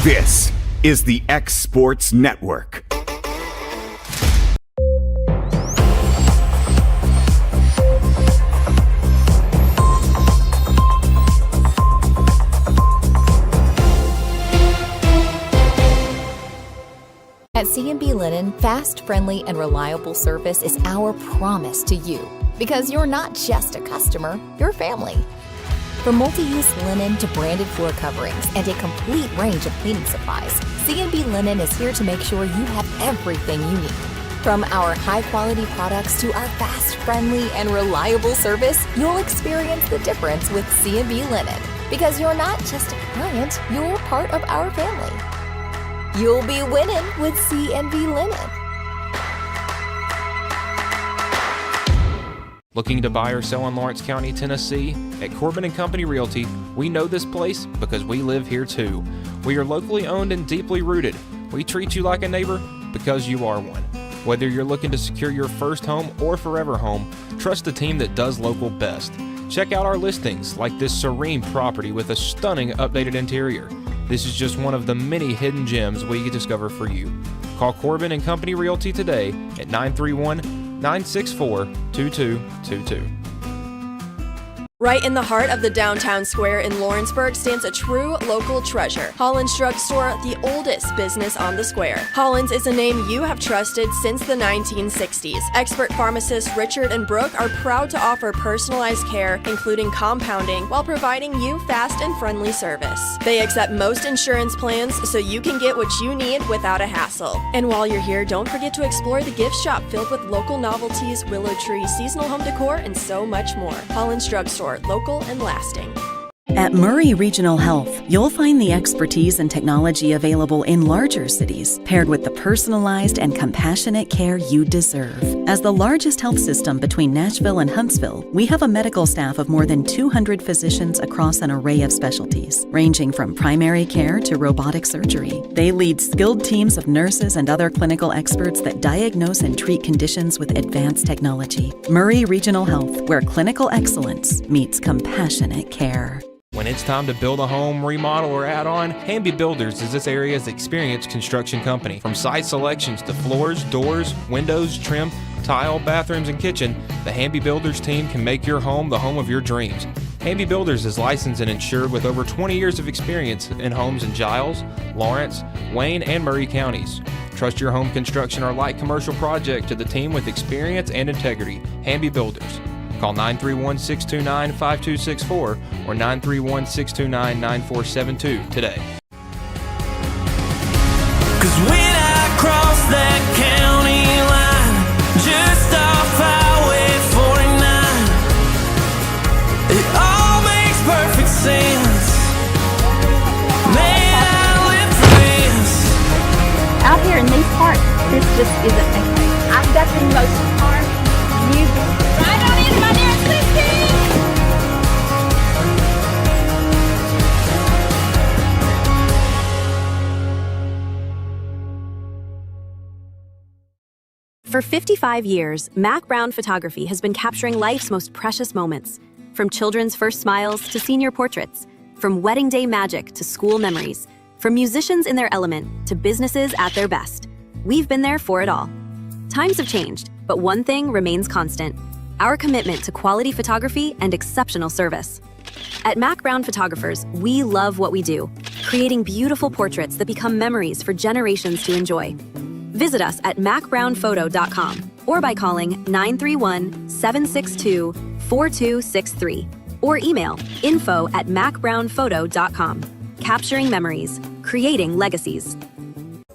This is the X Sports Network. At CNB Linen, fast, friendly, and reliable service is our promise to you. Because you're not just a customer, you're family. From multi-use linen to branded floor coverings and a complete range of cleaning supplies, CNB Linen is here to make sure you have everything you need. From our high-quality products to our fast, friendly, and reliable service, you'll experience the difference with CNB Linen. Because you're not just a client, you're part of our family. You'll be winning with CNB Linen. Looking to buy or sell in Lawrence County, Tennessee? At Corbin & Company Realty, we know this place because we live here too. We are locally owned and deeply rooted. We treat you like a neighbor because you are one. Whether you're looking to secure your first home or forever home, trust the team that does local best. Check out our listings like this serene property with a stunning updated interior. This is just one of the many hidden gems we discover for you. Call Corbin & Company Realty today at 931-964-2222. Right in the heart of the downtown square in Lawrenceburg stands a true local treasure, Holland Drugstore, the oldest business on the square. Holland's is a name you have trusted since the 1960s. Expert pharmacists Richard and Brooke are proud to offer personalized care, including compounding, while providing you fast and friendly service. They accept most insurance plans so you can get what you need without a hassle. And while you're here, don't forget to explore the gift shop filled with local novelties, willow tree, seasonal home decor, and so much more. Holland's Drugstore. Local and lasting. At Murray Regional Health, you'll find the expertise and technology available in larger cities, paired with the personalized and compassionate care you deserve. As the largest health system between Nashville and Huntsville, we have a medical staff of more than 200 physicians across an array of specialties, ranging from primary care to robotic surgery. They lead skilled teams of nurses and other clinical experts that diagnose and treat conditions with advanced technology. Murray Regional Health, where clinical excellence meets compassionate care. When it's time to build a home, remodel, or add on, Hamby Builders is this area's experienced construction company. From site selections to floors, doors, windows, trim, tile, bathrooms, and kitchen, the Hamby Builders team can make your home the home of your dreams. Hamby Builders is licensed and insured with over 20 years of experience in homes in Giles, Lawrence, Wayne, and Murray counties. Trust your home construction or light commercial project to the team with experience and integrity. Hamby Builders. Call 931-629-5264 or 931-629-9472 today. 'Cause when I cross that county line, just off Highway 49, it all makes perfect sense. Man, I live for this. Out here in these parts, this just isn't a thing. I've got the most park music. Right on in my nearest listing. For 55 years, Mac Brown Photography has been capturing life's most precious moments. From children's first smiles to senior portraits, from wedding day magic to school memories, from musicians in their element to businesses at their best. We've been there for it all. Times have changed, but one thing remains constant: our commitment to quality photography and exceptional service. At Mac Brown Photographers, we love what we do, creating beautiful portraits that become memories for generations to enjoy. Visit us at macbrownphoto.com or by calling 931-762-4263 or email info@macbrownphoto.com. Capturing memories, creating legacies.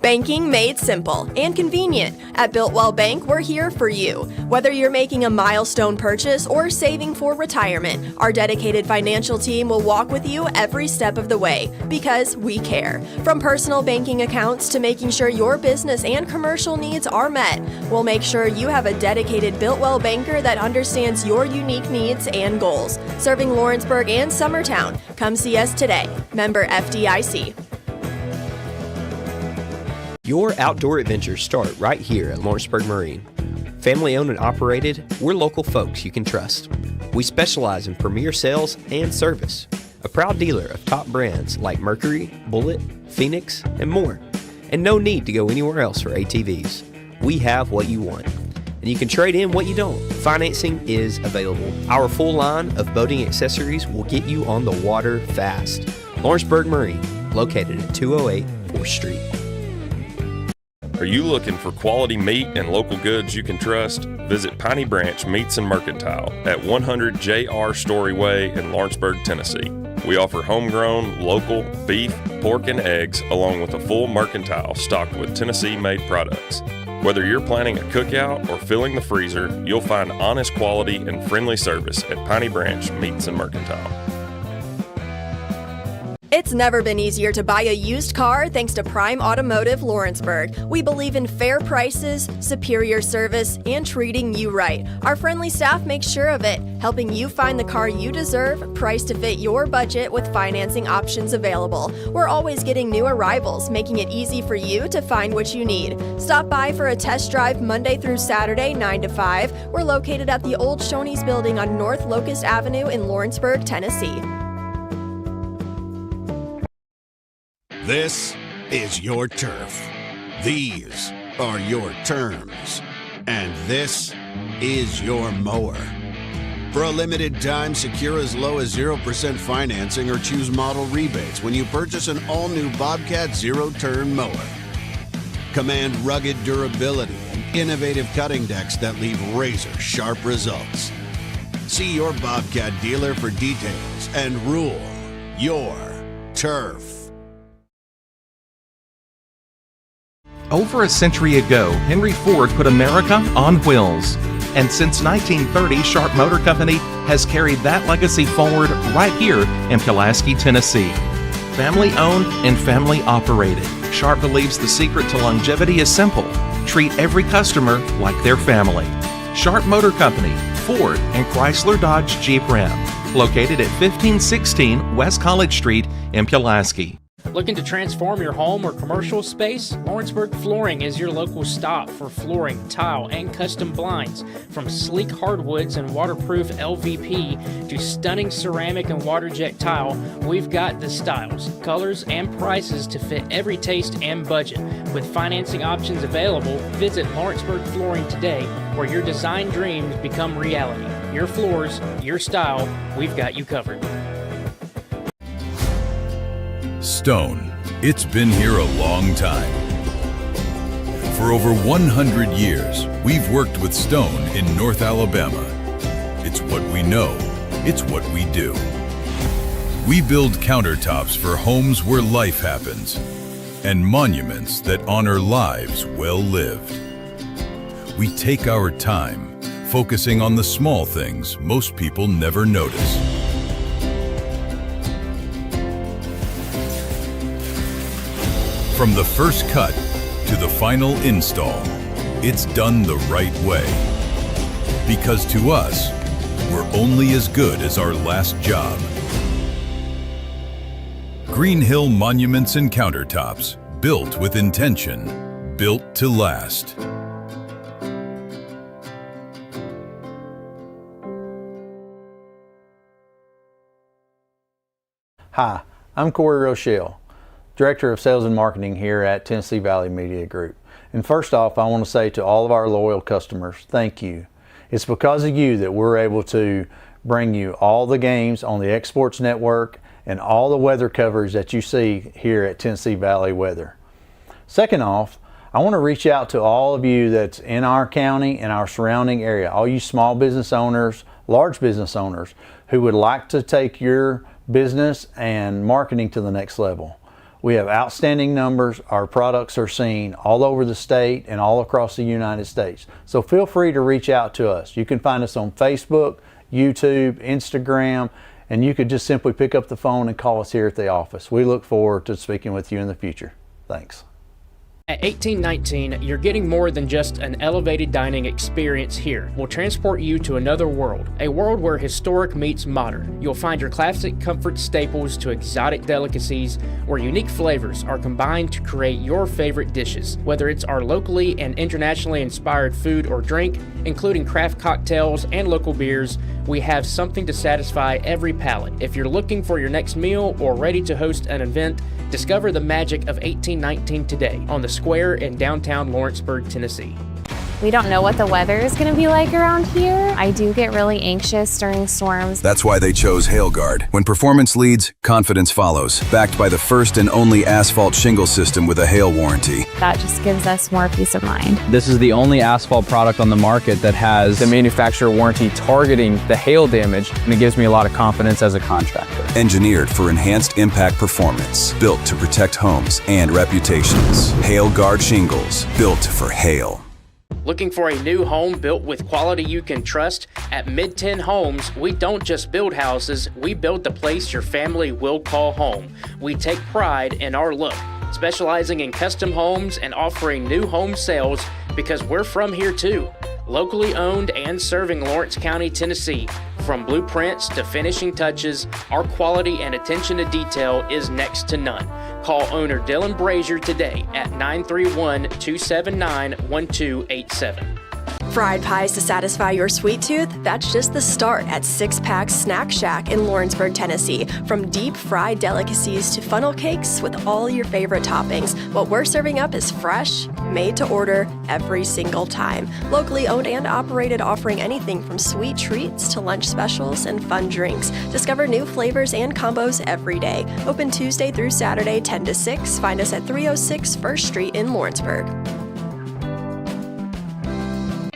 Banking made simple and convenient. At BuiltWell Bank, we're here for you. Whether you're making a milestone purchase or saving for retirement, our dedicated financial team will walk with you every step of the way because we care. From personal banking accounts to making sure your business and commercial needs are met, we'll make sure you have a dedicated BuiltWell banker that understands your unique needs and goals. Serving Lawrenceburg and Summertown. Come see us today. Member FDIC. Your outdoor adventures start right here at Lawrenceburg Marine. Family owned and operated, we're local folks you can trust. We specialize in premier sales and service. A proud dealer of top brands like Mercury, Bullet, Phoenix, and more. And no need to go anywhere else for ATVs. We have what you want. And you can trade in what you don't. Financing is available. Our full line of boating accessories will get you on the water fast. Lawrenceburg Marine, located at 208 4th Street. Are you looking for quality meat and local goods you can trust? Visit Piney Branch Meats and Mercantile at 100 J.R. Story Way in Lawrenceburg, Tennessee. We offer homegrown, local beef, pork, and eggs, along with a full mercantile stocked with Tennessee-made products. Whether you're planning a cookout or filling the freezer, you'll find honest quality and friendly service at Piney Branch Meats and Mercantile. It's never been easier to buy a used car thanks to Prime Automotive Lawrenceburg. We believe in fair prices, superior service, and treating you right. Our friendly staff makes sure of it, helping you find the car you deserve, priced to fit your budget with financing options available. We're always getting new arrivals, making it easy for you to find what you need. Stop by for a test drive Monday through Saturday, 9 to 5. We're located at the old Shoney's building on North Locust Avenue in Lawrenceburg, Tennessee. This is your turf. These are your terms. And this is your mower. For a limited time, secure as low as 0% financing or choose model rebates when you purchase an all-new Bobcat zero-turn mower. Command rugged durability and innovative cutting decks that leave razor-sharp results. See your Bobcat dealer for details and rule your turf. Over a century ago, Henry Ford put America on wheels. And since 1930, Sharp Motor Company has carried that legacy forward right here in Pulaski, Tennessee. Family owned and family operated, Sharp believes the secret to longevity is simple. Treat every customer like their family. Sharp Motor Company, Ford and Chrysler Dodge Jeep Ram. Located at 1516 West College Street in Pulaski. Looking to transform your home or commercial space? Lawrenceburg Flooring is your local stop for flooring, tile, and custom blinds. From sleek hardwoods and waterproof LVP to stunning ceramic and water jet tile, we've got the styles, colors, and prices to fit every taste and budget. With financing options available, visit Lawrenceburg Flooring today, where your design dreams become reality. Your floors, your style, we've got you covered. Stone. It's been here a long time. For over 100 years, we've worked with stone in North Alabama. It's what we know. It's what we do. We build countertops for homes where life happens and monuments that honor lives well lived. We take our time, focusing on the small things most people never notice. From the first cut to the final install, it's done the right way. Because to us, we're only as good as our last job. Greenhill Monuments and Countertops, built with intention, built to last. Hi, I'm Corey Rochelle, Director of Sales and Marketing here at Tennessee Valley Media Group. And first off, I want to say to all of our loyal customers, thank you. It's because of you that we're able to bring you all the games on the X Sports Network and all the weather coverage that you see here at Tennessee Valley Weather. Second off, I want to reach out to all of you that's in our county and our surrounding area, all you small business owners, large business owners who would like to take your business and marketing to the next level. We have outstanding numbers. Our products are seen all over the state and all across the United States. So feel free to reach out to us. You can find us on Facebook, YouTube, Instagram, and you could just simply pick up the phone and call us here at the office. We look forward to speaking with you in the future. Thanks. At 1819, you're getting more than just an elevated dining experience here. We'll transport you to another world, a world where historic meets modern. You'll find your classic comfort staples to exotic delicacies, where unique flavors are combined to create your favorite dishes. Whether it's our locally and internationally inspired food or drink, including craft cocktails and local beers, we have something to satisfy every palate. If you're looking for your next meal or ready to host an event, Discover the magic of 1819 today on the square in downtown Lawrenceburg, Tennessee. We don't know what the weather is going to be like around here. I do get really anxious during storms. That's why they chose HailGuard. When performance leads, confidence follows. Backed by the first and only asphalt shingle system with a hail warranty. That just gives us more peace of mind. This is the only asphalt product on the market that has the manufacturer warranty targeting the hail damage, and it gives me a lot of confidence as a contractor. Engineered for enhanced impact performance. Built to protect homes and reputations. HailGuard shingles. Built for hail. Looking for a new home built with quality you can trust? At Miden Homes, we don't just build houses, we build the place your family will call home. We take pride in our look, specializing in custom homes and offering new home sales because we're from here too. Locally owned and serving Lawrence County, Tennessee. From blueprints to finishing touches, our quality and attention to detail is next to none. Call owner Dylan Brazier today at 931-279-1287. Fried pies to satisfy your sweet tooth? That's just the start at Sixpack Snack Shack in Lawrenceburg, Tennessee. From deep fried delicacies to funnel cakes with all your favorite toppings, what we're serving up is fresh, made to order every single time. Locally owned and operated, offering anything from sweet treats to lunch specials and fun drinks. Discover new flavors and combos every day. Open Tuesday through Saturday, 10 to 6. Find us at 306 1st Street in Lawrenceburg.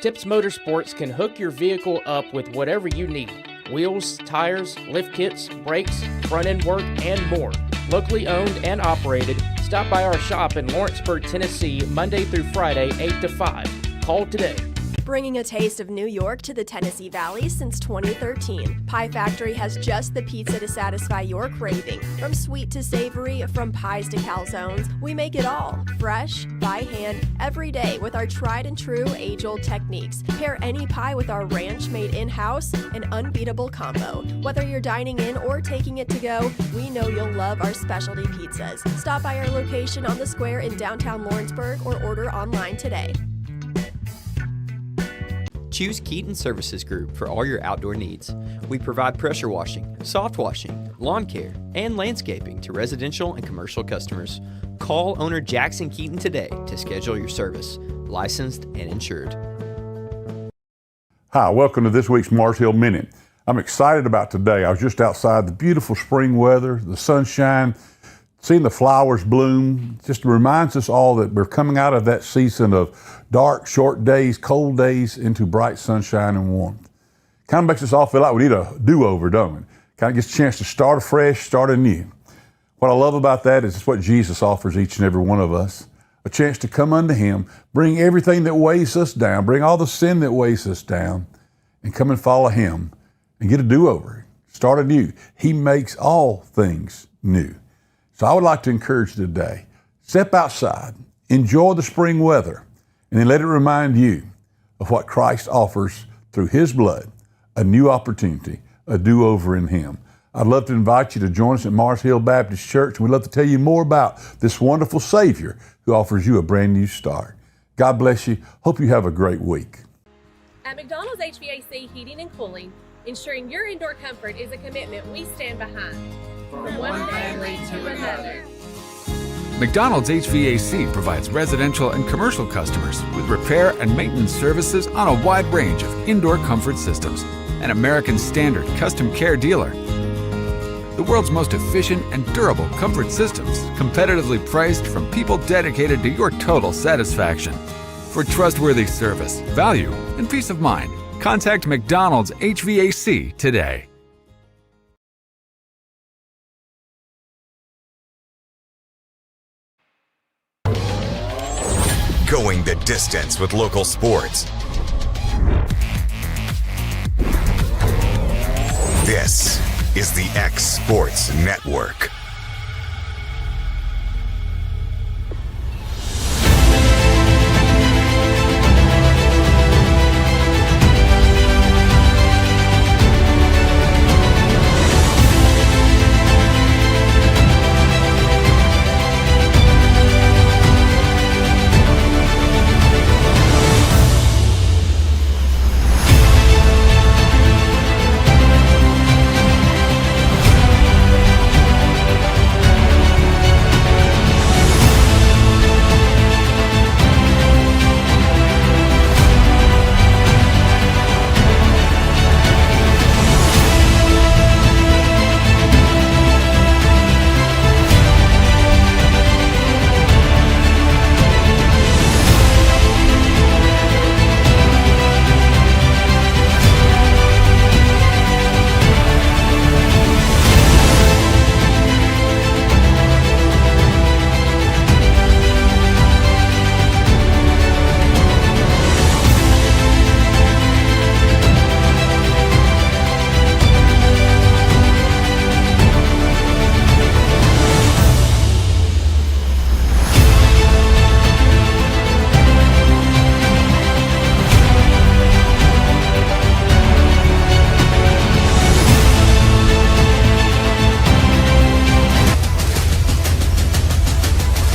Tips Motorsports can hook your vehicle up with whatever you need. Wheels, tires, lift kits, brakes, front-end work, and more. Locally owned and operated, stop by our shop in Lawrenceburg, Tennessee, Monday through Friday, 8 to 5. Call today. Bringing a taste of New York to the Tennessee Valley since 2013. Pie Factory has just the pizza to satisfy your craving. From sweet to savory, from pies to calzones, we make it all. Fresh, by hand, every day with our tried and true age-old techniques. Pair any pie with our ranch made in-house, an unbeatable combo. Whether you're dining in or taking it to go, we know you'll love our specialty pizzas. Stop by our location on the square in downtown Lawrenceburg or order online today. Choose Katon Services Group for all your outdoor needs. We provide pressure washing, soft washing, lawn care, and landscaping to residential and commercial customers. Call owner Jackson Katon today to schedule your service. Licensed and insured. Hi, welcome to this week's Mars Hill Minute. I'm excited about today. I was just outside, the beautiful spring weather, the sunshine, seeing the flowers bloom. Just reminds us all that we're coming out of that season of dark, short days, cold days into bright sunshine and warmth. Kind of makes us all feel like we need a do-over, don't we? Kind of gets a chance to start afresh, start anew. What I love about that is it's what Jesus offers each and every one of us. A chance to come unto Him, bring everything that weighs us down, bring all the sin that weighs us down, and come and follow Him and get a do-over, start anew. He makes all things new. So I would like to encourage you today, step outside, enjoy the spring weather, and then let it remind you of what Christ offers through His blood, a new opportunity, a do-over in Him. I'd love to invite you to join us at Mars Hill Baptist Church. We'd love to tell you more about this wonderful Savior who offers you a brand new start. God bless you. Hope you have a great week. At McDonald's HVAC Heating and Cooling, ensuring your indoor comfort is a commitment we stand behind. From one family to another. McDonald's HVAC provides residential and commercial customers with repair and maintenance services on a wide range of indoor comfort systems. An American Standard custom care dealer. The world's most efficient and durable comfort systems, competitively priced from people dedicated to your total satisfaction. For trustworthy service, value, and peace of mind, contact McDonald's HVAC today. Going the distance with local sports. This is the X Sports Network.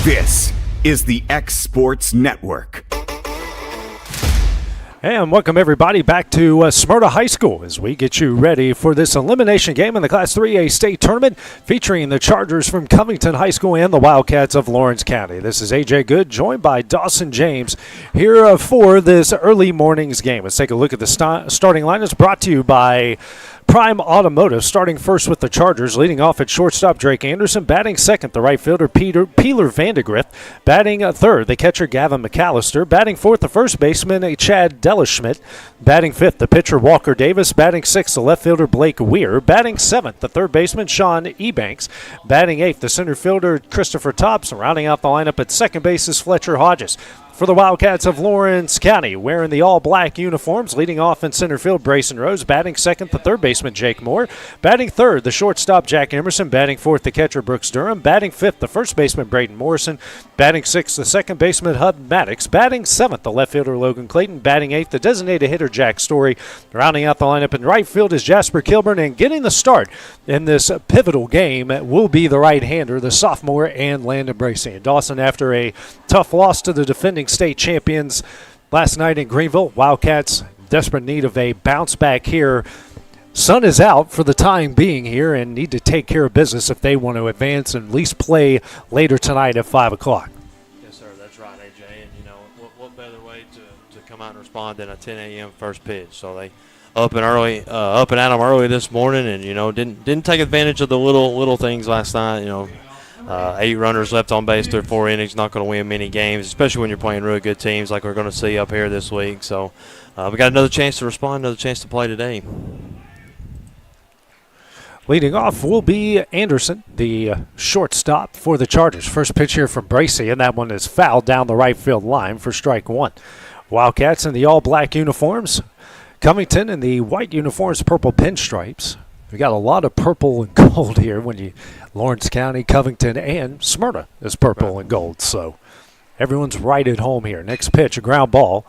This is the X Sports Network. And welcome everybody back to Smyrna High School as we get you ready for this elimination game in the Class 3A state tournament featuring the Chargers from Covington High School and the Wildcats of Lawrence County. This is AJ Good joined by Dawson James here for this early morning's game. Let's take a look at the starting lineups brought to you by Prime Automotive, starting first with the Chargers, leading off at shortstop Drake Anderson, batting second the right fielder Peeler Vandegrift, batting third the catcher Gavin McAllister, batting fourth the first baseman Chad Dellerschmidt, batting fifth the pitcher Walker Davis, batting sixth the left fielder Blake Weir, batting seventh the third baseman Sean Ebanks, batting eighth the center fielder Christopher Tops, rounding out the lineup at second base is Fletcher Hodges. For the Wildcats of Lawrence County, wearing the all-black uniforms, leading off in center field, Brayson Rose, batting second, the third baseman, Jake Moore, batting third, the shortstop, Jack Emerson, batting fourth, the catcher, Brooks Durham, batting fifth, the first baseman, Braden Morrison, batting sixth, the second baseman, Hud Maddox, batting seventh, the left fielder, Logan Clayton, batting eighth, the designated hitter, Jack Story, rounding out the lineup in right field is Jasper Kilburn, and getting the start in this pivotal game will be the right-hander, the sophomore, and Landon Bracey. And Dawson, after a tough loss to the defending state champions last night in Greenville, Wildcats desperate need of a bounce back here. Sun is out for the time being here and need to take care of business if they want to advance and at least play later tonight at 5 o'clock. Yes, sir, that's right, AJ. And, you know, what better way to come out and respond than a 10 a.m. first pitch? So they up and at them early this morning, and, you know, didn't take advantage of the little things last night, you know. 8 runners left on base through 4 innings, not going to win many games, especially when you're playing really good teams like we're going to see up here this week. So we got another chance to respond, another chance to play today. Leading off will be Anderson, the shortstop for the Chargers. First pitch here from Bracey, and that one is fouled down the right field line for strike one. Wildcats in the all-black uniforms. Covington in the white uniforms, purple pinstripes. We got a lot of purple and gold here when you Lawrence County, Covington, and Smyrna is purple and gold. So everyone's right at home here. Next pitch, a ground ball.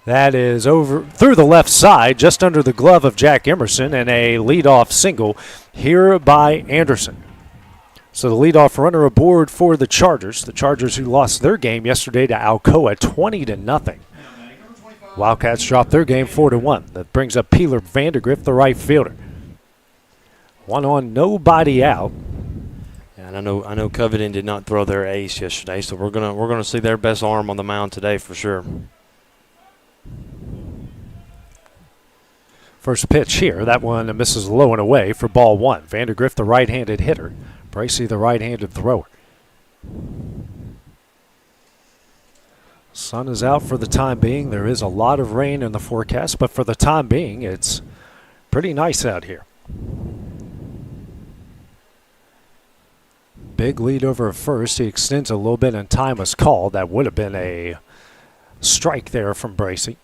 That is over through the left side, just under the glove of Jack Emerson, and a leadoff single here by Anderson. So the leadoff runner aboard for the Chargers. The Chargers who lost their game yesterday to Alcoa 20-0. Wildcats dropped their game 4-1. That brings up Peeler Vandegrift, the right fielder. One on, nobody out. And I know Covington did not throw their ace yesterday, so we're gonna see their best arm on the mound today for sure. First pitch here, that one misses low and away for ball one. Vandegrift, the right-handed hitter. Bracey, the right-handed thrower. Sun is out for the time being. There is a lot of rain in the forecast, but for the time being, it's pretty nice out here. Big lead over first. He extends a little bit and time was called. That would have been a strike there from Bracey.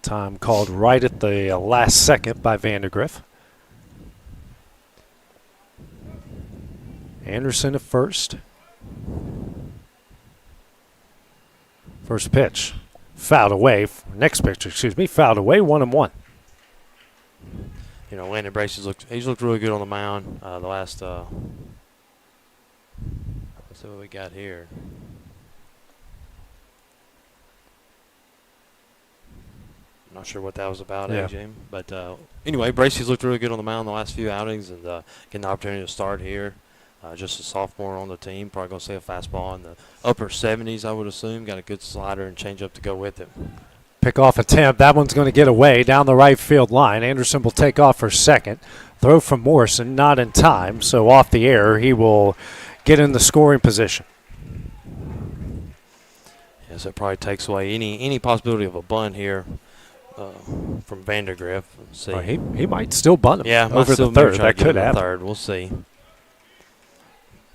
Time called right at the last second by Vandegrift. Anderson at first. First pitch. Fouled away. Next pitch, fouled away, 1-1. You know, Landon Bracey's looked really good on the mound the last let's see what we got here. I'm not sure what that was about, AJ. But anyway, Bracey's looked really good on the mound the last few outings, and getting the opportunity to start here. Just a sophomore on the team, probably going to see a fastball in the upper 70s, I would assume. Got a good slider and changeup to go with it. Pick-off attempt. That one's going to get away down the right field line. Anderson will take off for second. Throw from Morrison, not in time, so off the air he will get in the scoring position. Yes, it probably takes away any possibility of a bunt here from Vandegrift. See. Well, he might still bunt him over the third. That could happen. Third. We'll see.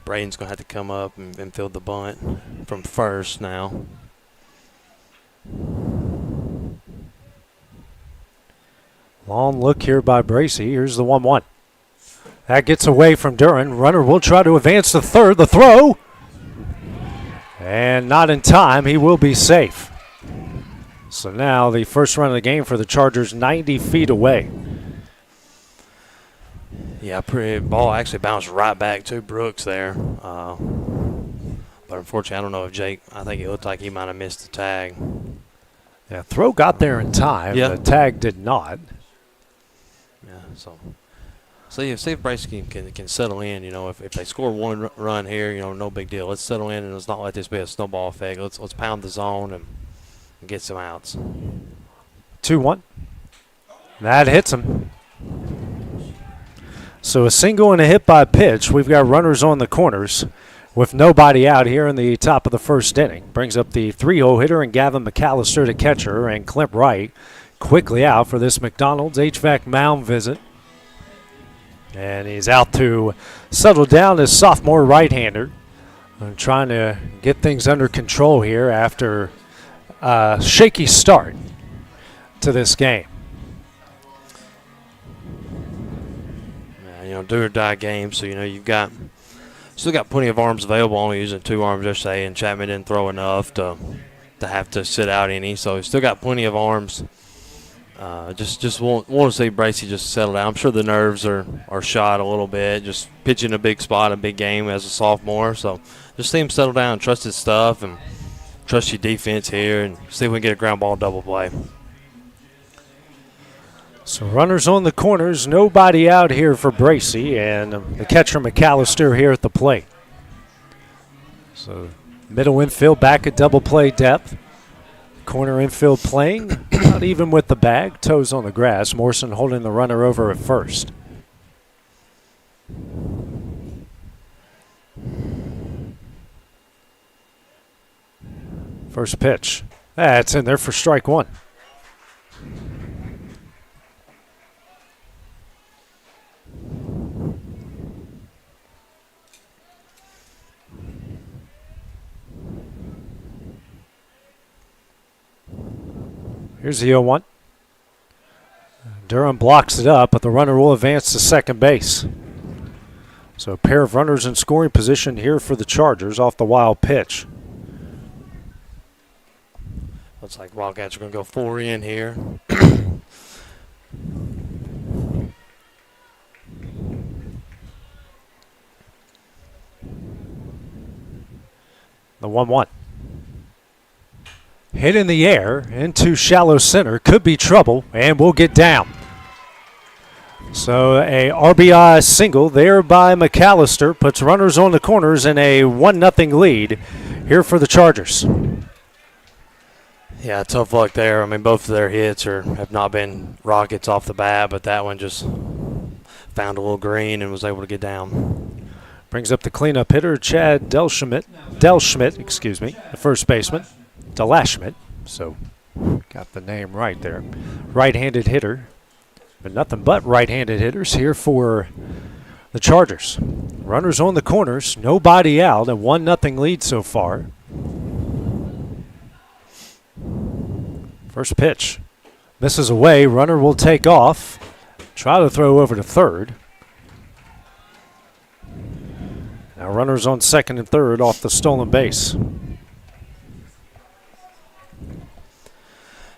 Braden's going to have to come up and field the bunt from first now. Long look here by Bracey. Here's the 1-1. That gets away from Duran. Runner will try to advance to third. The throw. And not in time. He will be safe. So now the first run of the game for the Chargers 90 feet away. Yeah, ball actually bounced right back to Brooks there. But unfortunately, I don't know if Jake, I think it looked like he might have missed the tag. Yeah, throw got there in time. Yeah. The tag did not. Yeah, so see if Bryce can settle in. You know, if they score one run here, you know, no big deal. Let's settle in and let's not let this be a snowball effect. Let's pound the zone and get some outs. 2-1. That hits him. So a single and a hit by pitch. We've got runners on the corners with nobody out here in the top of the first inning. Brings up the 3-hole hitter and Gavin McAllister to catcher, and Clint Wright quickly out for this McDonald's HVAC mound visit. And he's out to settle down as sophomore right-hander. Trying to get things under control here after a shaky start to this game. Yeah, you know, do or die game, so you know you've got still got plenty of arms available. Only using 2 arms yesterday, and Chapman didn't throw enough to have to sit out any. So he's still got plenty of arms. Just want to see Bracey just settle down. I'm sure the nerves are shot a little bit. Just pitching a big spot, a big game as a sophomore. So just see him settle down, trust his stuff, and trust your defense here, and see if we can get a ground ball double play. So runners on the corners, nobody out here for Bracey, and the catcher McAllister here at the plate. So middle infield back at double play depth. Corner infield playing, not even with the bag, toes on the grass. Morrison holding the runner over at first. First pitch. That's in there for strike one. Here's the 0-1. Durham blocks it up, but the runner will advance to second base. So a pair of runners in scoring position here for the Chargers off the wild pitch. Looks like Wildcats are going to go 4 in here. The 1-1. Hit in the air into shallow center. Could be trouble, and we'll get down. So a RBI single there by McAllister puts runners on the corners in a 1-0 lead here for the Chargers. Yeah, tough luck there. I mean, both of their hits have not been rockets off the bat, but that one just found a little green and was able to get down. Brings up the cleanup hitter, Chad Delschmidt, the first baseman. Delashmidt, so got the name right there. Right-handed hitter, but nothing but right-handed hitters here for the Chargers. Runners on the corners, nobody out, a 1-0 lead so far. First pitch, misses away, runner will take off, try to throw over to third. Now runners on second and third off the stolen base.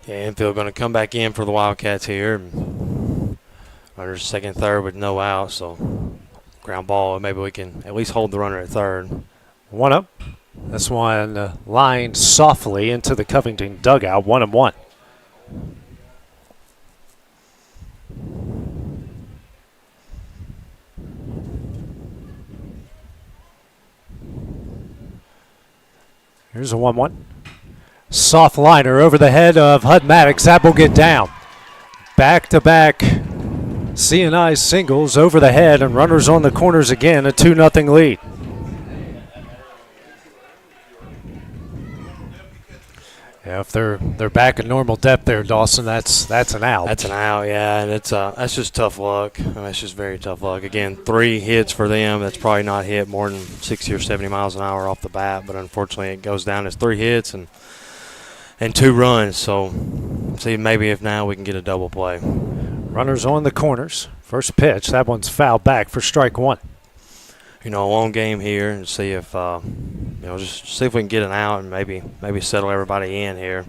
Yeah, infield going to come back in for the Wildcats here. Runner second, third with no out, so ground ball. Maybe we can at least hold the runner at third. 1-0. This one lined softly into the Covington dugout. 1-1. Here's a 1-1. Soft liner over the head of Hud Maddox. That will get down. Back-to-back CNI singles over the head, and runners on the corners again. A 2-0 lead. Yeah, if they're back at normal depth there, Dawson, that's an out. That's an out, yeah, and that's just tough luck. I mean, that's just very tough luck. Again, 3 hits for them. That's probably not hit more than 60 or 70 miles an hour off the bat, but unfortunately it goes down as 3 hits and 2 runs. So see maybe if now we can get a double play. Runners on the corners. First pitch, that one's fouled back for strike one. You know, a long game here, and see if just see if we can get an out and maybe settle everybody in here.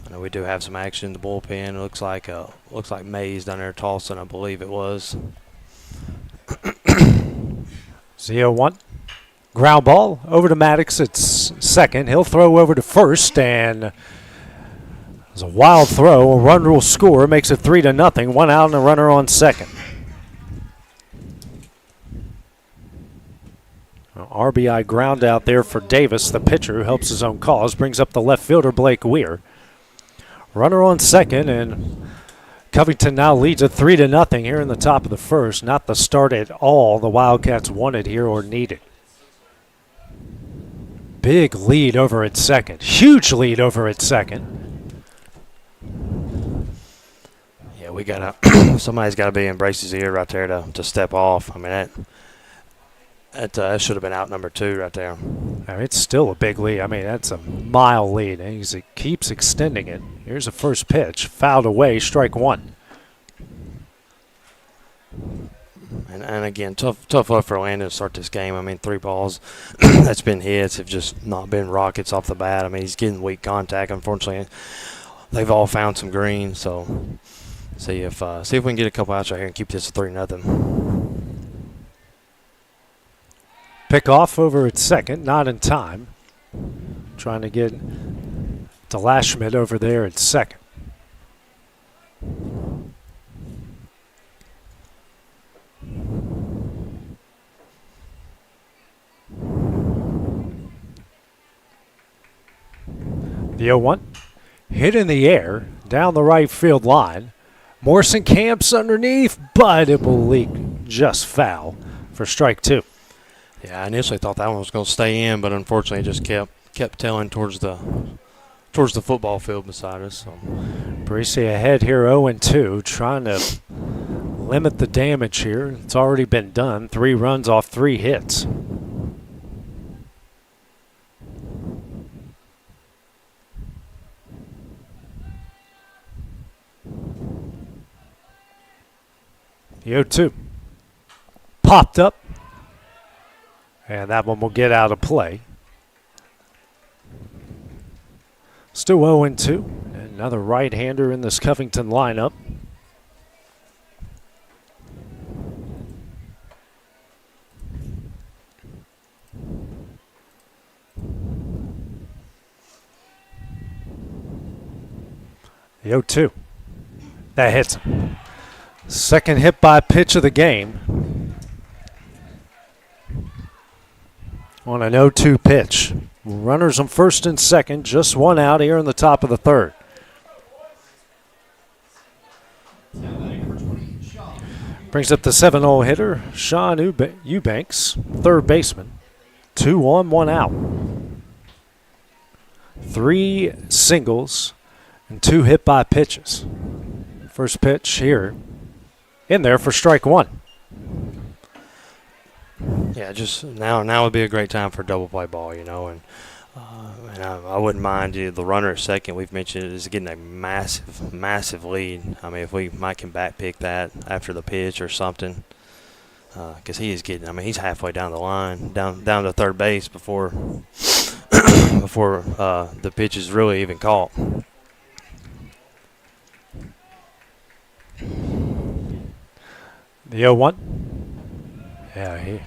I know we do have some action in the bullpen. It looks like Mays down there tossing, I believe it was. 0-1. Ground ball over to Maddox at second. He'll throw over to first, and it's a wild throw. A run will score, makes it 3-0. One out and a runner on second. RBI ground out there for Davis, the pitcher who helps his own cause, brings up the left fielder Blake Weir. Runner on second, and Covington now leads at 3-0 here in the top of the first. Not the start at all the Wildcats wanted here or needed. Big lead over at second. Huge lead over at second. Yeah, we gotta. Somebody's got to be in Brace's ear right there to step off. I mean that should have been out number 2 right there. It's still a big lead. I mean, that's a mile lead. He keeps extending it. Here's the first pitch. Fouled away, strike one. And again, tough luck for Landon to start this game. I mean, 3 balls that's been hits have just not been rockets off the bat. I mean, he's getting weak contact. Unfortunately, they've all found some green. So see if we can get a couple outs right here and keep this at 3-0. Pick off over at second, not in time. Trying to get DeLashmit over there at second. The 0-1. Hit in the air, down the right field line. Morrison camps underneath, but it will leak just foul for strike 2. Yeah, I initially thought that one was going to stay in, but unfortunately it just kept tailing towards the football field beside us. So. Bracy ahead here 0-2, trying to limit the damage here. It's already been done. 3 runs off 3 hits. The 0-2. Popped up. And that one will get out of play. Still 0-2. Another right-hander in this Covington lineup. The 0-2. That hits him. Second hit by pitch of the game. On an 0-2 pitch. Runners on first and second, just one out here in the top of the third. Brings up the 7-0 hitter, Sean Eubanks, third baseman. 2 on, 1 out. 3 singles and 2 hit by pitches. First pitch here in there for strike 1. Yeah, just now would be a great time for a double play ball, and I wouldn't mind the runner at second. We've mentioned is getting a massive lead. I mean, if we might can back pick that after the pitch or something, because he is getting. I mean, he's halfway down the line, down to third base before the pitch is really even caught. The 0-1. Yeah,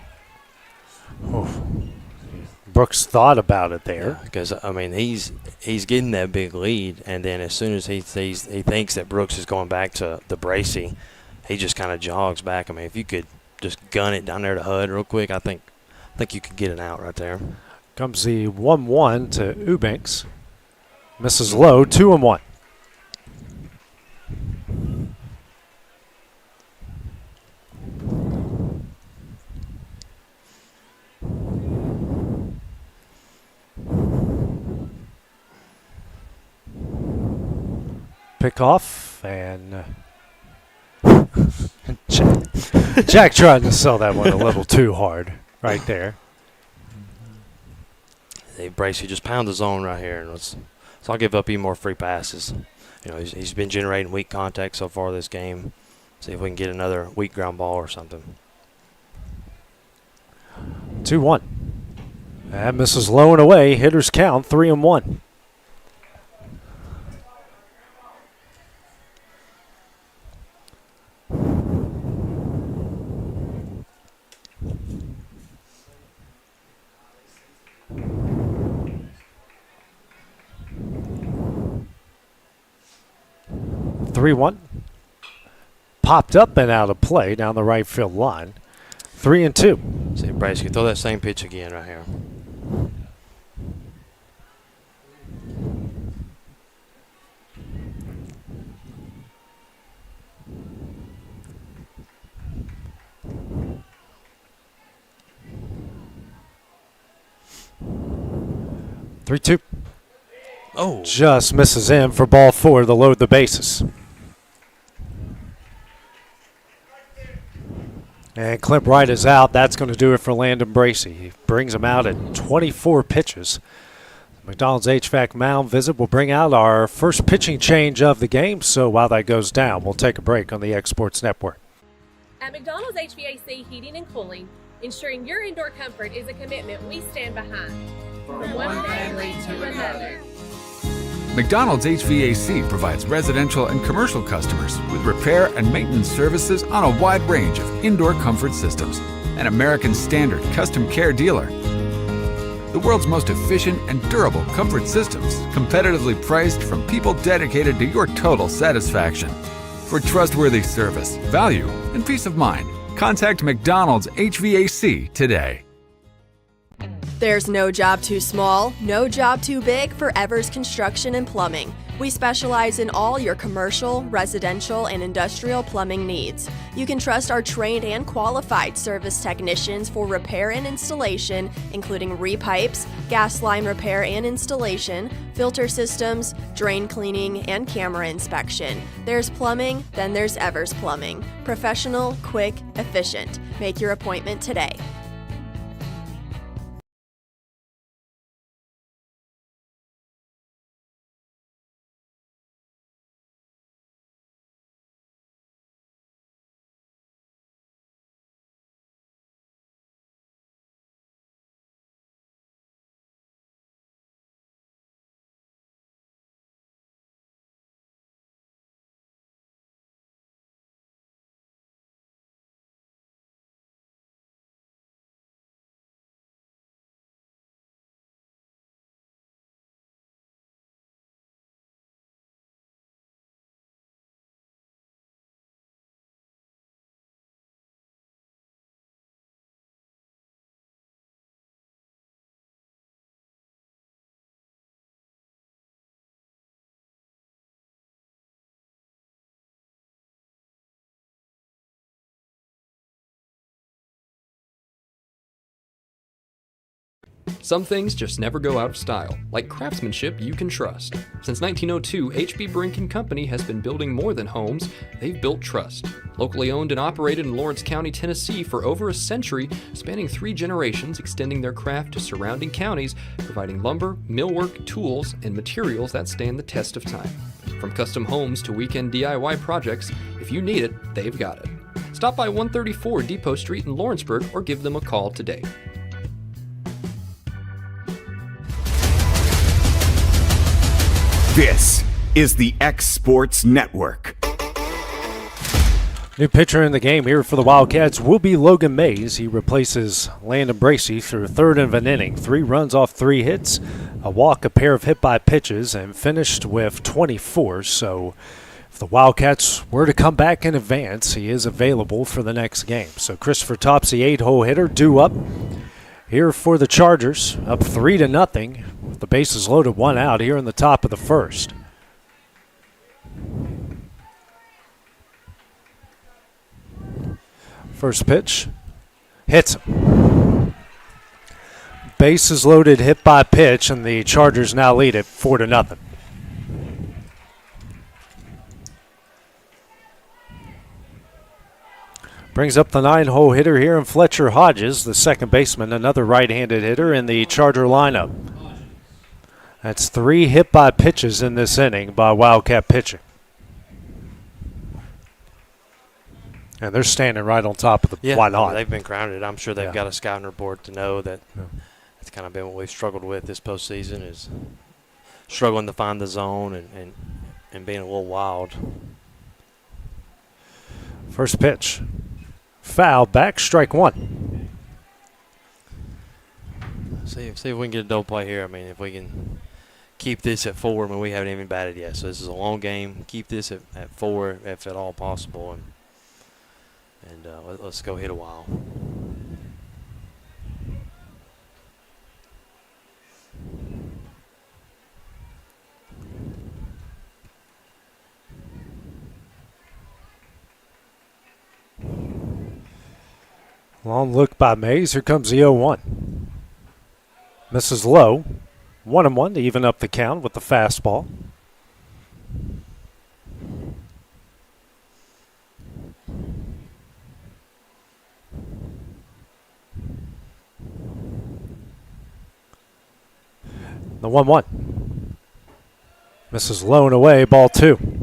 Brooks thought about it there. Because, I mean, he's getting that big lead, and then as soon as he thinks that Brooks is going back to the Bracy, he just kind of jogs back. I mean, if you could just gun it down there to HUD real quick, I think you could get an out right there. Comes the 1-1 to Eubanks. Misses low, 2-1. Pick off, and Jack tried to sell that one a little too hard right there. They Bracy just pound the zone right here, and so I'll give up even more free passes. He's been generating weak contact so far this game. See if we can get another weak ground ball or something. 2-1. That misses low and away. Hitters count 3-1. 3-1. Popped up and out of play down the right field line. 3-2. See, Bryce, you throw that same pitch again right here. Three-two. Oh. Just misses in for ball 4 to load the bases. And Clint Wright is out. That's going to do it for Landon Bracey. He brings him out at 24 pitches. McDonald's HVAC mound visit will bring out our first pitching change of the game. So while that goes down, we'll take a break on the X Sports Network. At McDonald's HVAC Heating and Cooling, ensuring your indoor comfort is a commitment we stand behind. From one family to another. McDonald's HVAC provides residential and commercial customers with repair and maintenance services on a wide range of indoor comfort systems. An American Standard custom care dealer. The world's most efficient and durable comfort systems, competitively priced from people dedicated to your total satisfaction. For trustworthy service, value, and peace of mind, contact McDonald's HVAC today. There's no job too small, no job too big for Evers Construction and Plumbing. We specialize in all your commercial, residential, and industrial plumbing needs. You can trust our trained and qualified service technicians for repair and installation, including repipes, gas line repair and installation, filter systems, drain cleaning, and camera inspection. There's plumbing, then there's Evers Plumbing. Professional, quick, efficient. Make your appointment today. Some things just never go out of style, like craftsmanship you can trust. Since 1902, HB Brink & Company has been building more than homes, they've built trust. Locally owned and operated in Lawrence County, Tennessee for over a century, spanning 3 generations, extending their craft to surrounding counties, providing lumber, millwork, tools, and materials that stand the test of time. From custom homes to weekend DIY projects, if you need it, they've got it. Stop by 134 Depot Street in Lawrenceburg or give them a call today. This is the X Sports Network. New pitcher in the game here for the Wildcats will be Logan Mays. He replaces Landon Bracey through third of an inning. 3 runs off 3 hits, a walk, a pair of hit by pitches, and finished with 24. So if the Wildcats were to come back in advance, he is available for the next game. So Christopher Topsy, 8-hole hitter, due up here for the Chargers, up 3-0. With the bases loaded, 1 out here in the top of the first. First pitch, hits him. Bases loaded, hit by pitch, and the Chargers now lead it 4-0. Brings up the 9-hole hitter here in Fletcher Hodges, the second baseman, another right-handed hitter in the Charger lineup. That's 3 hit by pitches in this inning by Wildcat pitching. And they're standing right on top of the why not? They've been grounded. I'm sure they've got a scouting report to know that that's kind of been what we've struggled with this postseason, is struggling to find the zone and being a little wild. First pitch. Foul back, strike 1. see if we can get a double play here. I mean, if we can keep this at 4, I mean, we haven't even batted yet, so this is a long game. Keep this at 4 if at all possible, and let's go hit a while. Long look by Mays. Here comes the 0-1. Misses low. 1-1 to even up the count with the fastball. The 1-1. Misses low and away. Ball 2.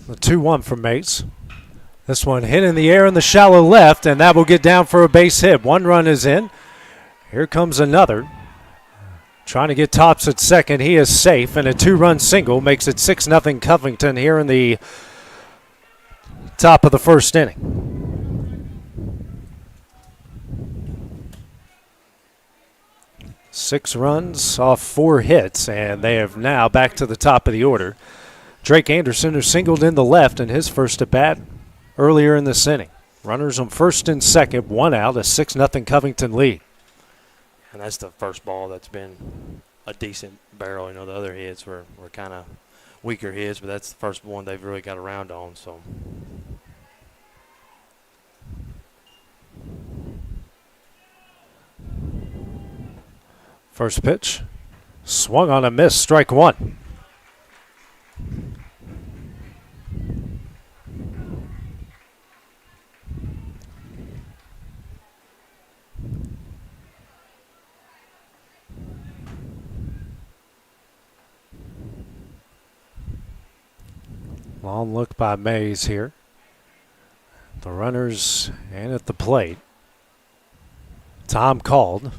The 2-1 from Mace. This one hit in the air in the shallow left, and that will get down for a base hit. 1 run is in. Here comes another. Trying to get Tops at second. He is safe, and a 2-run single makes it 6-0 Covington here in the top of the first inning. 6 runs off 4 hits, and they have now back to the top of the order. Drake Anderson, who singled in the left in his first at bat earlier in this inning. Runners on first and second, 1 out, a 6-0 Covington lead. And that's the first ball that's been a decent barrel. You know, the other hits were kind of weaker hits, but that's the first one they've really got around on. So. First pitch, swung on a miss, strike 1. Long look by Mays here. The runners and at the plate. Tom called.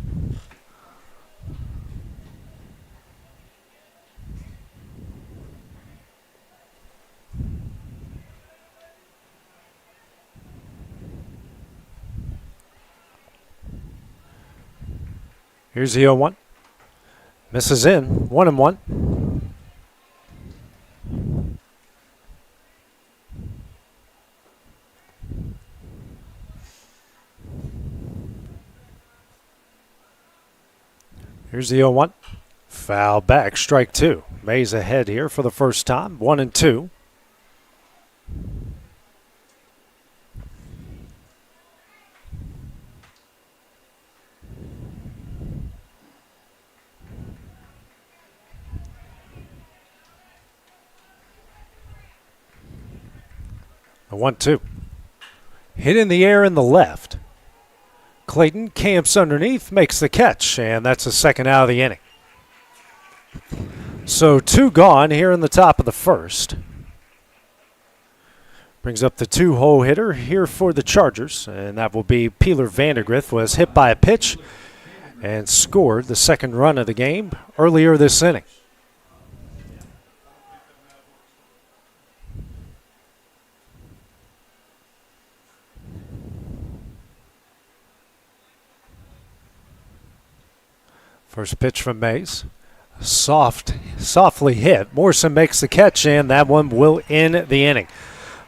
Here's the 0-1. Misses in. 1-1. Here's the 0-1. Foul back, strike 2. Mays ahead here for the first time, 1-2. The 1-2. Hit in the air in the left. Clayton camps underneath, makes the catch, and that's the second out of the inning. So 2 gone here in the top of the first. Brings up the 2-hole hitter here for the Chargers, and that will be Peeler Vandergriff. Was hit by a pitch and scored the second run of the game earlier this inning. First pitch from Mays. Softly hit. Morrison makes the catch, and that one will end the inning.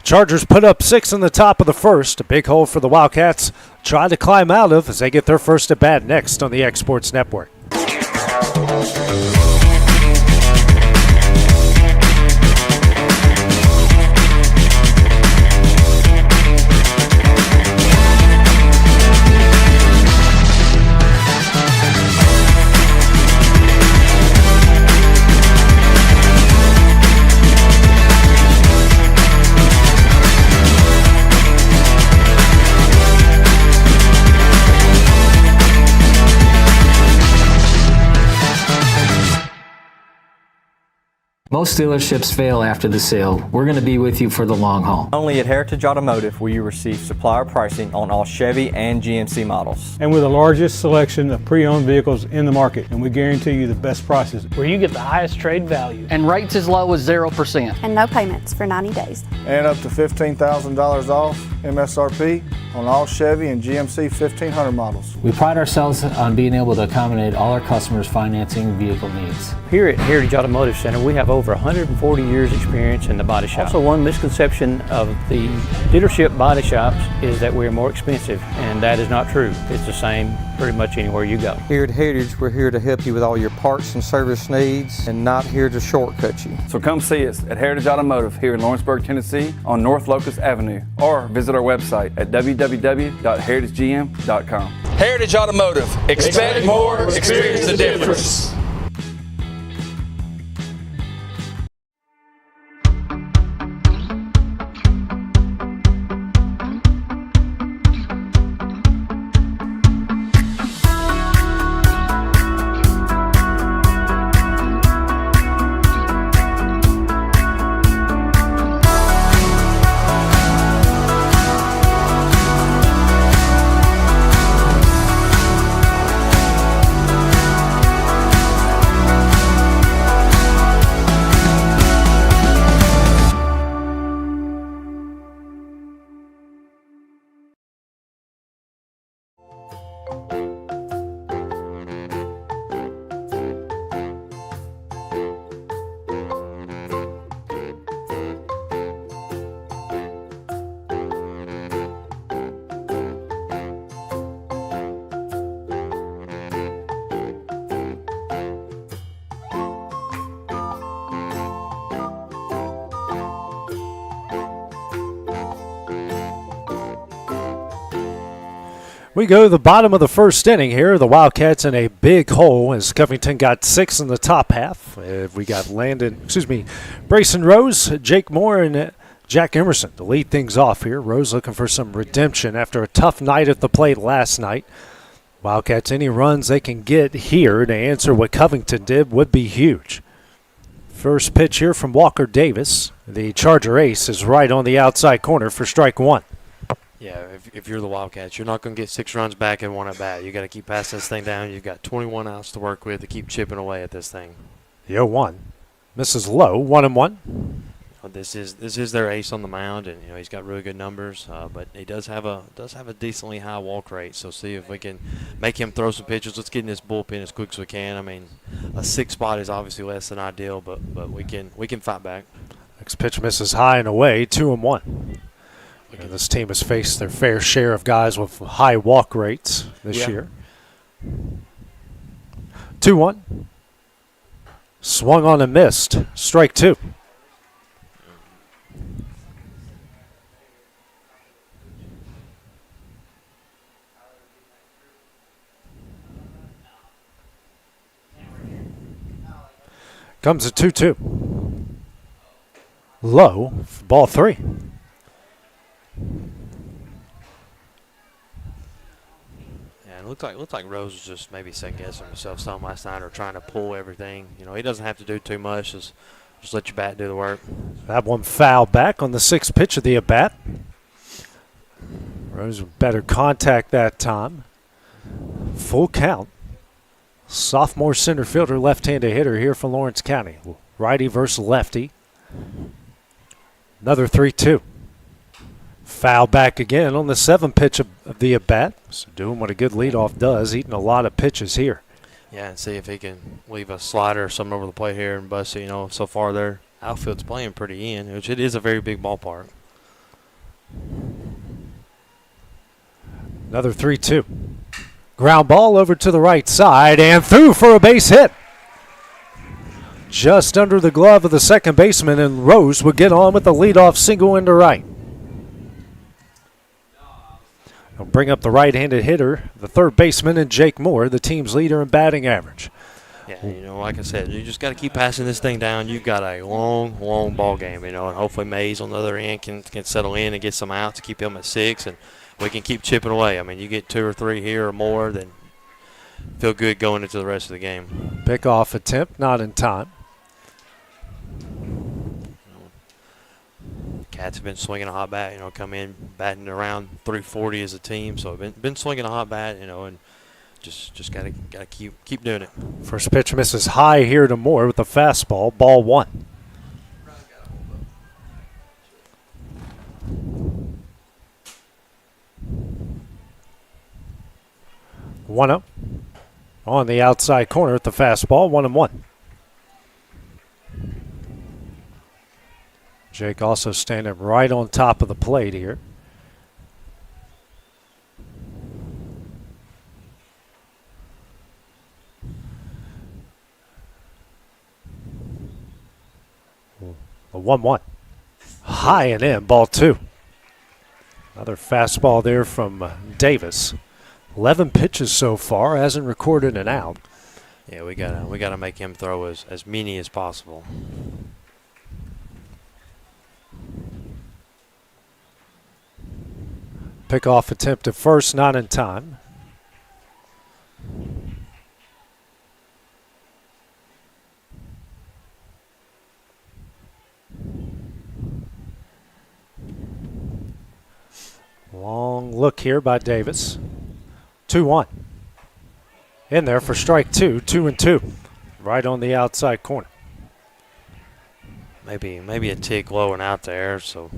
Chargers put up 6 in the top of the first. A big hole for the Wildcats. Try to climb out of as they get their first at bat next on the X Sports Network. Most dealerships fail after the sale. We're going to be with you for the long haul. Only at Heritage Automotive will you receive supplier pricing on all Chevy and GMC models. And we're the largest selection of pre-owned vehicles in the market, and we guarantee you the best prices. Where you get the highest trade value. And rates as low as 0%. And no payments for 90 days. And up to $15,000 off MSRP on all Chevy and GMC 1500 models. We pride ourselves on being able to accommodate all our customers' financing vehicle needs. Here at Heritage Automotive Center, we have over 140 years experience in the body shop. Also, one misconception of the dealership body shops is that we're more expensive, and that is not true. It's the same pretty much anywhere you go. Here at Heritage, we're here to help you with all your parts and service needs and not here to shortcut you. So come see us at Heritage Automotive here in Lawrenceburg, Tennessee on North Locust Avenue, or visit our website at www.heritagegm.com. Heritage Automotive. Expect more, experience the difference. We go to the bottom of the first inning here. The Wildcats in a big hole as Covington got 6 in the top half. We got Brayson Rose, Jake Moore, and Jack Emerson to lead things off here. Rose looking for some redemption after a tough night at the plate last night. Wildcats, any runs they can get here to answer what Covington did would be huge. First pitch here from Walker Davis. The Charger ace is right on the outside corner for strike one. Yeah, if you're the Wildcats, you're not going to get 6 runs back in one at bat. You got to keep passing this thing down. You've got 21 outs to work with to keep chipping away at this thing. The 0-1 misses low, 1-1. Well, this is their ace on the mound, and he's got really good numbers. But he does have a decently high walk rate. So see if we can make him throw some pitches. Let's get in this bullpen as quick as we can. I mean, a 6 spot is obviously less than ideal, but we can fight back. Next pitch misses high and away, 2-1. And this team has faced their fair share of guys with high walk rates this year. 2-1. Swung on and missed. Strike two. Comes a 2-2. Low, ball 3. Yeah, it looked like Rose was just maybe second-guessing himself some last night or trying to pull everything. He doesn't have to do too much. Just let your bat do the work. That one foul back on the 6th pitch of the at-bat. Rose with better contact that time. Full count. Sophomore center fielder, left-handed hitter here for Lawrence County. Righty versus lefty. Another 3-2. Foul back again on the 7th pitch of the at-bat. So doing what a good leadoff does, eating a lot of pitches here. Yeah, and see if he can leave a slider or something over the plate here and bust it. So far their outfield's playing pretty in, which it is a very big ballpark. Another 3-2. Ground ball over to the right side and through for a base hit. Just under the glove of the second baseman, and Rose would get on with the leadoff single into right. They'll bring up the right-handed hitter, the third baseman, and Jake Moore, the team's leader in batting average. Yeah, like I said, you just got to keep passing this thing down. You've got a long, long ball game, and hopefully Mays on the other end can settle in and get some outs to keep him at 6, and we can keep chipping away. I mean, you get 2 or 3 here or more, then feel good going into the rest of the game. Pickoff attempt, not in time. Cats have been swinging a hot bat, come in batting around 340 as a team, so been swinging a hot bat, and just gotta keep doing it. First pitch misses high here to Moore with the fastball, ball 1. One up on the outside corner at the fastball, 1-1. Jake also standing right on top of the plate here. A 1-1. High and in, ball 2. Another fastball there from Davis. 11 pitches so far, hasn't recorded an out. Yeah, we gotta make him throw as many as possible. Pickoff attempt at first, not in time. Long look here by Davis. 2-1. In there for strike 2, 2-2. Right on the outside corner. Maybe a tick low and out there, so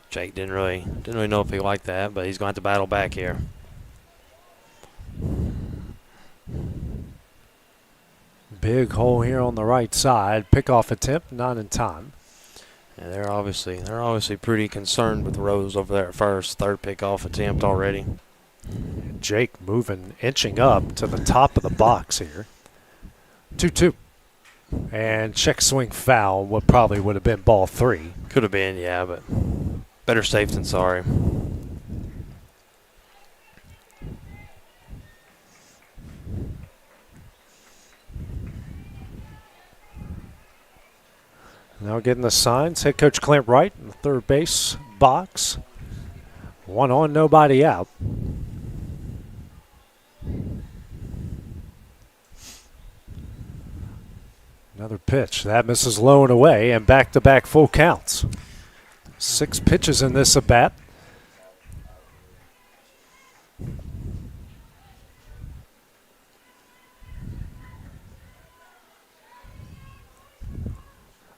Jake didn't really know if he liked that, but he's going to have to battle back here. Big hole here on the right side. Pickoff attempt, not in time. Yeah, they're obviously pretty concerned with Rose over there at first. Third pickoff attempt already. Jake inching up to the top of the box here. 2-2. And check swing foul, what probably would have been ball 3. Could have been, yeah, but better safe than sorry. Now getting the signs. Head coach Clint Wright in the third base box. 1 on, nobody out. Another pitch. That misses low and away, and back-to-back full counts. 6 pitches in this at-bat.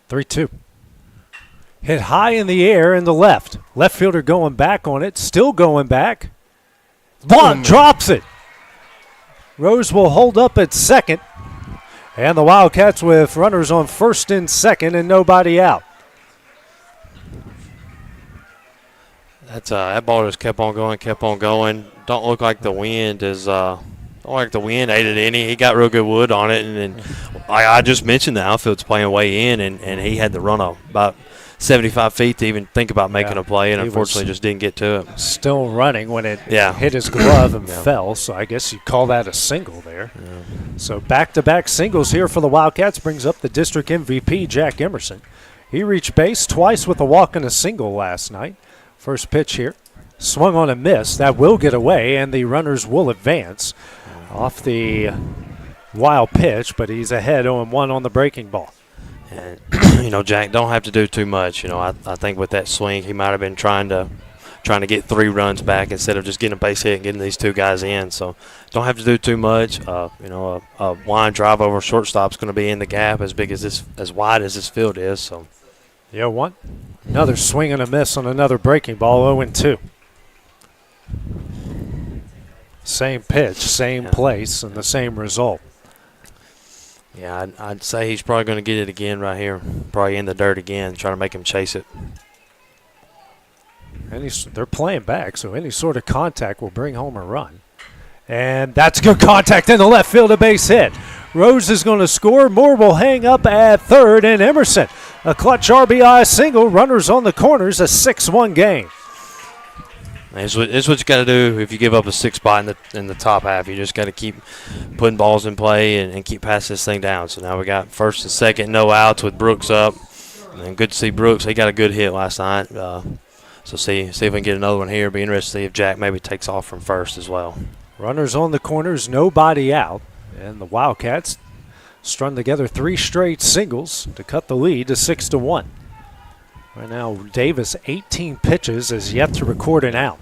Three-two. Hit high in the air in the left. Left fielder going back on it, still going back. One drops it. Rose will hold up at second. And the Wildcats with runners on first and second and nobody out. That ball just kept on going. Don't look like the wind aided any. He got real good wood on it, and I just mentioned the outfield's playing way in, and he had to run about 75 feet to even think about making a play, and unfortunately just didn't get to it. Still running when it hit his glove and fell, so I guess you call that a single there. Yeah. So back-to-back singles here for the Wildcats brings up the district MVP, Jack Emerson. He reached base twice with a walk and a single last night. First pitch here, swung on a miss. That will get away, and the runners will advance off the wild pitch, but he's ahead 0-1 on the breaking ball. And Jack don't have to do too much. I think with that swing, he might have been trying to get 3 runs back instead of just getting a base hit and getting these 2 guys in. So don't have to do too much. A line drive over shortstop's going to be in the gap as wide as this field is. So 0-1. Another swing and a miss on another breaking ball. 0-2. Same pitch, same place, and the same result. Yeah, I'd say he's probably going to get it again right here. Probably in the dirt again, trying to make him chase it. They're playing back, so any sort of contact will bring home a run. And that's good contact in the left field, a base hit. Rose is going to score. Moore will hang up at third, and Emerson, a clutch RBI single. Runners on the corners, a 6-1 game. It's what you got to do if you give up a 6 spot in the top half. You just got to keep putting balls in play and keep passing this thing down. So now we got first and second, no outs with Brooks up. And good to see Brooks. He got a good hit last night. So see if we can get another one here. Be interested to see if Jack maybe takes off from first as well. Runners on the corners, nobody out. And the Wildcats strung together 3 straight singles to cut the lead to 6-1. Right now, Davis, 18 pitches, is yet to record an out.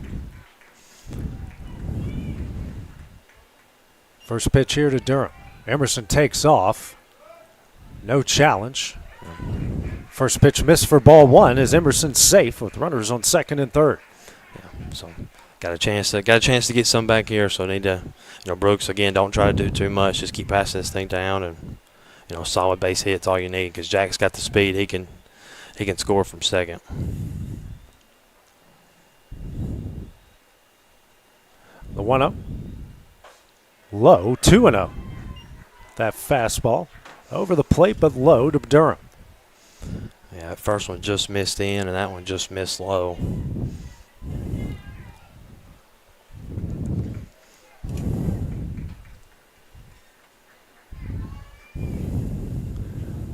First pitch here to Durham. Emerson takes off. No challenge. First pitch missed for ball one as Emerson's safe with runners on second and third. Yeah, so got a chance to get some back here. So need to, Brooks again. Don't try to do too much. Just keep passing this thing down, and solid base hit's all you need because Jack's got the speed. He can score from second. The 1-0. Low, 2-0. That fastball over the plate, but low to Durham. Yeah, that first one just missed in, and that one just missed low.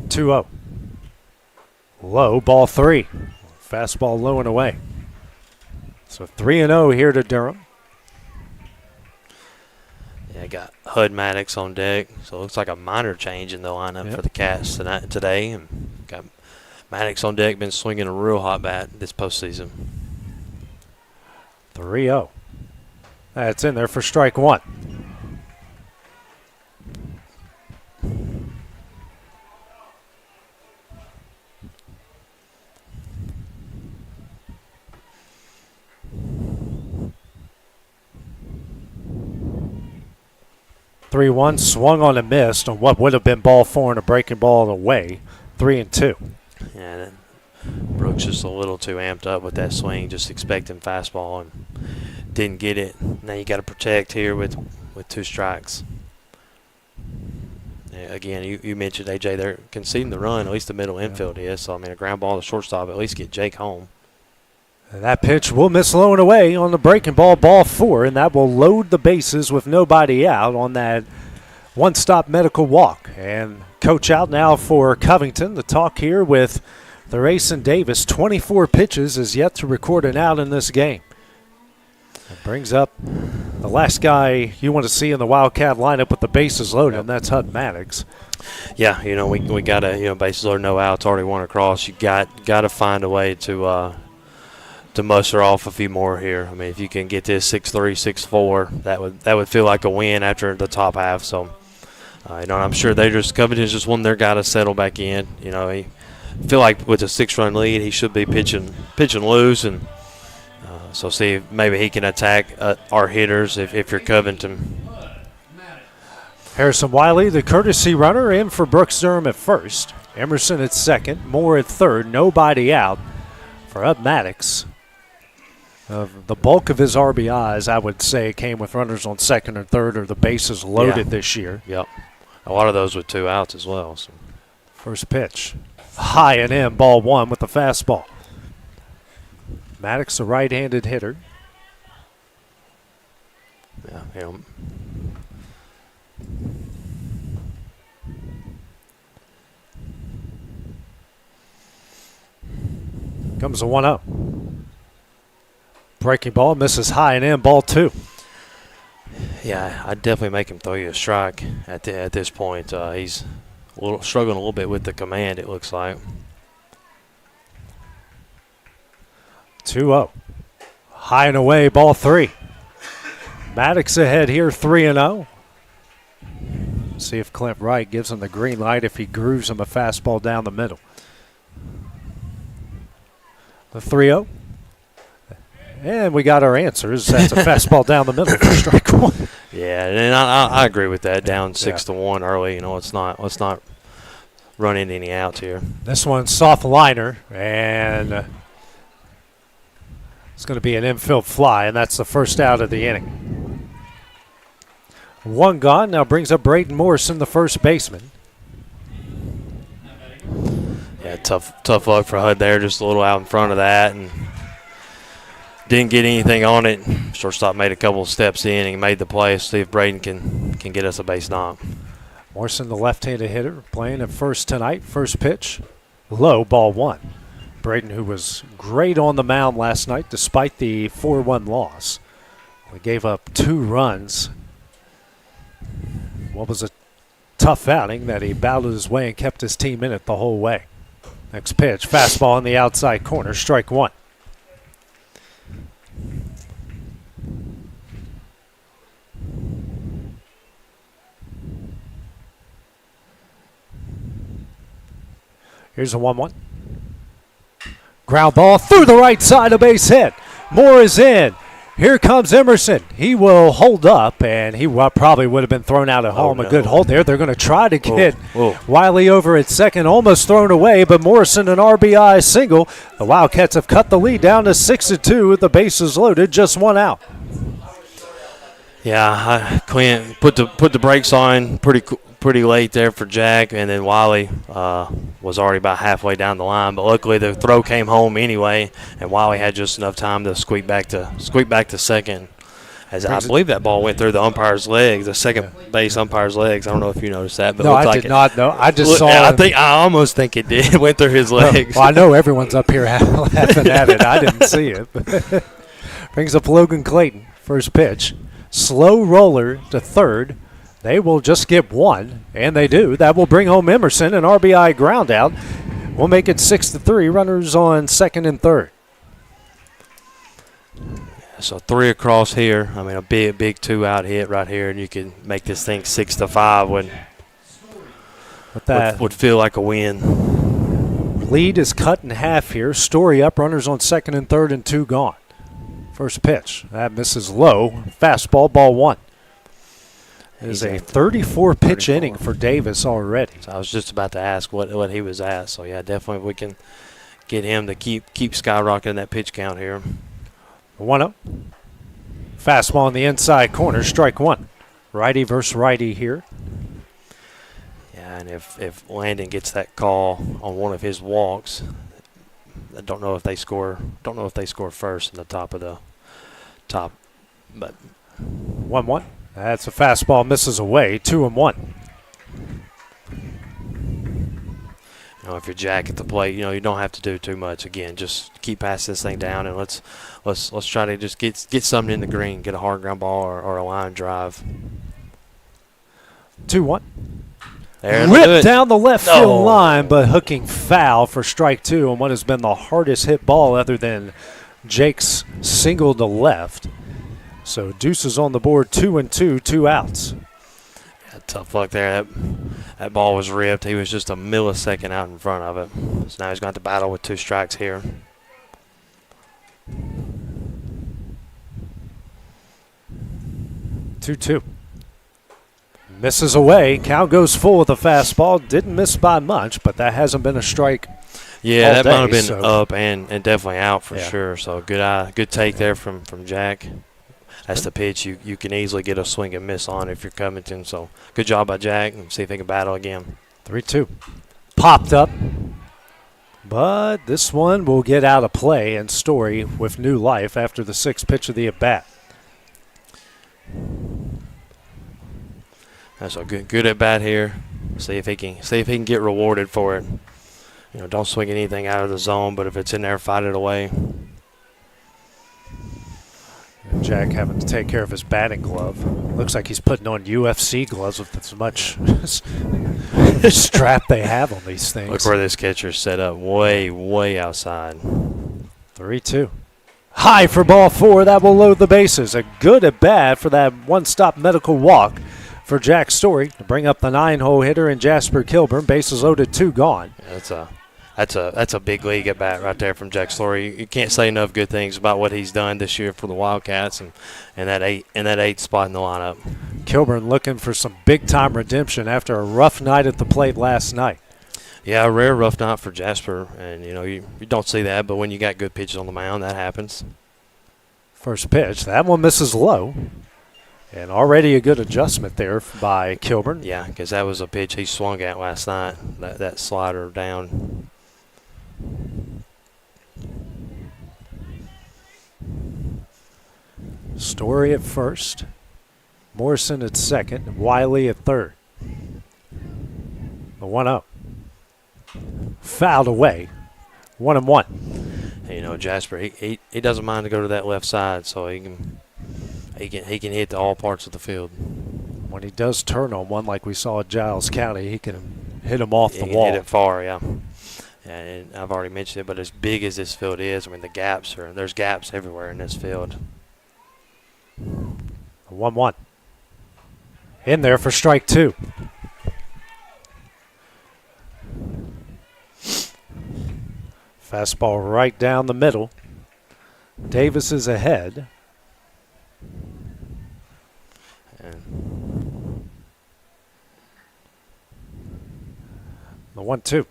Two-0. Low, ball three. Fastball low and away. So 3-0 here to Durham. Yeah, got Hud Maddox on deck, so it looks like a minor change in the lineup for the Cats today. And got Maddox on deck, been swinging a real hot bat this postseason. 3-0. That's in there for strike one. Three one, swung on and missed on what would have been ball four and a breaking ball away. 3-2. Yeah, Brooks just a little too amped up with that swing, just expecting fastball and didn't get it. Now you got to protect here with two strikes. Yeah, again, you mentioned, AJ, they're conceding the run, at least the middle infield is. So, a ground ball to shortstop, at least get Jake home. And that pitch will miss low and away on the breaking ball, ball four, and that will load the bases with nobody out on that one-stop medical walk. And coach out now for Covington. The talk here with the Rayson Davis, 24 pitches, is yet to record an out in this game. That brings up the last guy you want to see in the Wildcat lineup with the bases loaded, and that's Hud Maddox. Yeah, we got to, bases loaded, no outs, already one across. You got to find a way to muster off a few more here. If you can get this 6-3, 6-4, that would feel like a win after the top half. So, I'm sure Covington's just wanting their guy to settle back in. He feel like with a 6-run lead, he should be pitching loose, and so see if maybe he can attack our hitters if you're Covington. Harrison Wiley, the courtesy runner, in for Brooks Durham at first. Emerson at second, Moore at third, nobody out for Hud Maddox. The bulk of his RBIs, I would say, came with runners on second and third or the bases loaded this year. Yep. A lot of those with two outs as well. So. First pitch. High and in, ball one with the fastball. Maddox, a right-handed hitter. Yeah, Comes a 1-0. Breaking ball, misses high and in, ball two. Yeah, I'd definitely make him throw you a strike at this point. He's struggling a little bit with the command, it looks like. 2-0. High and away, ball three. Maddox ahead here, 3-0. See if Clint Wright gives him the green light if he grooves him a fastball down the middle. The 3-0. And we got our answers. That's a fastball down the middle for strike one. Yeah, and I agree with that. Down 6-1 early. Let's not run into any outs here. This one's soft liner, and it's going to be an infield fly, and that's the first out of the inning. One gone. Now brings up Braden Morrison, the first baseman. Yeah, tough luck for Hud there. Just a little out in front of that, and didn't get anything on it. Shortstop made a couple of steps in and made the play. See if Braden can get us a base knock. Morrison, the left-handed hitter, playing at first tonight. First pitch, low, ball one. Braden, who was great on the mound last night despite the 4-1 loss. We gave up 2 runs. What was a tough outing that he battled his way and kept his team in it the whole way. Next pitch, fastball in the outside corner, strike one. Here's a 1-1. Ground ball through the right side, a base hit. Moore is in. Here comes Emerson. He will hold up, and he probably would have been thrown out at home. A good hold there. They're going to try to get Wiley over at second, almost thrown away, but Morrison an RBI single. The Wildcats have cut the lead down to 6-2 with the bases loaded, just one out. Yeah, Clint put the brakes on pretty late there for Jack, and then Wiley was already about halfway down the line. But luckily, the throw came home anyway, and Wiley had just enough time to squeak back to second. As I believe that ball went through the umpire's legs, the second base umpire's legs. I don't know if you noticed that, but no, I did not know. I just saw. I almost think it did. It went through his legs. Well, I know everyone's up here laughing at it. I didn't see it. Brings up Logan Clayton. First pitch, slow roller to third. They will just get one, and they do. That will bring home Emerson, an RBI ground out. We'll make it 6-3. Runners on second and third. So 3 across here. I mean, a big 2-out hit right here, and you can make this thing 6-5. Would feel like a win. Lead is cut in half here. Story up. Runners on second and third, and 2 gone. First pitch. That misses low. Fastball, ball 1. It is a 34-pitch inning for Davis already. So I was just about to ask what he was at. So, yeah, definitely we can get him to keep skyrocketing that pitch count here. 1-0. Fastball in the inside corner, strike one. Righty versus righty here. Yeah, and if Landon gets that call on one of his walks, I don't know if they score. Don't know if they score first in the top, but 1-1. That's a fastball, misses away. 2-1. If you're Jack at the plate, you don't have to do too much. Again, just keep passing this thing down, and let's try to just get something in the green, get a hard ground ball or a line drive. 2-1. Ripped down the left field line, but hooking foul for strike 2 on what has been the hardest hit ball other than Jake's single to left. So Deuce is on the board, 2-2, 2 outs. Yeah, tough luck there. That ball was ripped. He was just a millisecond out in front of it. So now he's going to battle with 2 strikes here. Two. Misses away. Count goes full with a fastball. Didn't miss by much, but that hasn't been a strike. Yeah, that might have been up and definitely out for sure. So good take there from Jack. That's the pitch you can easily get a swing and miss on if you're Covington. So good job by Jack, and see if he can battle again. 3-2. Popped up. But this one will get out of play, and Story with new life after the 6th pitch of the at-bat. That's a good at-bat here. See if he can get rewarded for it. Don't swing anything out of the zone, but if it's in there, fight it away. Jack having to take care of his batting glove. Looks like he's putting on UFC gloves with as much strap they have on these things. Look where this catcher's set up, way outside. 3-2. High for ball 4. That will load the bases. A good at bat for that one-stop medical walk for Jack Story to bring up the 9-hole hitter and Jasper Kilburn. Bases loaded, 2 gone. Yeah, that's a big league at bat right there from Jack Story. You can't say enough good things about what he's done this year for the Wildcats and that 8th spot in the lineup. Kilburn looking for some big time redemption after a rough night at the plate last night. Yeah, a rare rough night for Jasper, and you don't see that, but when you got good pitches on the mound, that happens. First pitch, that one misses low. And already a good adjustment there by Kilburn. Yeah, because that was a pitch he swung at last night, that slider down. Story at first, Morrison at second, Wiley at third. The 1-0. Fouled away. 1-1. Jasper, he doesn't mind to go to that left side, so he can hit to all parts of the field. When he does turn on one like we saw at Giles County, he can hit him off the wall. Hit it far, yeah. And I've already mentioned it, but as big as this field is, I mean, there's gaps everywhere in this field. 1-1. In there for strike 2. Fastball right down the middle. Davis is ahead. And the 1-2.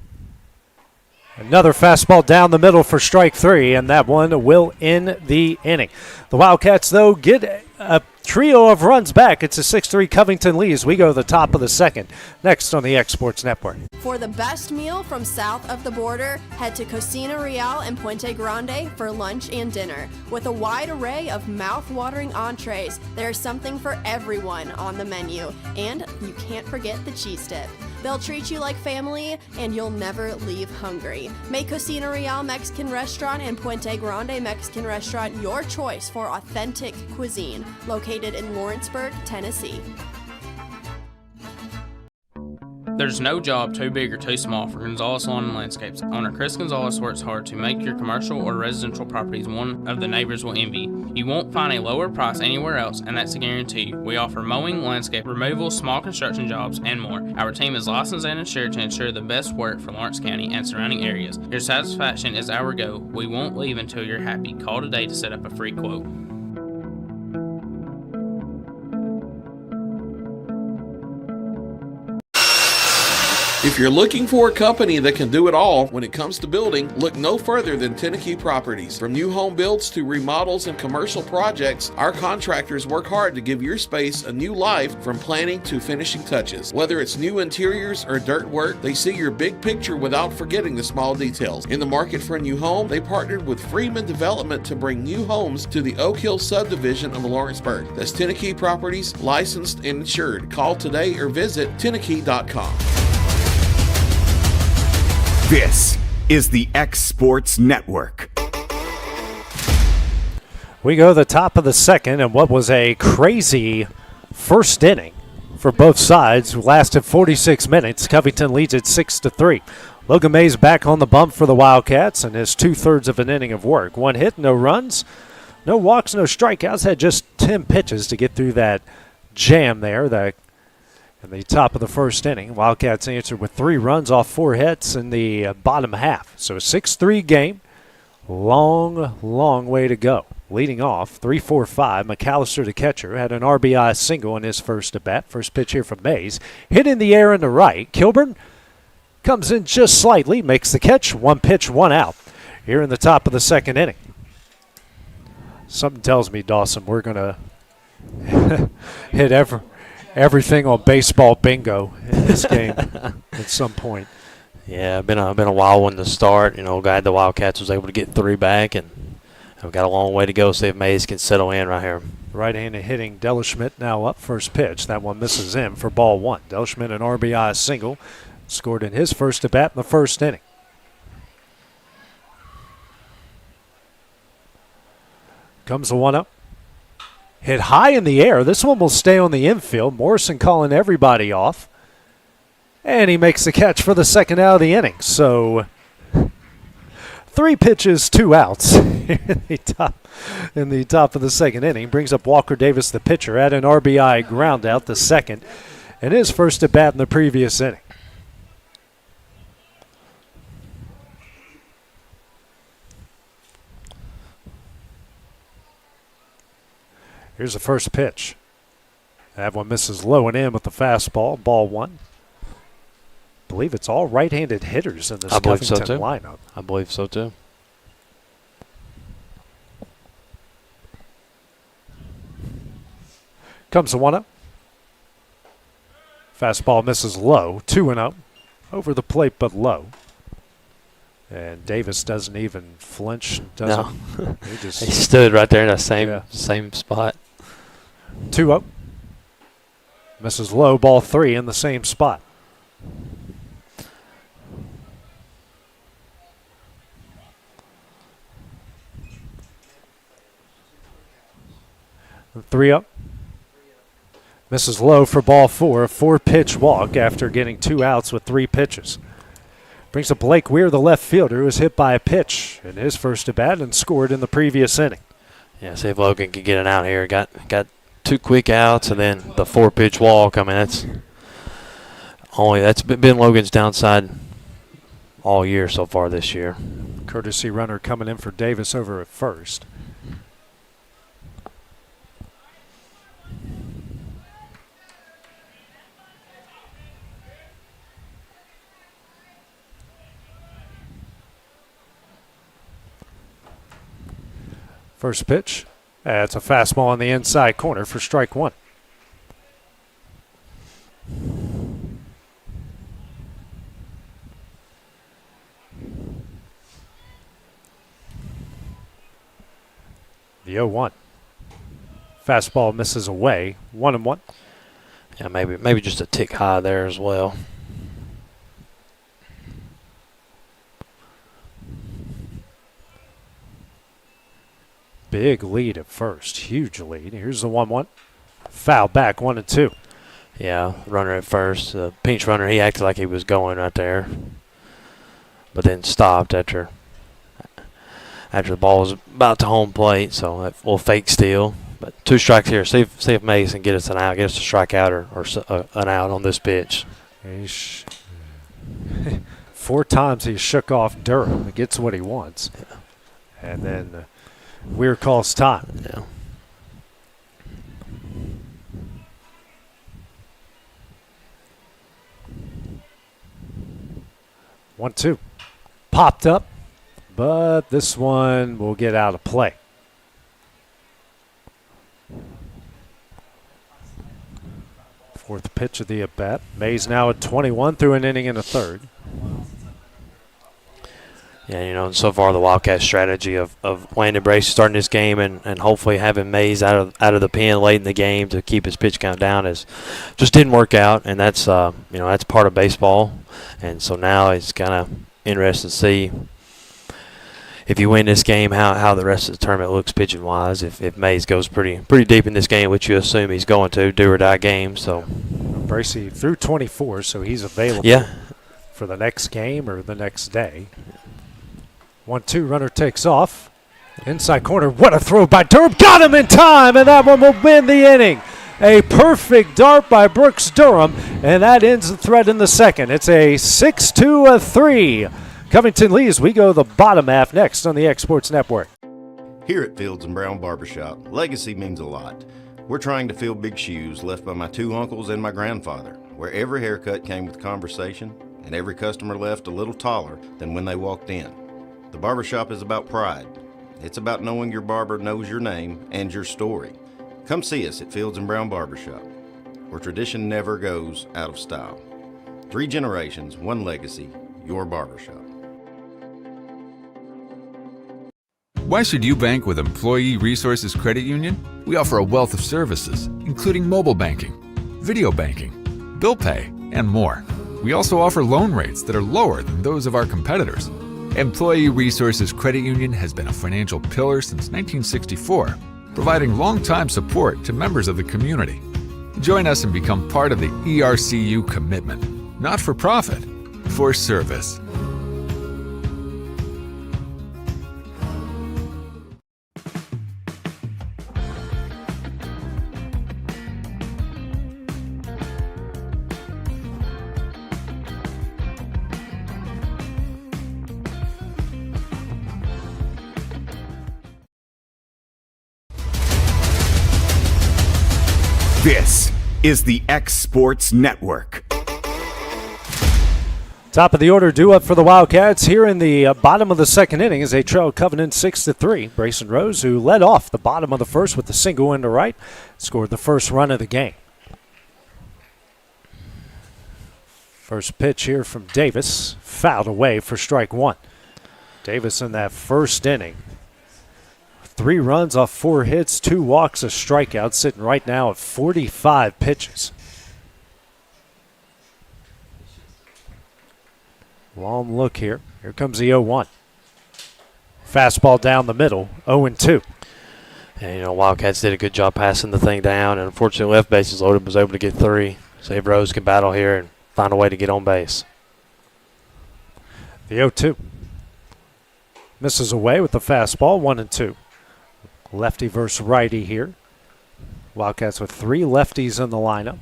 Another fastball down the middle for strike 3, and that one will end the inning. The Wildcats, though, get a trio of runs back. It's a 6-3 Covington lead as we go to the top of the second. Next on the Exports Network. For the best meal from south of the border, head to Cocina Real and Puente Grande for lunch and dinner. With a wide array of mouth-watering entrees, there's something for everyone on the menu. And you can't forget the cheese dip. They'll treat you like family, and you'll never leave hungry. Make Cocina Real Mexican Restaurant and Puente Grande Mexican Restaurant your choice for authentic cuisine, located in Lawrenceburg, Tennessee. There's no job too big or too small for Gonzalez Lawn and Landscapes. Owner Chris Gonzalez works hard to make your commercial or residential properties one of the neighbors will envy. You won't find a lower price anywhere else, and that's a guarantee. We offer mowing, landscape removal, small construction jobs, and more. Our team is licensed and insured to ensure the best work for Lawrence County and surrounding areas. Your satisfaction is our goal. We won't leave until you're happy. Call today to set up a free quote. If you're looking for a company that can do it all when it comes to building, look no further than Tenakee Properties. From new home builds to remodels and commercial projects, our contractors work hard to give your space a new life from planning to finishing touches. Whether it's new interiors or dirt work, they see your big picture without forgetting the small details. In the market for a new home, they partnered with Freeman Development to bring new homes to the Oak Hill subdivision of Lawrenceburg. That's Tenakee Properties, licensed and insured. Call today or visit Tenakee.com. This is the X Sports Network. We go to the top of the second, and what was a crazy first inning for both sides lasted 46 minutes. Covington leads it 6-3. Logan Mays back on the bump for the Wildcats and his 2/3 of an inning of work. 1 hit, no runs, no walks, no strikeouts. Had just 10 pitches to get through that jam there. In the top of the first inning, Wildcats answered with 3 runs off 4 hits in the bottom half. So a 6-3 game. Long, long way to go. Leading off, 3-4-5, McAllister, the catcher, had an RBI single in his first at-bat. First pitch here from Mays. Hit in the air in the right. Kilburn comes in just slightly, makes the catch. 1 pitch, 1 out. Here in the top of the second inning. Something tells me, Dawson, we're going to hit everything on baseball bingo in this game at some point. Yeah, been a wild one to start. Glad the Wildcats was able to get 3 back, and we've got a long way to go. See if Mays can settle in right here. Right-handed hitting Dellerschmidt now up. First pitch. That one misses in for ball 1. Dellerschmidt an RBI single. Scored in his first at-bat in the first inning. Comes the 1-0. Hit high in the air. This one will stay on the infield. Morrison calling everybody off. And he makes the catch for the second out of the inning. So 3 pitches, 2 outs in the top of the second inning. Brings up Walker Davis, the pitcher, at an RBI ground out, the second, and his first at bat in the previous inning. Here's the first pitch. That one misses low and in with the fastball. Ball 1. I believe it's all right-handed hitters in this Covington lineup. I believe so, too. Comes the 1-0. Fastball misses low. 2-0. Over the plate, but low. And Davis doesn't even flinch. No. He stood right there in that same spot. 2-0. Misses low, ball 3 in the same spot. The 3-0. Misses low for ball 4. A 4-pitch walk after getting 2 outs with 3 pitches. Brings up Blake Weir, the left fielder, who was hit by a pitch in his first at bat and scored in the previous inning. Yeah, see if Logan can get it out here. Got 2 quick outs and then the 4-pitch walk. I mean, that's been Logan's downside all year so far this year. Courtesy runner coming in for Davis over at first. First pitch. That's a fastball on the inside corner for strike one. The 0-1. Fastball misses away. 1-1. Yeah, maybe just a tick high there as well. Big lead at first. Huge lead. Here's the 1-1. Foul back, 1-2. Yeah, runner at first. The pinch runner, he acted like he was going right there, but then stopped after the ball was about to home plate, so that little fake steal. But 2 strikes here. See if Mays can get us an out, get us a strikeout or an out on this pitch. 4 times he shook off Durham. He gets what he wants. Yeah. And then Weir calls time. Yeah. One, 2. Popped up, but this one will get out of play. Fourth pitch of the at-bat. Mays now at 21 through an inning and a third. Yeah, and so far the Wildcat strategy of Landon Brace starting this game and hopefully having Mays out of the pen late in the game to keep his pitch count down just didn't work out, and that's that's part of baseball. And so now it's kind of interesting to see if you win this game how the rest of the tournament looks pitching wise. If Mays goes pretty deep in this game, which you assume he's going to, do or die game. So Bracey threw 24, so he's available for the next game or the next day. 1-2, runner takes off. Inside corner, what a throw by Durham. Got him in time, and that one will win the inning. A perfect dart by Brooks Durham, and that ends the threat in the second. It's a 6-3. Covington leads. We go the bottom half next on the X Sports Network. Here at Fields & Brown Barbershop, legacy means a lot. We're trying to fill big shoes left by my 2 uncles and my grandfather, where every haircut came with conversation, and every customer left a little taller than when they walked in. The barbershop is about pride. It's about knowing your barber knows your name and your story. Come see us at Fields & Brown Barbershop, where tradition never goes out of style. 3 generations, 1 legacy, your barbershop. Why should you bank with Employee Resources Credit Union? We offer a wealth of services, including mobile banking, video banking, bill pay, and more. We also offer loan rates that are lower than those of our competitors. Employee Resources Credit Union has been a financial pillar since 1964, providing long-time support to members of the community. Join us and become part of the ERCU commitment. Not for profit, for service. This is the X Sports Network. Top of the order due up for the Wildcats here in the bottom of the second inning as they trail Covenant 6-3. Brayson Rose, who led off the bottom of the first with the single into right, scored the first run of the game. First pitch here from Davis, fouled away for strike one. Davis in that first inning, 3 runs off 4 hits, 2 walks, a strikeout, sitting right now at 45 pitches. Long look here. Here comes the 0-1. Fastball down the middle, 0-2. And, Wildcats did a good job passing the thing down, and unfortunately left bases loaded, was able to get 3. See if Rose can battle here and find a way to get on base. The 0-2. Misses away with the fastball, 1-2. Lefty versus righty here. Wildcats with 3 lefties in the lineup.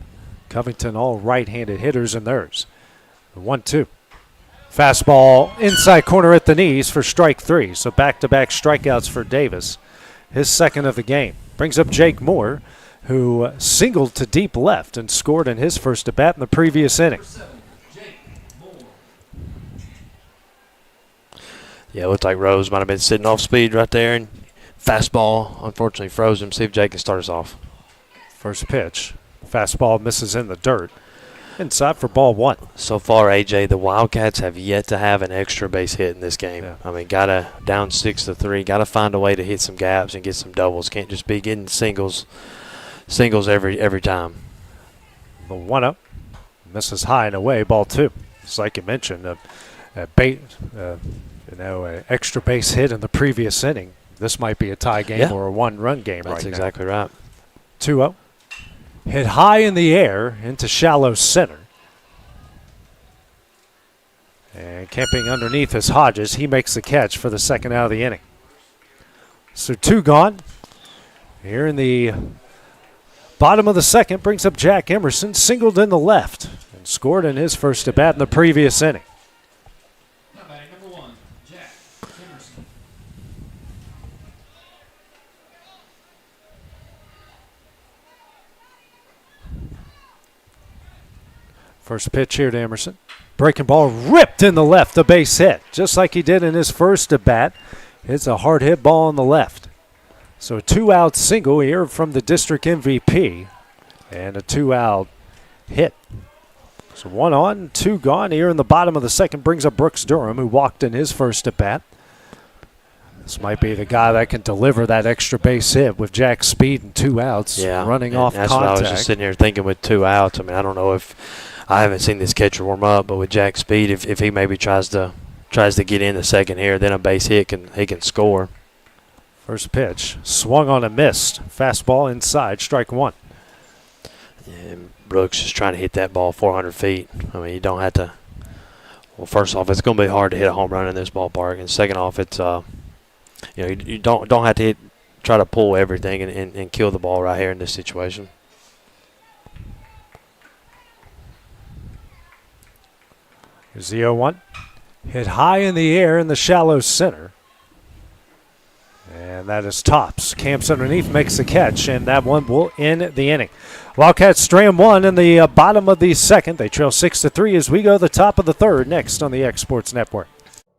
Covington all right-handed hitters in theirs. 1-2. Fastball inside corner at the knees for strike 3. So back-to-back strikeouts for Davis. His second of the game. Brings up Jake Moore, who singled to deep left and scored in his first at-bat in the previous inning. Yeah, it looked like Rose might have been sitting off speed right there, and fastball unfortunately froze him. See if Jake can start us off. First pitch. Fastball misses in the dirt. Inside for ball 1. So far, AJ, the Wildcats have yet to have an extra base hit in this game. Yeah. I mean, gotta down 6-3. Gotta find a way to hit some gaps and get some doubles. Can't just be getting singles every time. The 1-0 misses high and away. Ball 2. It's like you mentioned, an extra base hit in the previous inning. This might be a tie game or a 1-run game right now. That's exactly right. 2-0. Hit high in the air into shallow center. And camping underneath is Hodges. He makes the catch for the second out of the inning. So 2 gone. Here in the bottom of the second, brings up Jack Emerson, singled in the left and scored in his first at bat in the previous inning. First pitch here to Emerson. Breaking ball ripped in the left, a base hit, just like he did in his first at bat. It's a hard hit ball on the left. So a 2-out single here from the district MVP and a 2-out hit. So 1 on, 2 gone here in the bottom of the second. Brings up Brooks Durham, who walked in his first at bat. This might be the guy that can deliver that extra base hit with Jack's speed and 2 outs running off that's contact. What I was just sitting here thinking with 2 outs. I mean, I don't know if I haven't seen this catcher warm up, but with Jack's speed, if he maybe tries to get in the second here, then a base hit he can score. First pitch swung on and missed. Fastball inside, strike 1. And Brooks is trying to hit that ball 400 feet. I mean, you don't have to. Well, first off, it's going to be hard to hit a home run in this ballpark, and second off, it's you don't have to try to pull everything and kill the ball right here in this situation. Here's the 0-1. Hit high in the air in the shallow center. And that is Tops. Camps underneath, makes the catch, and that one will end the inning. Wildcats strand 1 in the bottom of the second. They trail 6-3 as we go to the top of the third next on the X Sports Network.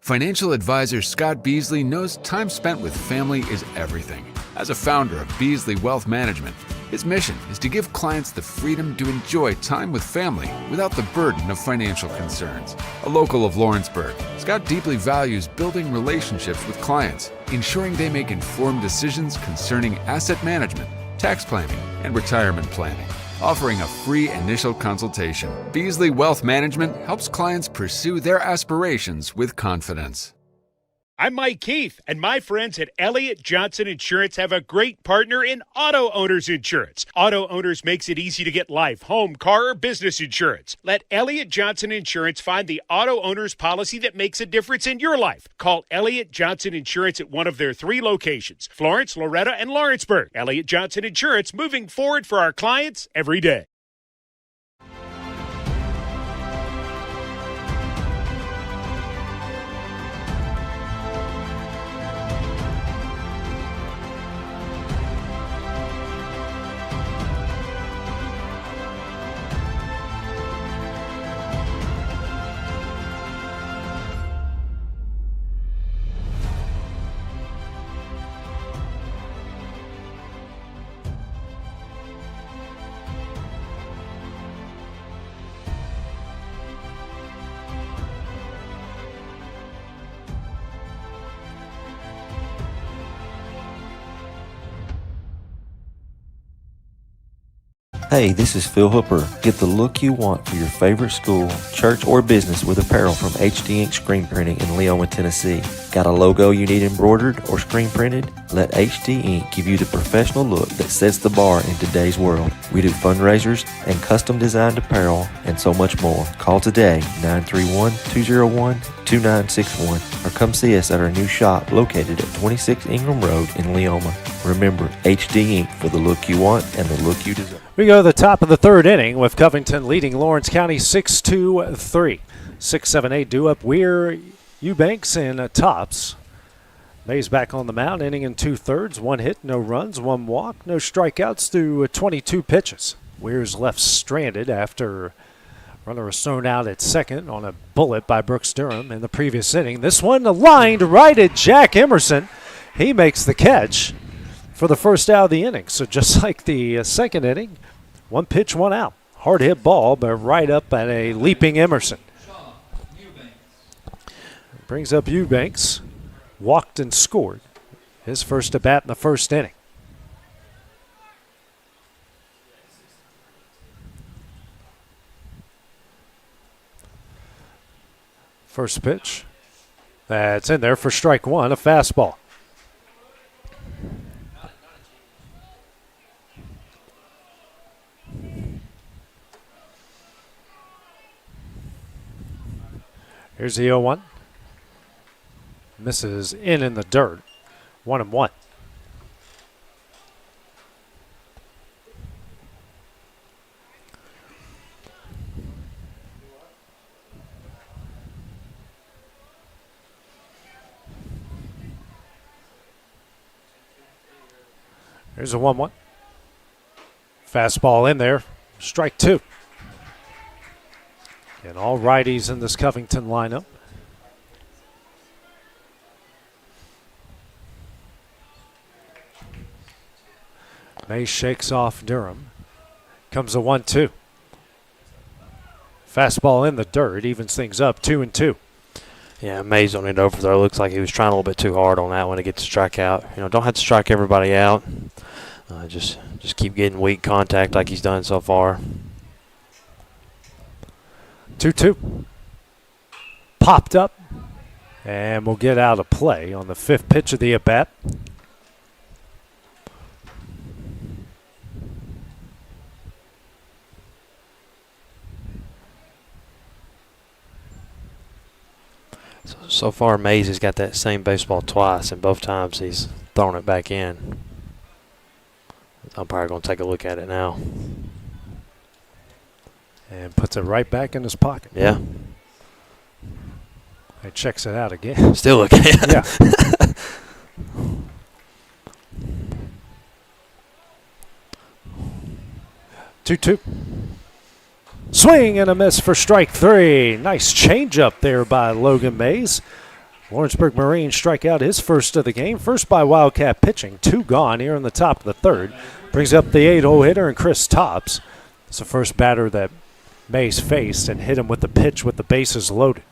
Financial advisor Scott Beasley knows time spent with family is everything. As a founder of Beasley Wealth Management, his mission is to give clients the freedom to enjoy time with family without the burden of financial concerns. A local of Lawrenceburg, Scott deeply values building relationships with clients, ensuring they make informed decisions concerning asset management, tax planning, and retirement planning. Offering a free initial consultation, Beasley Wealth Management helps clients pursue their aspirations with confidence. I'm Mike Keith, and my friends at Elliott Johnson Insurance have a great partner in Auto Owners Insurance. Auto Owners makes it easy to get life, home, car, or business insurance. Let Elliott Johnson Insurance find the Auto Owners policy that makes a difference in your life. Call Elliott Johnson Insurance at one of their 3 locations, Florence, Loretto, and Lawrenceburg. Elliott Johnson Insurance, moving forward for our clients every day. Hey, this is Phil Hooper. Get the look you want for your favorite school, church, or business with apparel from HD Ink Screen Printing in Leona, Tennessee. Got a logo you need embroidered or screen printed? Let HD Inc. give you the professional look that sets the bar in today's world. We do fundraisers and custom designed apparel and so much more. Call today, 931-201-2961, or come see us at our new shop located at 26 Ingram Road in Leoma. Remember, HD Inc. for the look you want and the look you deserve. We go to the top of the third inning with Covington leading Lawrence County 6-3. 6-7-8 due up Weir, Eubanks, and Tops. Mays back on the mound, inning in 2/3, 1 hit, no runs, 1 walk, no strikeouts through 22 pitches. Weir's left stranded after runner was thrown out at second on a bullet by Brooks Durham in the previous inning. This one lined right at Jack Emerson. He makes the catch for the first out of the inning. So just like the second inning, 1 pitch, 1 out. Hard hit ball, but right up at a leaping Emerson. Brings up Eubanks. Walked and scored his first at bat in the first inning. First pitch. That's in there for strike 1, a fastball. Here's the 0-1. Misses in the dirt. 1-1. Here's a 1-1. Fastball in there. Strike 2. And all righties in this Covington lineup. May shakes off Durham. Comes a 1-2. Fastball in the dirt. Evens things up 2-2. Yeah, Mays on it over there. Looks like he was trying a little bit too hard on that one to get the strike out. You know, don't have to strike everybody out. Just keep getting weak contact like he's done so far. 2-2. Popped up. And we'll get out of play on the 5th pitch of the at-bat. So far, Mays has got that same baseball twice, and both times he's thrown it back in. I'm probably going to take a look at it now. And puts it right back in his pocket. Yeah. He checks it out again. Still looking at it. Yeah. 2-2. Swing and a miss for strike 3. Nice changeup there by Logan Mays. Lawrenceburg Marine strike out his first of the game. First by Wildcat pitching. 2 gone here in the top of the 3rd. Brings up the 8-hole hitter and Chris Tops. It's the first batter that Mays faced and hit him with the pitch with the bases loaded.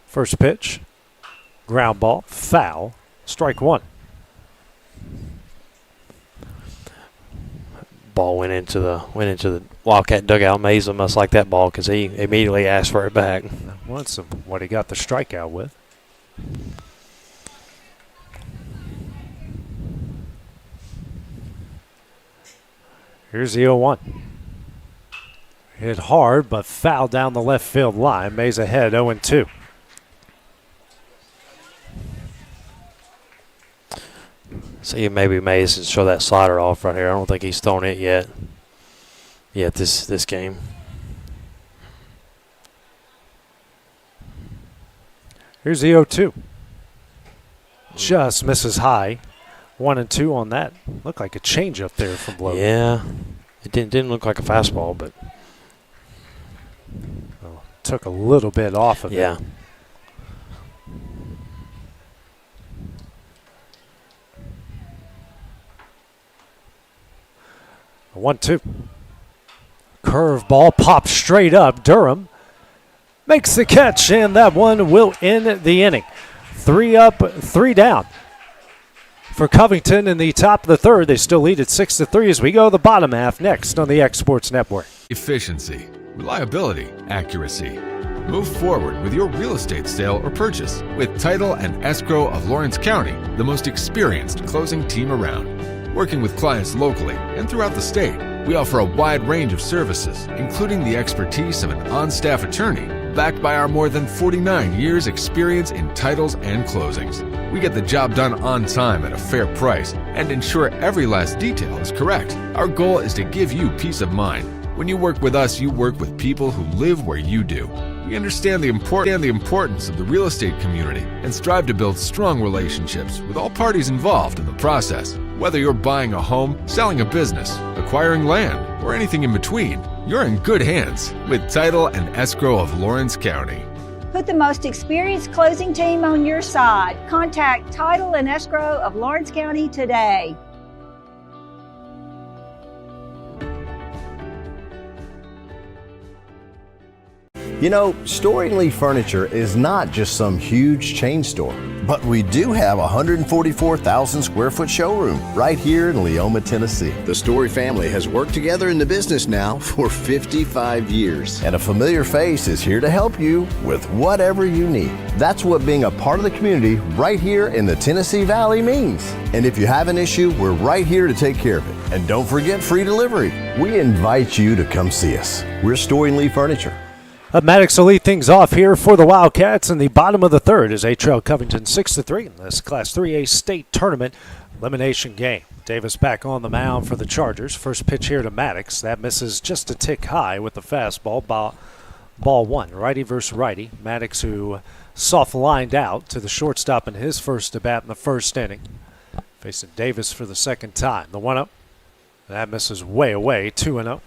First pitch. Ground ball. Foul. Strike 1. Ball went into the Wildcat dugout. Mays must like that ball because he immediately asked for it back. That's what he got the strikeout with. Here's the 0-1. Hit hard, but foul down the left field line. Mays ahead 0-2. See if maybe Mays can show that slider off right here. I don't think he's thrown it yet this game. Here's the 0-2. Just misses high. 1-2 on that. Looked like a changeup there from Logan. Yeah. It didn't look like a fastball, but took a little bit off of it. Yeah. A 1-2. Curveball pops straight up. Durham makes the catch, and that one will end the inning. 3 up, 3 down. For Covington in the top of the 3rd, they still lead at 6-3 as we go to the bottom half next on the X Sports Network. Efficiency, reliability, accuracy. Move forward with your real estate sale or purchase with Title and Escrow of Lawrence County, the most experienced closing team around. Working with clients locally and throughout the state, we offer a wide range of services, including the expertise of an on-staff attorney, backed by our more than 49 years experience in titles and closings. We get the job done on time at a fair price and ensure every last detail is correct. Our goal is to give you peace of mind. When you work with us, you work with people who live where you do. We understand the importance of the real estate community and strive to build strong relationships with all parties involved in the process. Whether you're buying a home, selling a business, acquiring land, or anything in between, you're in good hands with Title and Escrow of Lawrence County. Put the most experienced closing team on your side. Contact Title and Escrow of Lawrence County today. You know, Storing Lee Furniture is not just some huge chain store, but we do have a 144,000 square foot showroom right here in Leoma, Tennessee. The Story family has worked together in the business now for 55 years. And a familiar face is here to help you with whatever you need. That's what being a part of the community right here in the Tennessee Valley means. And if you have an issue, we're right here to take care of it. And don't forget free delivery. We invite you to come see us. We're Storing Lee Furniture. Maddox will lead things off here for the Wildcats in the bottom of the third as they trail Covington 6-3 in this Class 3A state tournament elimination game. Davis back on the mound for the Chargers. First pitch here to Maddox. That misses just a tick high with the fastball. Ball one, righty versus righty. Maddox, who soft lined out to the shortstop in his first at bat in the first inning. Facing Davis for the second time. The 1-0. That misses way away. 2-0.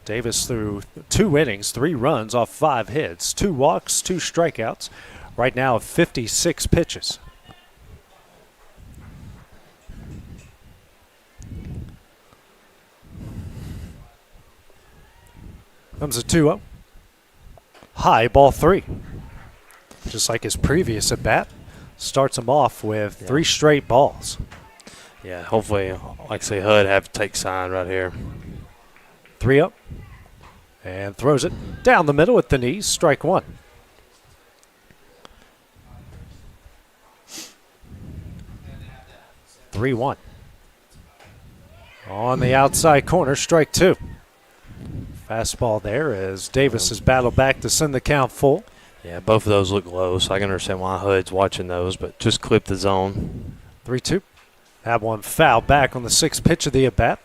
Davis threw 2 innings, 3 runs off 5 hits, 2 walks, 2 strikeouts. Right now 56 pitches. Comes a 2-0. High, ball 3. Just like his previous at bat. Starts him off with 3 straight balls. Yeah, hopefully, like I say, HUD have to take sign right here. 3-0. And throws it down the middle at the knees. Strike 1. (3-1) on the outside corner. Strike 2. Fastball there as Davis has battled back to send the count full. Yeah, both of those look low, so I can understand why HUD's watching those, but just clip the zone. 3-2. That one foul back on the 6th pitch of the at-bat.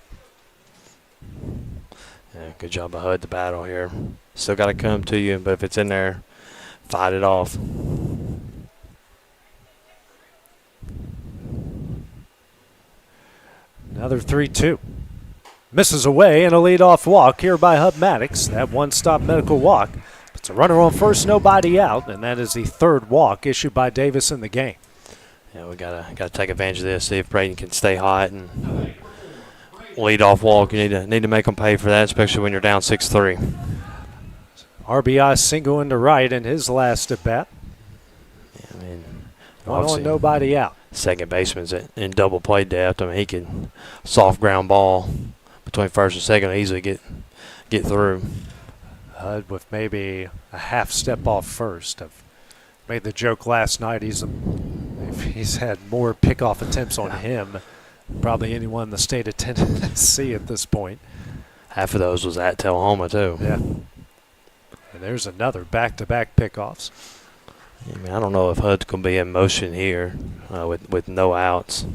Yeah, good job by HUD to battle here. Still got to come to you, but if it's in there, fight it off. Another 3-2. Misses away and a leadoff walk here by Hub Maddox. That one-stop medical walk. It's a runner on first, nobody out, and that is the 3rd walk issued by Davis in the game. Yeah, we gotta take advantage of this. See if Braden can stay hot and lead off walk. You need to make them pay for that, especially when you're down 6-3. RBI single into right in his last at bat. Yeah, I mean, one on, nobody out. Second baseman's in double play depth. I mean, he can soft ground ball between first and second easily get through. HUD with maybe a half step off first. I've made the joke last night. He's had more pickoff attempts on him than probably anyone in the state of Tennessee at this point. Half of those was at Tullahoma too. Yeah. And there's another back-to-back pickoffs. I mean, I don't know if HUD's going to be in motion here with no outs.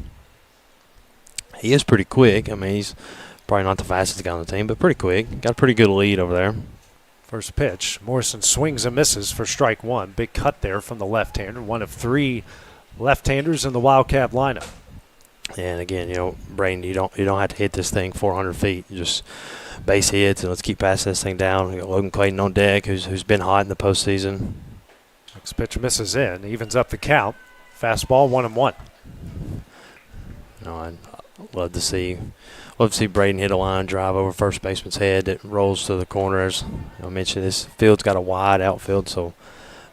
He is pretty quick. I mean, he's probably not the fastest guy on the team, but pretty quick. Got a pretty good lead over there. First pitch. Morrison swings and misses for strike 1. Big cut there from the left-hander. One of 3 left-handers in the Wildcat lineup. And again, you know, Braden, you don't have to hit this thing 400 feet. You just base hits and let's keep passing this thing down. We got Logan Clayton on deck, who's been hot in the postseason. Next pitch misses in, evens up the count. Fastball 1-1. No, I'd love to see Braden hit a line drive over first baseman's head that rolls to the corner. As I mentioned, this field's got a wide outfield, so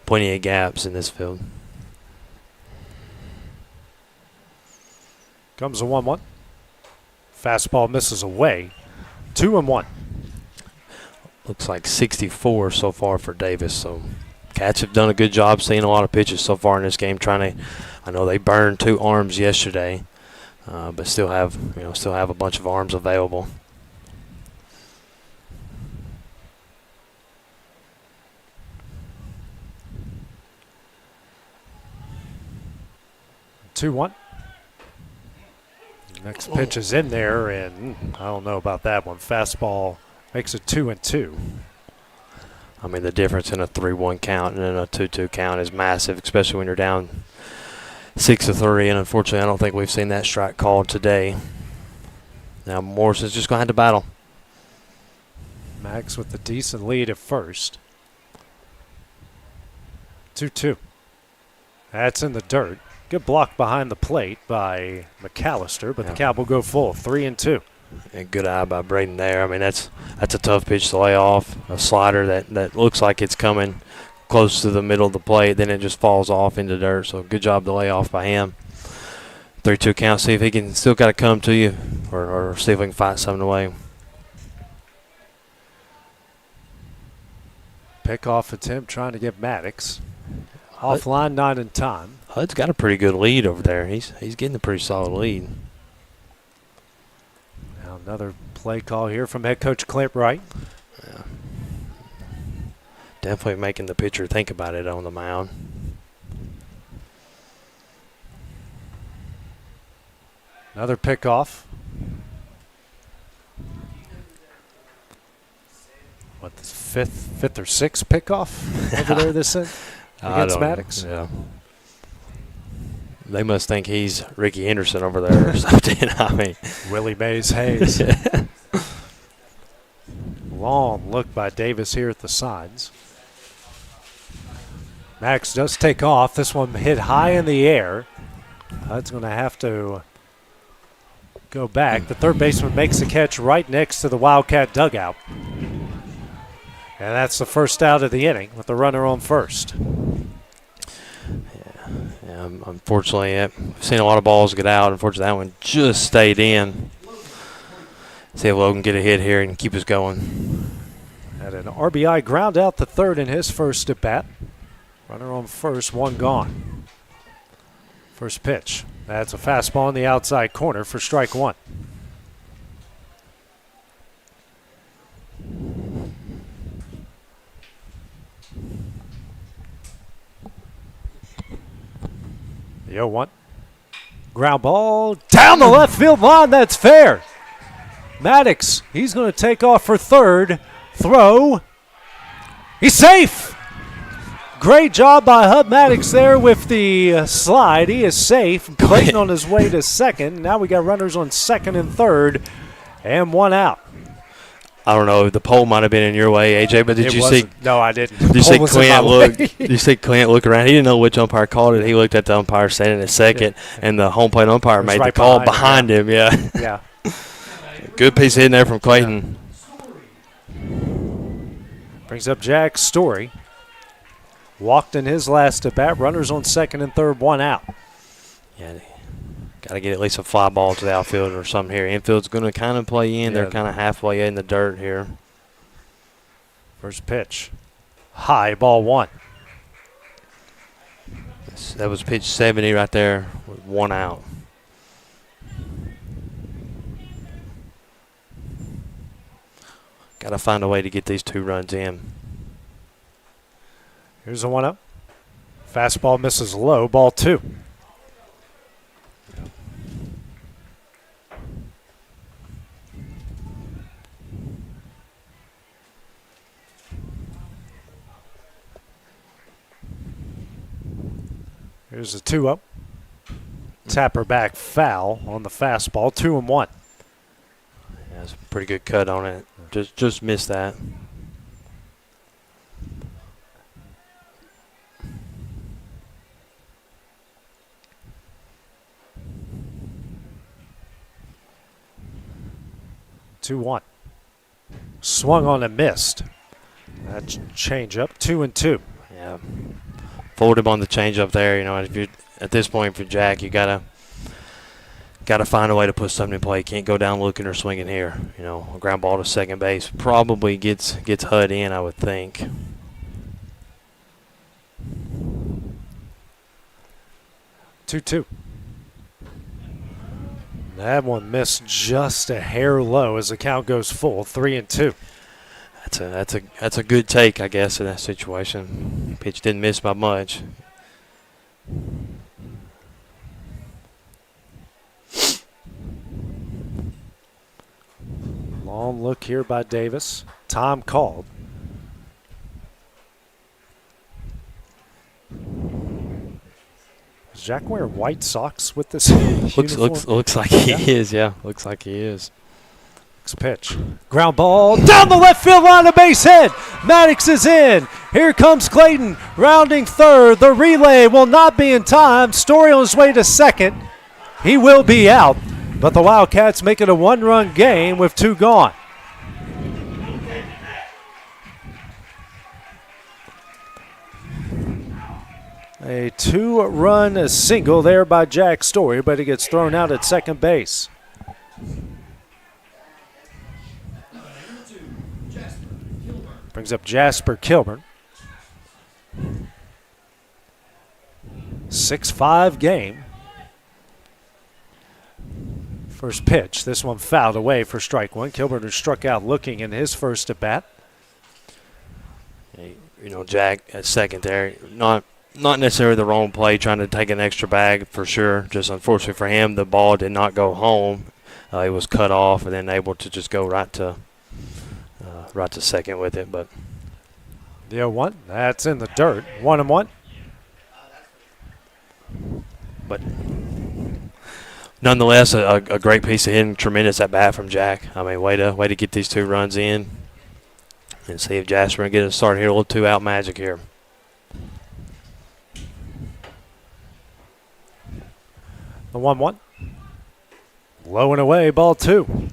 plenty of gaps in this field. Comes a 1-1. Fastball misses away. 2-1. Looks like 64 so far for Davis, so Cats have done a good job seeing a lot of pitches so far in this game. I know they burned 2 arms yesterday, but still have a bunch of arms available. Two one. Next pitch is in there, and I don't know about that one. Fastball makes it 2-2. I mean, the difference in a 3-1 count and a 2-2 count is massive, especially when you're down 6-3. And unfortunately, I don't think we've seen that strike called today. Now Morrison's just going to have to battle. Max with the decent lead at first. 2-2. That's in the dirt. Good block behind the plate by McAllister, but the Cat will go full, 3-2. And good eye by Braden there. I mean, that's a tough pitch to lay off. A slider that looks like it's coming close to the middle of the plate, then it just falls off into dirt. So good job to lay off by him. 3-2 count. See if he can still got to come to you, or see if we can fight something away. Pickoff attempt trying to get Maddox. Offline, not in time. HUD's got a pretty good lead over there. He's getting a pretty solid lead. Now another play call here from head coach Clint Wright. Yeah. Definitely making the pitcher think about it on the mound. Another pickoff. What, the fifth or sixth pickoff over there this against Maddox? Yeah. They must think he's Ricky Henderson over there or something. I mean, Willie Mays Hayes. Long look by Davis here at the sides. Max does take off. This one hit high in the air. That's going to have to go back. The third baseman makes the catch right next to the Wildcat dugout. And that's the first out of the inning with the runner on first. Yeah, unfortunately, I've seen a lot of balls get out. Unfortunately, that one just stayed in. See if Logan get a hit here and keep us going. Had an RBI ground out the third in his first at bat. Runner on first, one gone. First pitch. That's a fastball in the outside corner for strike one. The 0-1. Ground ball down the left field line. That's fair. Maddox, he's going to take off for third. Throw. He's safe. Great job by Hub Maddox there with the slide. He is safe. Clayton on his way to second. Now we got runners on second and third, and one out. I don't know. The pole might have been in your way, AJ, but did you see? No, I didn't. Did you see Clint look? Did you see Clint look around? He didn't know which umpire called it. He looked at the umpire standing at second, and the home plate umpire made the call behind him. Yeah. Yeah. Good piece of hitting there from Clayton. Brings up Jack Story. Walked in his last at bat. Runners on second and third, one out. Yeah. Got to get at least a fly ball to the outfield or something here. Infield's going to kind of play in. Yeah. They're kind of halfway in the dirt here. First pitch. High, ball one. That was pitch 70 right there with one out. Got to find a way to get these 2 runs in. Here's the 1-0. Fastball misses low, ball 2. Here's a 2-0. Tapper back foul on the fastball, 2-1. Yeah, it's a pretty good cut on it. Just missed that. Swung on and missed. That change up, 2-2. Yeah. Fold him on the changeup there. You know, if you at this point for Jack, you gotta find a way to put something in play. Can't go down looking or swinging here. You know, a ground ball to second base probably gets HUD in, I would think. 2-2. That one missed just a hair low as the count goes full, 3-2. That's a good take, I guess, in that situation. Pitch didn't miss by much. Long look here by Davis. Time called. Is Jack wearing white socks with this uniform? Looks like he is, yeah. Looks like he is. Next pitch. Ground ball down the left field line of base hit. Maddox is in. Here comes Clayton rounding third. The relay will not be in time. Story on his way to second. He will be out. But the Wildcats make it a one-run game with 2 gone. A 2-run single there by Jack Story, but he gets thrown out at second base. Brings up Jasper Kilburn. 6-5 game. First pitch, this one fouled away for strike one. Kilburn was struck out looking in his first at bat. Jack at second there, not necessarily the wrong play, trying to take an extra bag for sure. Just unfortunately for him, the ball did not go home. He was cut off and then able to just go right to second with it. But the 0-1, that's in the dirt. 1-1. But nonetheless, a great piece of hitting, tremendous at bat from Jack. I mean, way to get these 2 runs in, and see if Jasper can get a start here, a little 2-out magic here. The 1-1. Low and away, ball 2.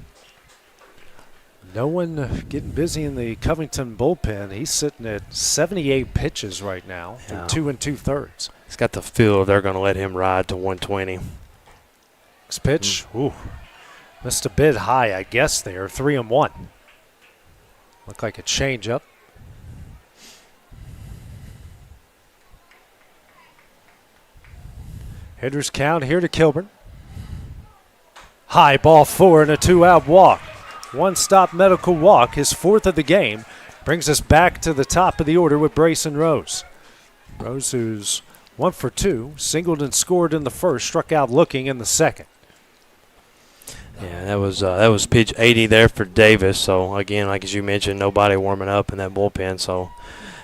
No one getting busy in the Covington bullpen. He's sitting at 78 pitches right now, through 2 2/3. He's got the feel they're going to let him ride to 120. Next pitch, ooh, missed a bit high, I guess there. 3-1. Looked like a changeup. Hitters count here to Kilburn. High ball 4 and a 2-out walk. One-stop medical walk, his 4th of the game, brings us back to the top of the order with Brayson Rose. Rose, who's 1 for 2, singled and scored in the first, struck out looking in the second. Yeah, that was pitch 80 there for Davis. So again, like as you mentioned, nobody warming up in that bullpen. So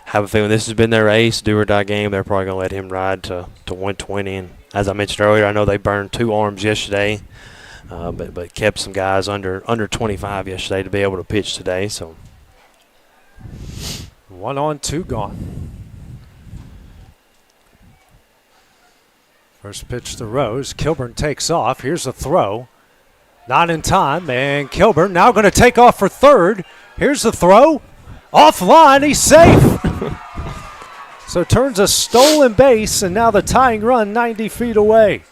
have a feeling this has been their ace, do or die game. They're probably gonna let him ride to 120. And as I mentioned earlier, I know they burned 2 arms yesterday. But kept some guys under 25 yesterday to be able to pitch today. So 1 on, 2 gone. First pitch to Rose. Kilburn takes off. Here's a throw. Not in time, and Kilburn now going to take off for third. Here's the throw. Offline, he's safe. So turns a stolen base, and now the tying run 90 feet away.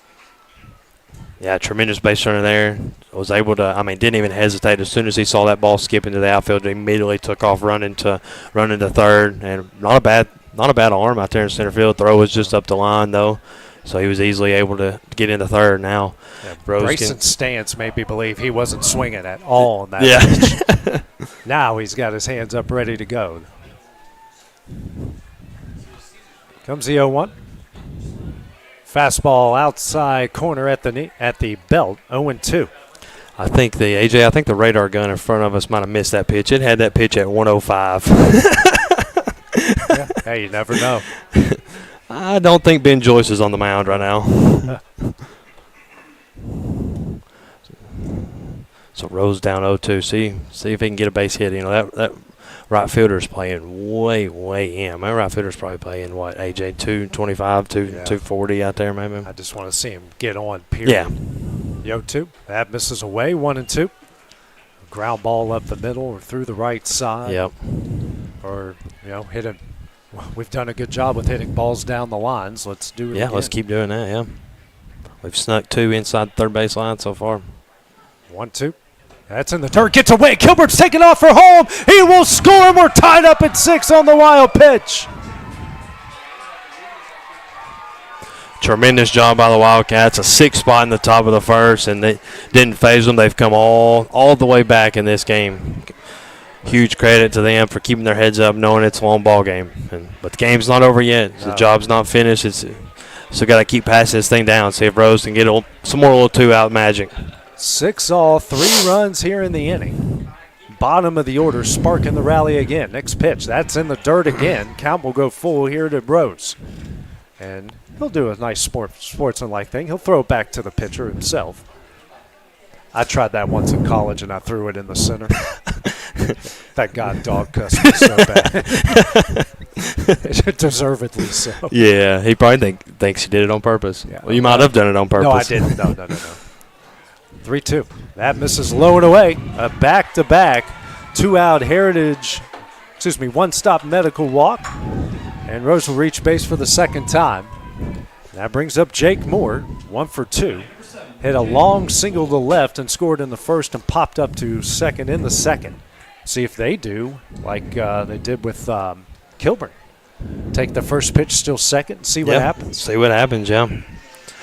Yeah, tremendous base runner there. Was able to, didn't even hesitate. As soon as he saw that ball skip into the outfield, he immediately took off running to third. And not a bad arm out there in center field. Throw was just up the line though, so he was easily able to get into third. Now, yeah, Brayson's stance made me believe he wasn't swinging at all on that pitch. Now he's got his hands up, ready to go. Comes the 0-1. Fastball outside corner at the belt, 0-2. I think the radar gun in front of us might have missed that pitch. It had that pitch at 105. Yeah. Hey, you never know. I don't think Ben Joyce is on the mound right now. So Rose down 0-2. See if he can get a base hit. That right fielder's playing way in. My right fielder's probably playing, what, AJ, 225, 240 out there maybe? I just want to see him get on, period. Yeah. 0-2. That misses away, 1-2. Ground ball up the middle or through the right side. Yep. Or, hit it. We've done a good job with hitting balls down the lines. Let's do it again. Let's keep doing that, yeah. We've snuck 2 inside the third base line so far. 1-2. That's in the dirt. Gets away. Kilburn's taking off for home. He will score, and we're tied up at 6 on the wild pitch. tremendous job by the Wildcats. A 6 spot in the top of the first, and they didn't phase them. They've come all the way back in this game. Huge credit to them for keeping their heads up, knowing it's a long ball game. But the game's not over yet. The job's not finished. So got to keep passing this thing down. See if Rose can get some more little 2-out magic. 6-all, 3 runs here in the inning. Bottom of the order, sparking the rally again. Next pitch, that's in the dirt again. Count will go full here to Rose. And he'll do a nice sportsmanlike thing. He'll throw it back to the pitcher himself. I tried that once in college, and I threw it in the center. That god dog cussed me so bad. Deservedly so. Yeah, he probably thinks he did it on purpose. Yeah. Well, you might have done it on purpose. No, I didn't. No. 3-2. That misses low and away. A back-to-back 2-out one-stop medical walk. And Rose will reach base for the second time. That brings up Jake Moore, 1 for 2. Hit a long single to left and scored in the first and popped up to second in the second. See if they do like they did with Kilburn. Take the first pitch, still second, and see what happens. See what happens, yeah.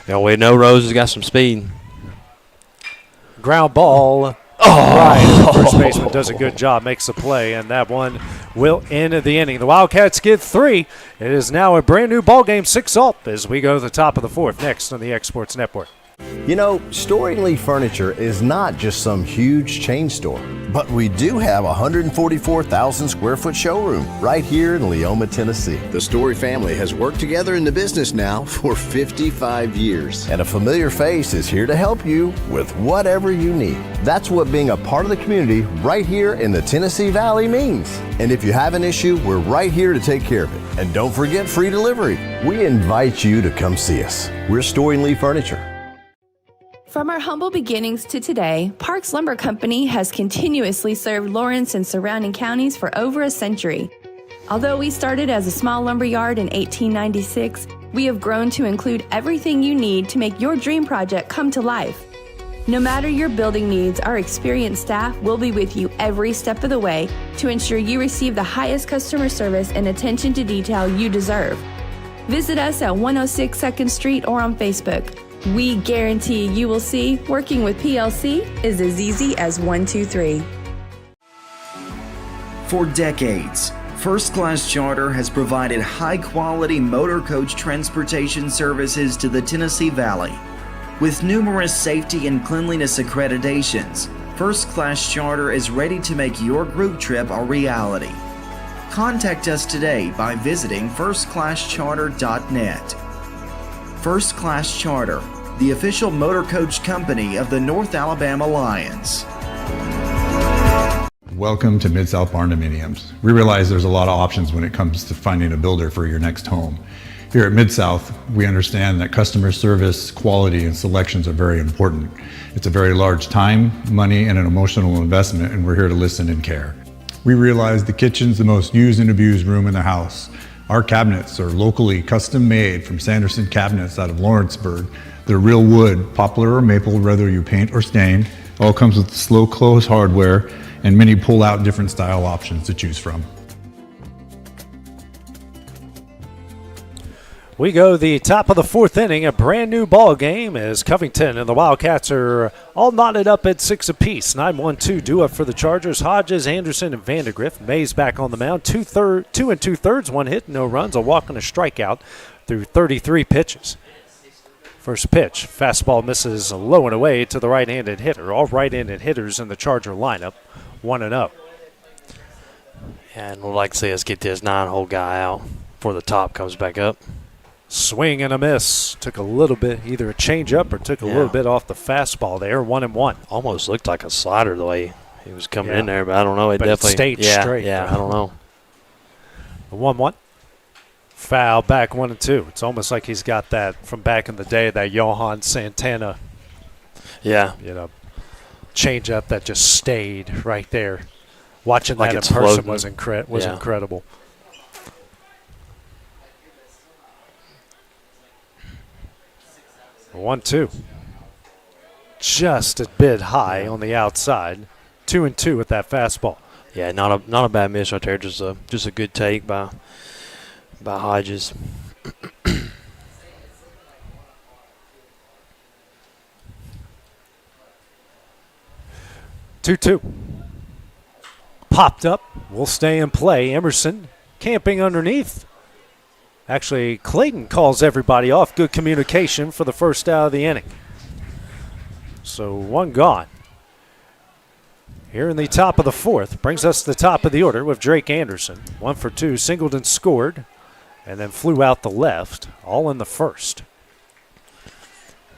We know Rose has got some speed. Ground ball. Right. The first baseman does a good job, makes the play, and that one will end the inning. The Wildcats get 3. It is now a brand new ball game, 6-all, as we go to the top of the 4th next on the X Sports Network. You know, Storing Lee Furniture is not just some huge chain store, but we do have a 144,000 square foot showroom right here in Leoma, Tennessee. The Story family has worked together in the business now for 55 years. And a familiar face is here to help you with whatever you need. That's what being a part of the community right here in the Tennessee Valley means. And if you have an issue, we're right here to take care of it. And don't forget free delivery. We invite you to come see us. We're Storing Lee Furniture. From our humble beginnings to today, Parks Lumber Company has continuously served Lawrence and surrounding counties for over a century. Although we started as a small lumber yard in 1896, we have grown to include everything you need to make your dream project come to life. No matter your building needs, our experienced staff will be with you every step of the way to ensure you receive the highest customer service and attention to detail you deserve. Visit us at 106 2nd Street or on Facebook. We guarantee you will see working with PLC is as easy as 1, 2, 3. For decades, First Class Charter has provided high-quality motor coach transportation services to the Tennessee Valley. With numerous safety and cleanliness accreditations, First Class Charter is ready to make your group trip a reality. Contact us today by visiting firstclasscharter.net. First Class Charter, the official motor coach company of the North Alabama Lions. Welcome to Mid-South Barn Dominiums. We realize there's a lot of options when it comes to finding a builder for your next home. Here at Mid-South, we understand that customer service, quality, and selections are very important. It's a very large time, money, and an emotional investment, and we're here to listen and care. We realize the kitchen's the most used and abused room in the house. Our cabinets are locally custom made from Sanderson Cabinets out of Lawrenceburg. They're real wood, poplar or maple, whether you paint or stain. All comes with slow close hardware and many pull-out different style options to choose from. We go the top of the 4th inning, a brand new ball game as Covington and the Wildcats are all knotted up at 6 apiece. 9-1-2 due up for the Chargers. Hodges, Anderson, and Vandergrift. Mays back on the mound. 2 2/3, 1 hit, no runs, a walk and a strikeout through 33 pitches. First pitch, fastball misses low and away to the right-handed hitter. All right-handed hitters in the Charger lineup, 1-0. And we'd like to see us get this 9-hole guy out before the top comes back up. Swing and a miss. Took a little bit, either a change-up or took a little bit off the fastball there. 1-1. Almost looked like a slider the way he was coming in there, but I don't know. It but definitely stayed straight. Yeah, I don't know. 1-1. Foul back 1-2. It's almost like he's got that from back in the day, that Johan Santana. Yeah. Change-up that just stayed right there. Watching like that in person was floating. incredible. A 1-2. Just a bit high on the outside. 2-2 with that fastball. Yeah, not a bad miss right there. Just a good take by Hodges. 2-2. Popped up. Will stay in play. Emerson camping underneath. Actually, Clayton calls everybody off. Good communication for the first out of the inning. So one gone. Here in the top of the fourth. Brings us to the top of the order with Drake Anderson. 1 for 2. Singleton scored and then flew out the left. All in the first.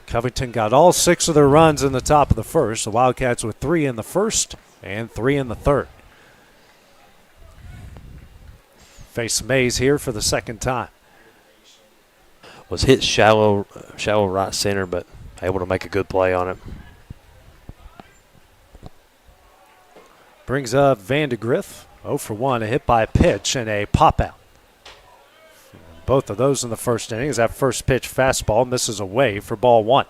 Covington got all 6 of their runs in the top of the first. The Wildcats with 3 in the first and 3 in the third. Face Mays here for the second time. Was hit shallow right center, but able to make a good play on it. Brings up Vandegrift. 0 for 1, a hit by a pitch and a pop out. Both of those in the first inning as that first pitch fastball misses away for ball 1.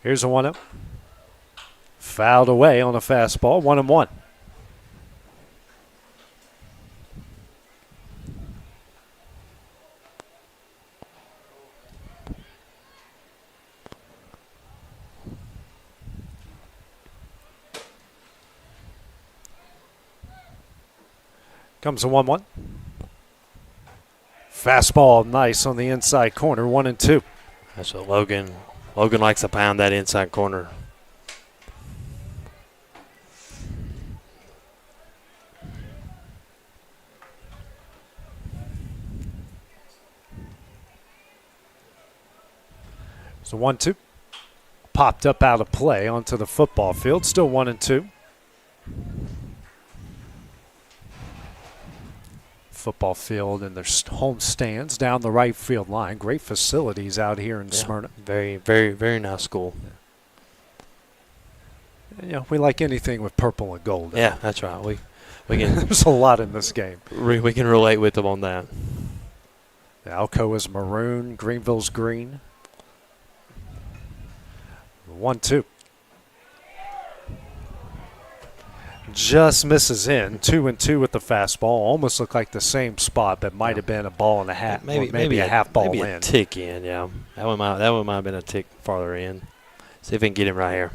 Here's a 1-0. Fouled away on a fastball, 1-1. Comes a 1-1. Fastball, nice on the inside corner, 1-2. That's what Logan likes to pound that inside corner. So 1-2. Popped up out of play onto the football field. Still 1-2. Football field and their home stands down the right field line. Great facilities out here in Smyrna. Very, very, very nice school. Yeah, we like anything with purple and gold. Yeah, that's right. We can. There's a lot in this game. We can relate with them on that. The Alco is maroon. Greenville's green. 1-2. Just misses in. 2-2 with the fastball. Almost looked like the same spot, but might have been a ball and a half. Maybe a half ball maybe in. A tick in, yeah. That one might have been a tick farther in. See if we can get him right here.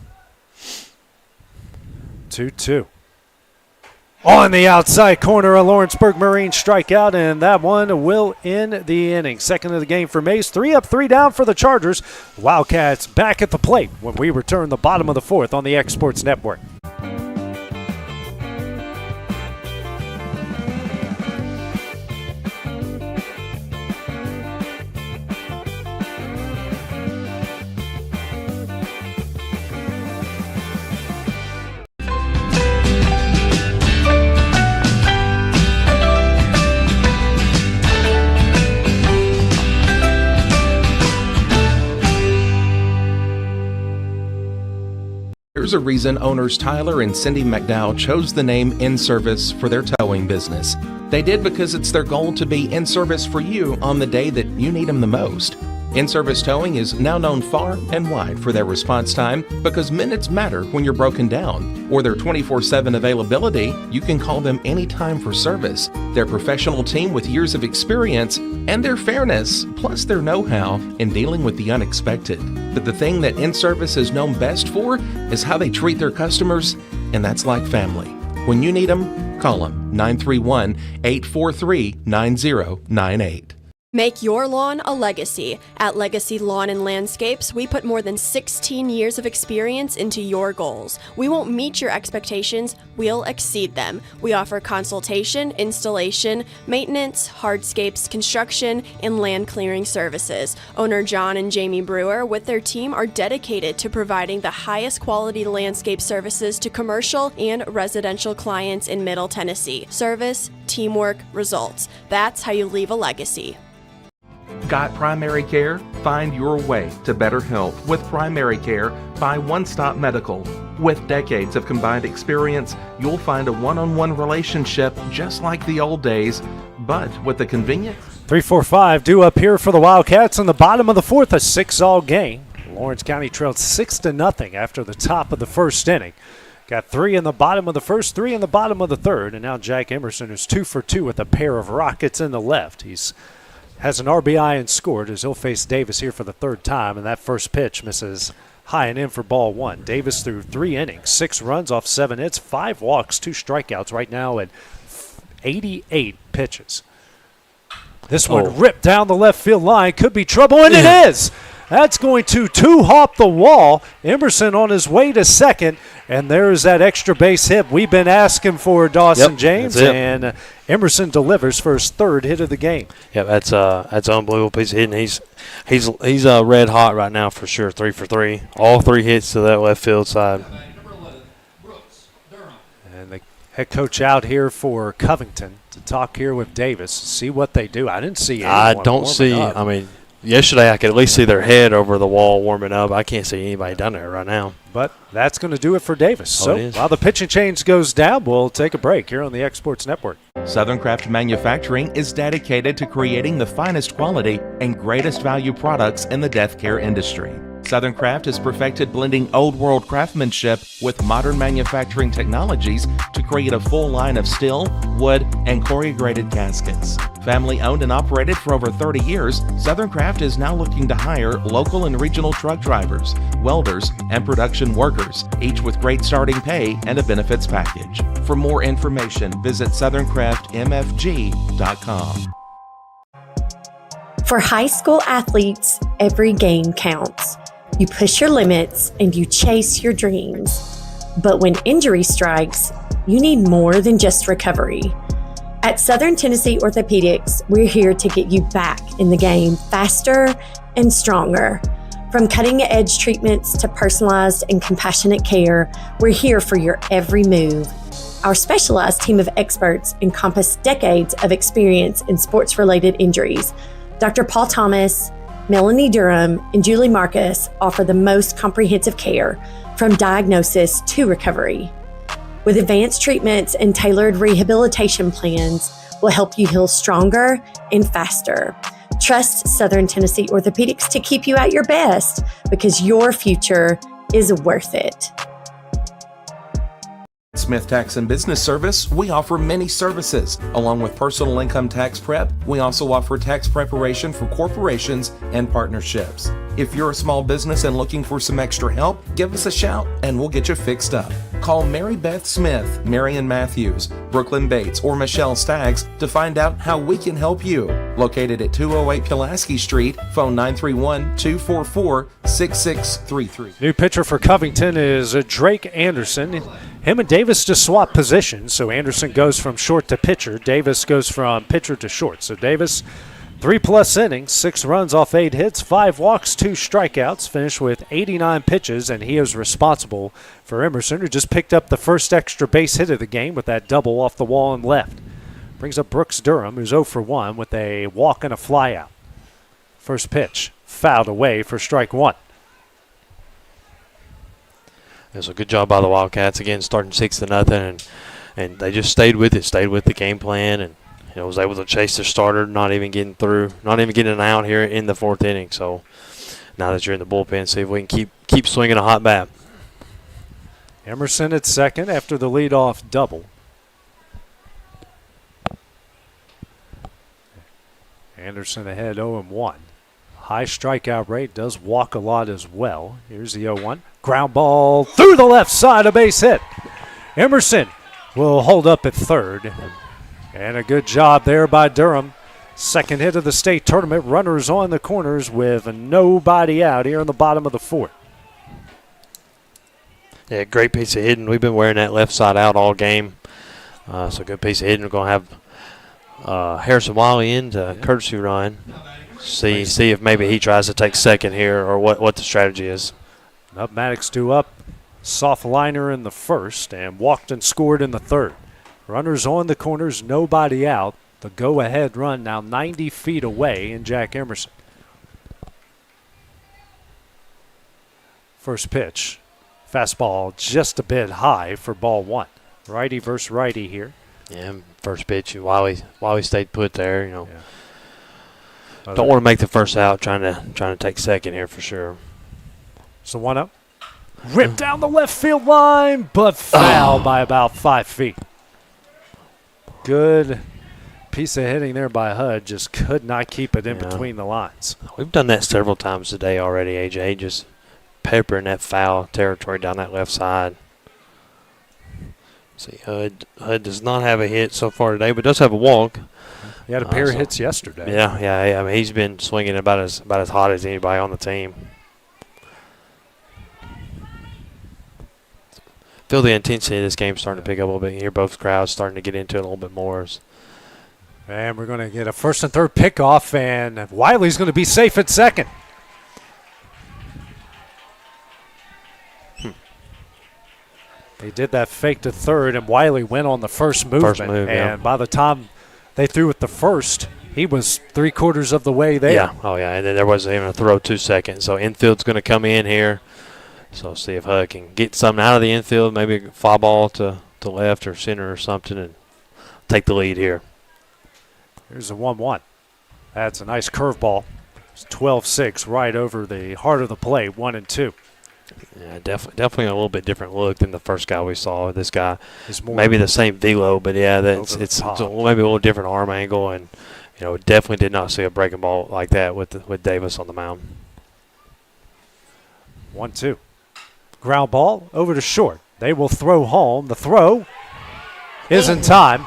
2-2. On the outside corner, a Lawrenceburg Marine strikeout, and that one will end the inning. Second of the game for Mays. 3 up, 3 down for the Chargers. Wildcats back at the plate when we return the bottom of the fourth on the X Sports Network. There's a reason owners Tyler and Cindy McDowell chose the name In Service for their towing business. They did because it's their goal to be in service for you on the day that you need them the most. In Service Towing is now known far and wide for their response time because minutes matter when you're broken down. Or their 24/7 availability, you can call them anytime for service. Their professional team with years of experience and their fairness, plus their know-how in dealing with the unexpected. But the thing that In Service is known best for is how they treat their customers, and that's like family. When you need them, call them 931-843-9098. Make your lawn a legacy. At Legacy Lawn and Landscapes, we put more than 16 years of experience into your goals. We won't meet your expectations, we'll exceed them. We offer consultation, installation, maintenance, hardscapes, construction, and land clearing services. Owner John and Jamie Brewer with their team are dedicated to providing the highest quality landscape services to commercial and residential clients in Middle Tennessee. Service, teamwork, results. That's how you leave a legacy. Got primary care? Find your way to better health with Primary Care by One Stop Medical. With decades of combined experience, you'll find a one-on-one relationship just like the old days, but with the convenience. 3-4-5 due up here for the Wildcats in the bottom of the fourth, a 6-all game. Lawrence County trailed 6-0 after the top of the first inning. Got 3 in the bottom of the first, 3 in the bottom of the third, and now Jack Emerson is 2 for 2 with a pair of rockets in the left. He's has an RBI and scored as he'll face Davis here for the third time, and that first pitch misses high and in for ball one. Davis threw 3 innings, 6 runs off 7 hits, 5 walks, 2 strikeouts right now at 88 pitches. This one ripped down the left field line. Could be trouble, and it is. That's going to two-hop the wall. Emerson on his way to second, and there's that extra base hit we've been asking for, Dawson James, and Emerson delivers for his 3rd hit of the game. Yeah, that's an unbelievable piece of hitting. He's red hot right now for sure. 3 for 3, all 3 hits to that left field side. And the head coach out here for Covington to talk here with Davis, see what they do. I didn't see anyone. I don't see. Up. I mean, yesterday I could at least see their head over the wall warming up. I can't see anybody down there right now. But that's going to do it for Davis. So while the pitching change goes down, we'll take a break here on the Exports Network. Southern Craft Manufacturing is dedicated to creating the finest quality and greatest value products in the death care industry. Southern Craft has perfected blending old world craftsmanship with modern manufacturing technologies to create a full line of steel, wood, and corrugated caskets. Family owned and operated for over 30 years, Southern Craft is now looking to hire local and regional truck drivers, welders, and production workers, each with great starting pay and a benefits package. For more information, visit southerncraftmfg.com. For high school athletes, every game counts. You push your limits and you chase your dreams. But when injury strikes, you need more than just recovery. At Southern Tennessee Orthopedics, we're here to get you back in the game faster and stronger. From cutting-edge treatments to personalized and compassionate care, we're here for your every move. Our specialized team of experts encompass decades of experience in sports-related injuries. Dr. Paul Thomas, Melanie Durham, and Julie Marcus offer the most comprehensive care from diagnosis to recovery. With advanced treatments and tailored rehabilitation plans, we'll help you heal stronger and faster. Trust Southern Tennessee Orthopedics to keep you at your best because your future is worth it. Smith Tax and Business Service, we offer many services. Along with personal income tax prep, we also offer tax preparation for corporations and partnerships. If you're a small business and looking for some extra help, give us a shout and we'll get you fixed up. Call Mary Beth Smith, Marion Matthews, Brooklyn Bates, or Michelle Staggs to find out how we can help you. Located at 208 Pulaski Street, phone 931-244-6633. New pitcher for Covington is Drake Anderson. Him and Davis just swap positions, so Anderson goes from short to pitcher. Davis goes from pitcher to short. So Davis, 3+ innings, 6 runs off 8 hits, 5 walks, 2 strikeouts, finished with 89 pitches, and he is responsible for Emerson, who just picked up the first extra base hit of the game with that double off the wall and left. Brings up Brooks Durham, who's 0 for 1 with a walk and a flyout. First pitch, fouled away for strike 1. It's a good job by the Wildcats, again, starting 6-0, and they just stayed with the game plan, and was able to chase their starter, not even getting an out here in the 4th inning. So now that you're in the bullpen, see if we can keep swinging a hot bat. Emerson at second after the leadoff double. Anderson ahead 0-1. High strikeout rate, does walk a lot as well. Here's the 0-1. Ground ball through the left side, a base hit. Emerson will hold up at third. And a good job there by Durham. Second hit of the state tournament. Runners on the corners with nobody out here in the bottom of the 4th. Yeah, great piece of hitting. We've been wearing that left side out all game. So good piece of hitting. We're going to have Harrison Wiley in to courtesy run. See if maybe he tries to take second here or what the strategy is. Up Maddox 2 up. Soft liner in the first and walked and scored in the 3rd. Runners on the corners, nobody out. The go-ahead run now 90 feet away in Jack Emerson. First pitch. Fastball just a bit high for ball 1. Righty versus righty here. Yeah, first pitch. Wiley stayed put there. Yeah. Don't want to make the first out. Trying to take second here for sure. So 1-0. Ripped down the left field line, but foul by about 5 feet. Good piece of hitting there by HUD, just could not keep it in between the lines. We've done that several times today already, AJ, just peppering that foul territory down that left side. See, HUD does not have a hit so far today, but does have a walk. He had a pair of hits yesterday. Yeah. I mean, he's been swinging about as hot as anybody on the team. Feel the intensity of this game starting to pick up a little bit here. Both crowds starting to get into it a little bit more. And we're going to get a first and third pickoff, and Wiley's going to be safe at second. They did that fake to third, and Wiley went on the first movement. And by the time they threw it the first, he was 3/4 of the way there. Yeah, and then there wasn't even a throw 2 seconds. So infield's going to come in here. So see if HUD can get something out of the infield, maybe a fly ball to left or center or something, and take the lead here. Here's a 1-1. That's a nice curveball. It's 12-6 right over the heart of the plate, 1-2. Yeah, definitely a little bit different look than the first guy we saw. This guy is more maybe the same velo, but yeah, it's maybe a little different arm angle, and definitely did not see a breaking ball like that with Davis on the mound. 1-2. Ground ball over to short. They will throw home. The throw is in time.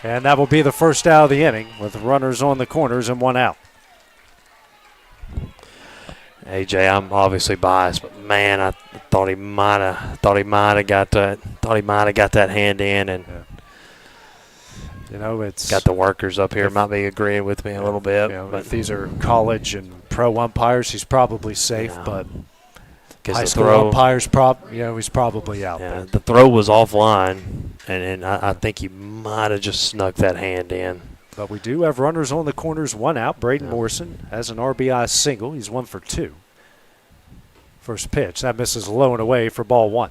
And that will be the first out of the inning with runners on the corners and 1 out. AJ, I'm obviously biased, but man, I thought he might have got that hand in, and it's got the workers up here might be agreeing with me a little bit. But if these are college and pro umpires, he's probably safe, but high school umpires, he's probably out there. The throw was offline, and I think he might have just snuck that hand in. But we do have runners on the corners, 1 out. Braden Morrison has an RBI single. He's 1 for 2. First pitch. That misses low and away for ball 1.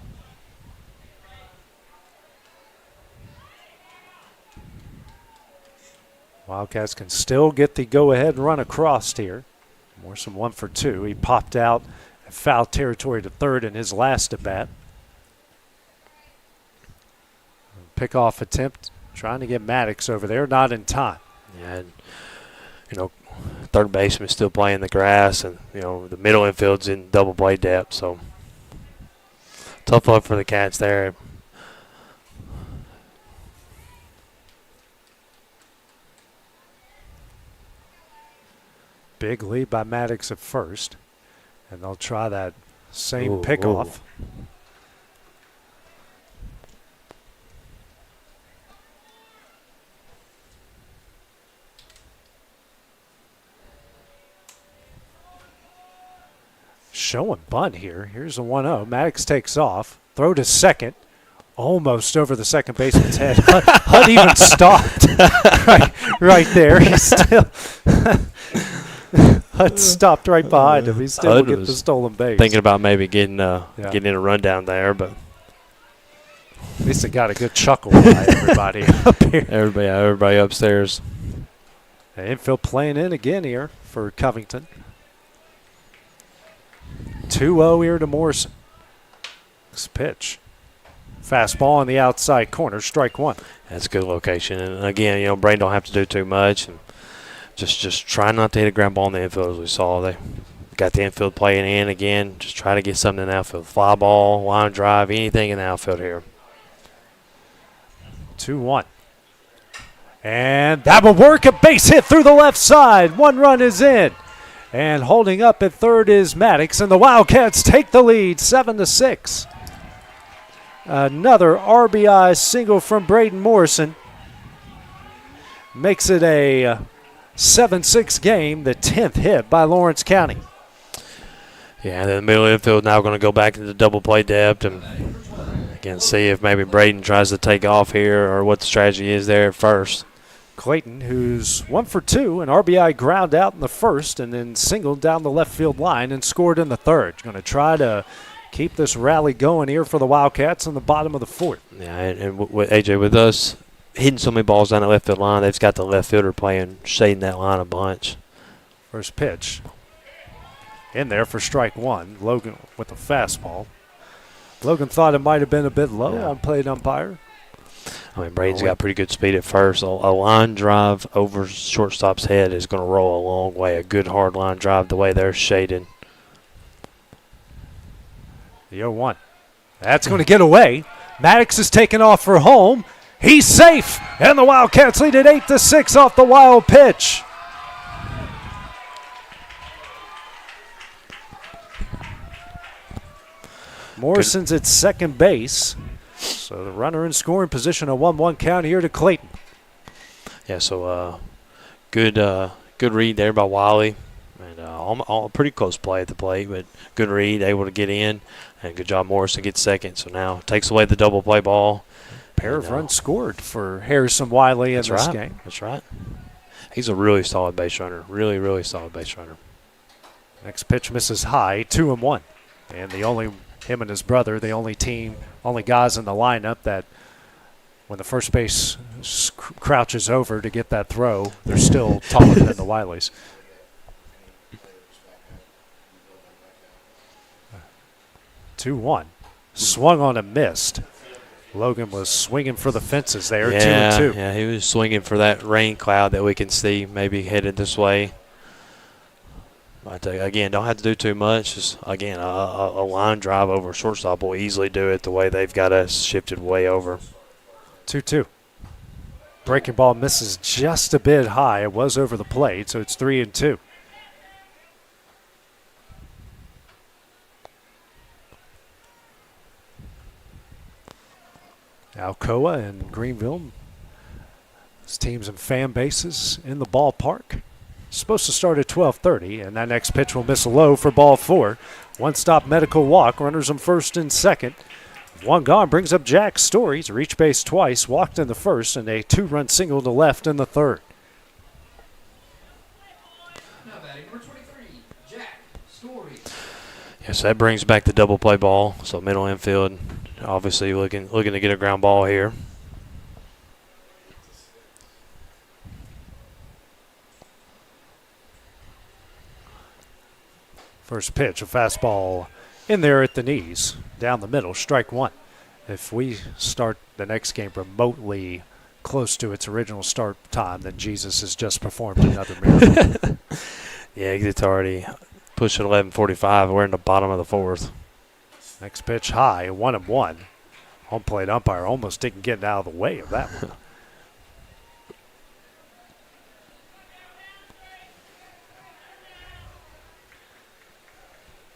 Wildcats can still get the go-ahead run across here. Morrison 1 for 2. He popped out and foul territory to third in his last at-bat. Pickoff attempt. Trying to get Maddox over there, not in time. Yeah, and, third baseman still playing the grass, and the middle infield's in double play depth, so tough luck for the Cats there. Big lead by Maddox at first, and they'll try that same pickoff. Showing bunt here. Here's a 1-0. Maddox takes off. Throw to second. Almost over the second baseman's head. HUD even stopped right there. He's still HUD stopped right behind him. He still will get the stolen base. Thinking about maybe getting in a rundown there, but at least it got a good chuckle by everybody up here. Everybody upstairs. The infield playing in again here for Covington. 2-0 here to Morrison. Next pitch. Fastball on the outside corner, strike 1. That's a good location. And again, Braden don't have to do too much. And just try not to hit a ground ball in the infield as we saw. They got the infield playing in again. Just try to get something in the outfield. Fly ball, line drive, anything in the outfield here. 2-1. And that will work. A base hit through the left side. 1 run is in. And holding up at third is Maddox, and the Wildcats take the lead, 7-6. Another RBI single from Braden Morrison makes it a 7-6 game, the 10th hit by Lawrence County. Yeah, the middle infield now going to go back into double play depth, and again see if maybe Braden tries to take off here or what the strategy is there at first. Clayton, who's 1 for 2, an RBI ground out in the first and then singled down the left field line and scored in the third. Going to try to keep this rally going here for the Wildcats in the bottom of the fourth. Yeah, and with AJ, with us hitting so many balls down the left field line, they've got the left fielder playing, shading that line a bunch. First pitch in there for strike 1. Logan with a fastball. Logan thought it might have been a bit low on plate umpire. I mean, Braden's got pretty good speed at first. A line drive over shortstop's head is going to roll a long way. A good hard line drive the way they're shaded. The 0-1. That's going to get away. Maddox is taken off for home. He's safe, and the Wildcats lead at 8-6 off the wild pitch. Morrison's at second base. So the runner in scoring position, a 1-1 count here to Clayton. Yeah, so good read there by Wiley. And all pretty close play at the plate, but good read, able to get in. And good job Morrison gets second. So now takes away the double play ball. Pair of runs scored for Harrison Wiley in this game. That's right. He's a really solid base runner. Really, really solid base runner. Next pitch misses high, 2-1. And him and his brother, the only guys in the lineup that when the first base crouches over to get that throw, they're still taller than the Wileys. 2-1. Swung on and missed. Logan was swinging for the fences there, 2-2. Yeah, he was swinging for that rain cloud that we can see maybe headed this way. But again, don't have to do too much. Just, again, a line drive over shortstop will easily do it the way they've got us shifted way over. 2-2. Breaking ball misses just a bit high. It was over the plate, so it's 3-2. Alcoa and Greenville, teams and fan bases in the ballpark. Supposed to start at 12:30, and that next pitch will miss a low for ball 4. One-stop medical walk, runners on first and second. One gone brings up Jack Story. He's reached base twice, walked in the first, and a 2-run single to left in the third. Yes, that brings back the double play ball. So middle infield, obviously looking to get a ground ball here. First pitch, a fastball in there at the knees, down the middle, strike one. If we start the next game remotely close to its original start time, then Jesus has just performed another miracle. Yeah, it's already pushing 11:45. We're in the bottom of the fourth. Next pitch high, 1-1. Home plate umpire almost didn't get out of the way of that one.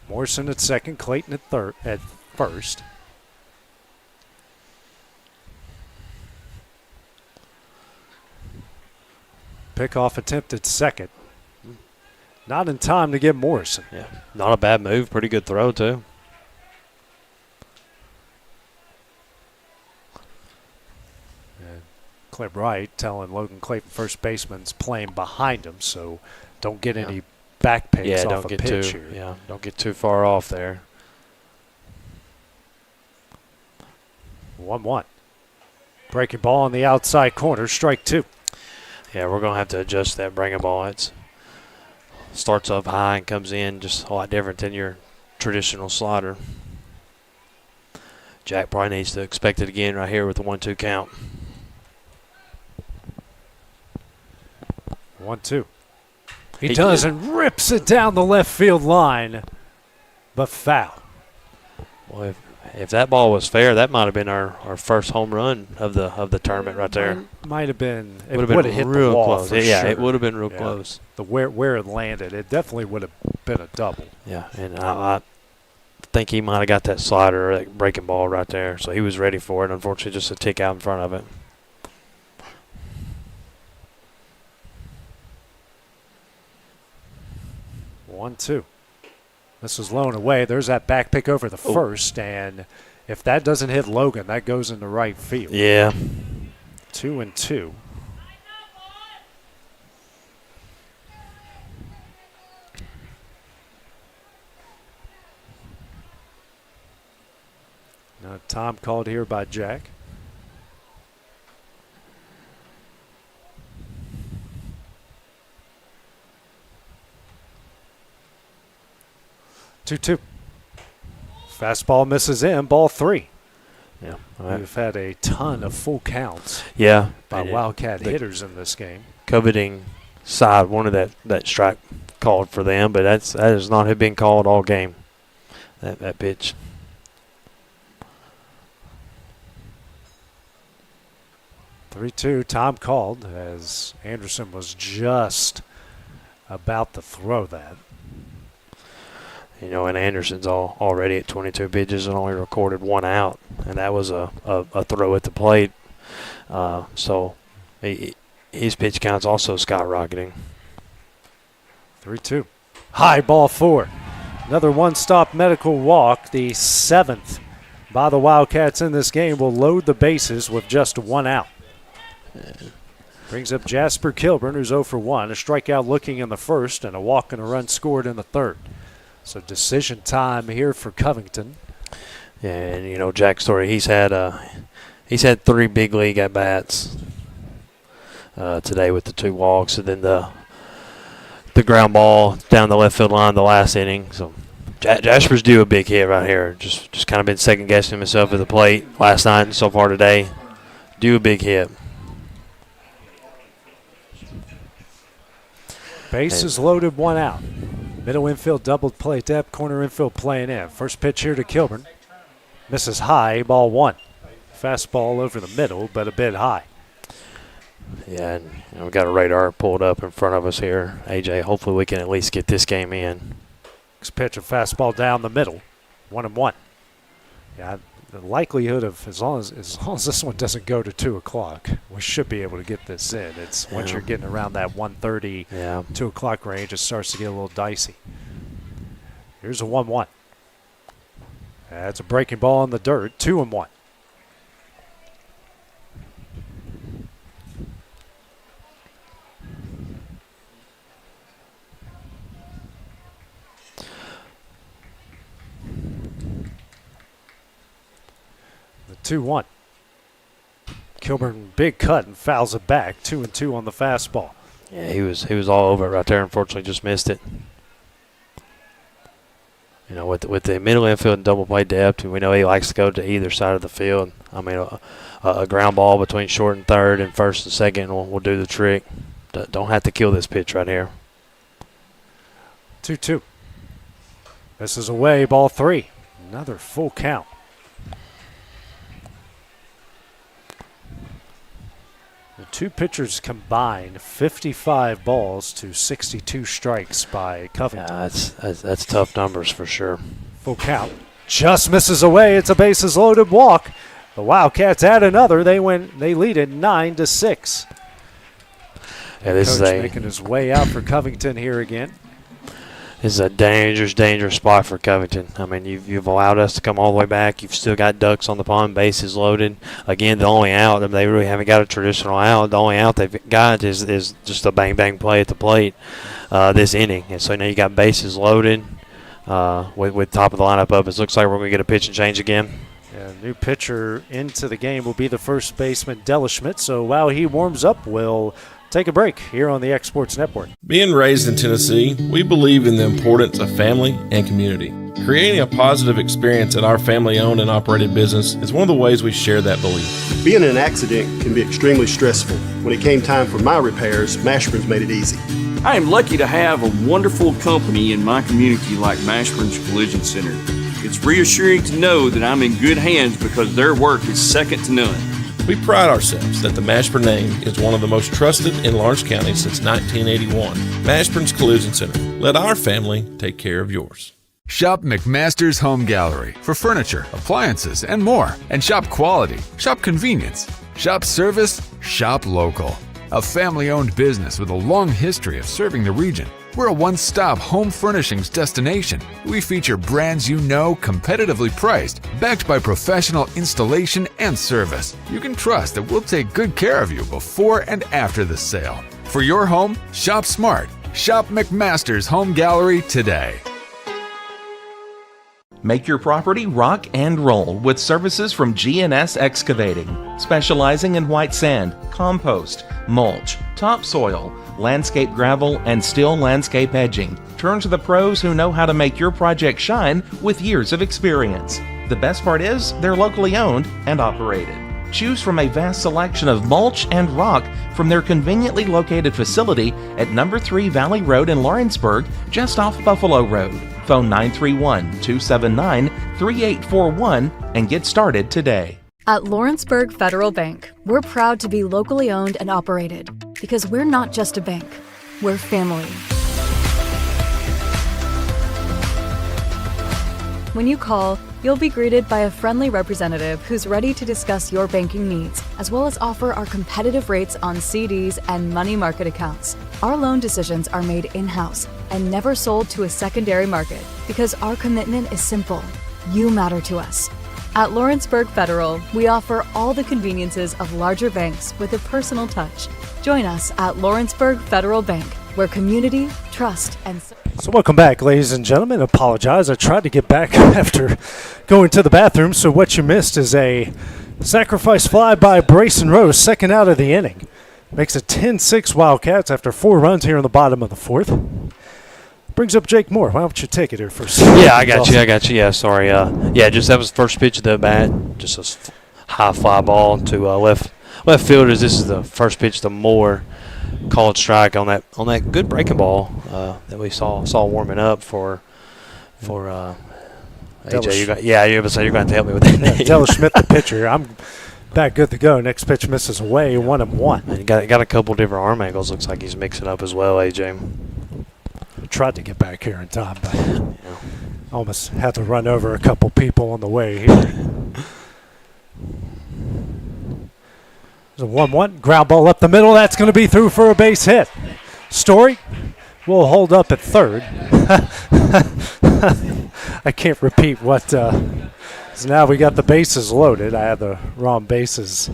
Morrison at second, Clayton at first. Pickoff attempt at second. Not in time to get Morrison. Yeah, not a bad move. Pretty good throw, too. And Clip Wright telling Logan Clayton, first baseman's playing behind him, so don't get any back picks off a pitch here. Yeah, don't get too far off there. 1-1. Breaking ball on the outside corner, strike two. Yeah, we're going to have to adjust that breaking ball. It starts up high and comes in just a lot different than your traditional slider. Jack probably needs to expect it again right here with the 1-2 count. 1-2. He does and rips it down the left field line, but foul. Well, if that ball was fair, that might have been our first home run of the tournament right there. Might have been. It would have been hit real the wall close. for Yeah, sure. it would have been real close. The where it landed, it definitely would have been a double. Yeah, and I think he might have got that slider or that breaking ball right there, so he was ready for it. Unfortunately, just a tick out in front of it. One, two. This was low and away. There's that back pick over the first, and if that doesn't hit Logan, that goes into right field. Yeah. 2-2. Now time called here by Jack. Two. Fastball misses in, ball three. Yeah, We've had a ton of full counts. Yeah, by Wildcat hitters in this game. Covington side wanted that strike called for them, but that has not been called all game. That pitch. (3-2), time called as Anderson was just about to throw that. You know, and Anderson's already at 22 pitches and only recorded 1 out, and that was a throw at the plate. So his pitch count's also skyrocketing. 3-2. High ball 4. Another one-stop medical walk, the 7th by the Wildcats in this game, will load the bases with just 1 out. Brings up Jasper Kilburn, who's 0 for 1. A strikeout looking in the first and a walk and a run scored in the third. So decision time here for Covington. Yeah, and you know, Jack Story, he's had 3 big league at bats today with the 2 walks, and then the ground ball down the left field line the last inning. So Jasper's due a big hit right here. Just kind of been second guessing himself at the plate last night and so far today. Due a big hit. Bases loaded, 1 out. Middle infield doubled play depth, corner infield playing in. First pitch here to Kilburn. Misses high, ball 1. Fastball over the middle, but a bit high. Yeah, and we've got a radar pulled up in front of us here. AJ, hopefully we can at least get this game in. Next pitch, a fastball down the middle. 1-1. Yeah, the likelihood of, as long as this one doesn't go to 2 o'clock, we should be able to get this in. It's once you're getting around that 1:30, 2 o'clock range, it starts to get a little dicey. Here's a 1-1. That's a breaking ball in the dirt. 2-1. The 2-1. Kilburn, big cut and fouls it back. 2-2 on the fastball. Yeah, he was all over it right there. Unfortunately, just missed it. You know, with the middle infield and double play depth, we know he likes to go to either side of the field. I mean, a ground ball between short and third and first and second will do the trick. Don't have to kill this pitch right here. 2-2. This is away, ball 3. Another full count. The 2 pitchers combined 55 balls to 62 strikes by Covington. Yeah, that's tough numbers for sure. Full count. Just misses away. It's a bases loaded walk. The Wildcats add another. They lead it 9-6. Yeah, this Coach is making his way out for Covington here again. This is a dangerous spot for Covington. I mean, you've allowed us to come all the way back. You've still got ducks on the pond, bases loaded. Again, the only out, they really haven't got a traditional out. The only out they've got is just a bang play at the plate this inning. And so now you got bases loaded with top of the lineup up. It looks like we're going to get a pitch and change again. Yeah, new pitcher into the game will be the first baseman, Della Schmidt. So while he warms up, we'll take a break here on the X Sports Network. Being raised in Tennessee, we believe in the importance of family and community. Creating a positive experience at our family-owned and operated business is one of the ways we share that belief. Being in an accident can be extremely stressful. When it came time for my repairs, Mashburn's made it easy. I am lucky to have a wonderful company in my community like Mashburn's Collision Center. It's reassuring to know that I'm in good hands because their work is second to none. We pride ourselves that the Mashburn name is one of the most trusted in Lawrence County since 1981. Mashburn's Collision Center. Let our family take care of yours. Shop McMaster's Home Gallery for furniture, appliances, and more. And shop quality, shop convenience, shop service, shop local. A family-owned business with a long history of serving the region. We're a one-stop home furnishings destination. We feature brands you know, competitively priced, backed by professional installation and service. You can trust that we'll take good care of you before and after the sale. For your home, shop smart. Shop McMaster's Home Gallery today. Make your property rock and roll with services from G&S Excavating, specializing in white sand, compost, mulch, topsoil, landscape gravel, and steel landscape edging. Turn to the pros who know how to make your project shine with years of experience. The best part is they're locally owned and operated. Choose from a vast selection of mulch and rock from their conveniently located facility at number 3 Valley Road in Lawrenceburg, just off Buffalo Road. Phone 931-279-3841 and get started today. At Lawrenceburg Federal Bank, we're proud to be locally owned and operated because we're not just a bank, we're family. When you call, you'll be greeted by a friendly representative who's ready to discuss your banking needs, as well as offer our competitive rates on CDs and money market accounts. Our loan decisions are made in-house and never sold to a secondary market because our commitment is simple. You matter to us. At Lawrenceburg Federal, we offer all the conveniences of larger banks with a personal touch. Join us at Lawrenceburg Federal Bank, where community, trust, and So welcome back, ladies and gentlemen. Apologize. I tried to get back after going to the bathroom, so what you missed is a sacrifice fly by Brayson Rose, second out of the inning. Makes it 10-6 Wildcats after 4 runs here in the bottom of the 4th. Brings up Jake Moore. Why don't you take it here first? Yeah, I got you. Yeah, sorry. Just that was the first pitch of the bat. Just a high fly ball to left fielders. This is the first pitch to Moore. Called strike on that good breaking ball that we saw warming up for AJ. You're going to have to help me with that. Della Schmidt, the pitcher. I'm back good to go. Next pitch misses away, 1-1. He got a couple different arm angles. Looks like he's mixing up as well, AJ. Tried to get back here in time, but almost had to run over a couple people on the way here. There's a 1-1 ground ball up the middle. That's going to be through for a base hit. Story will hold up at third. I can't repeat what. So now we got the bases loaded. I had the wrong bases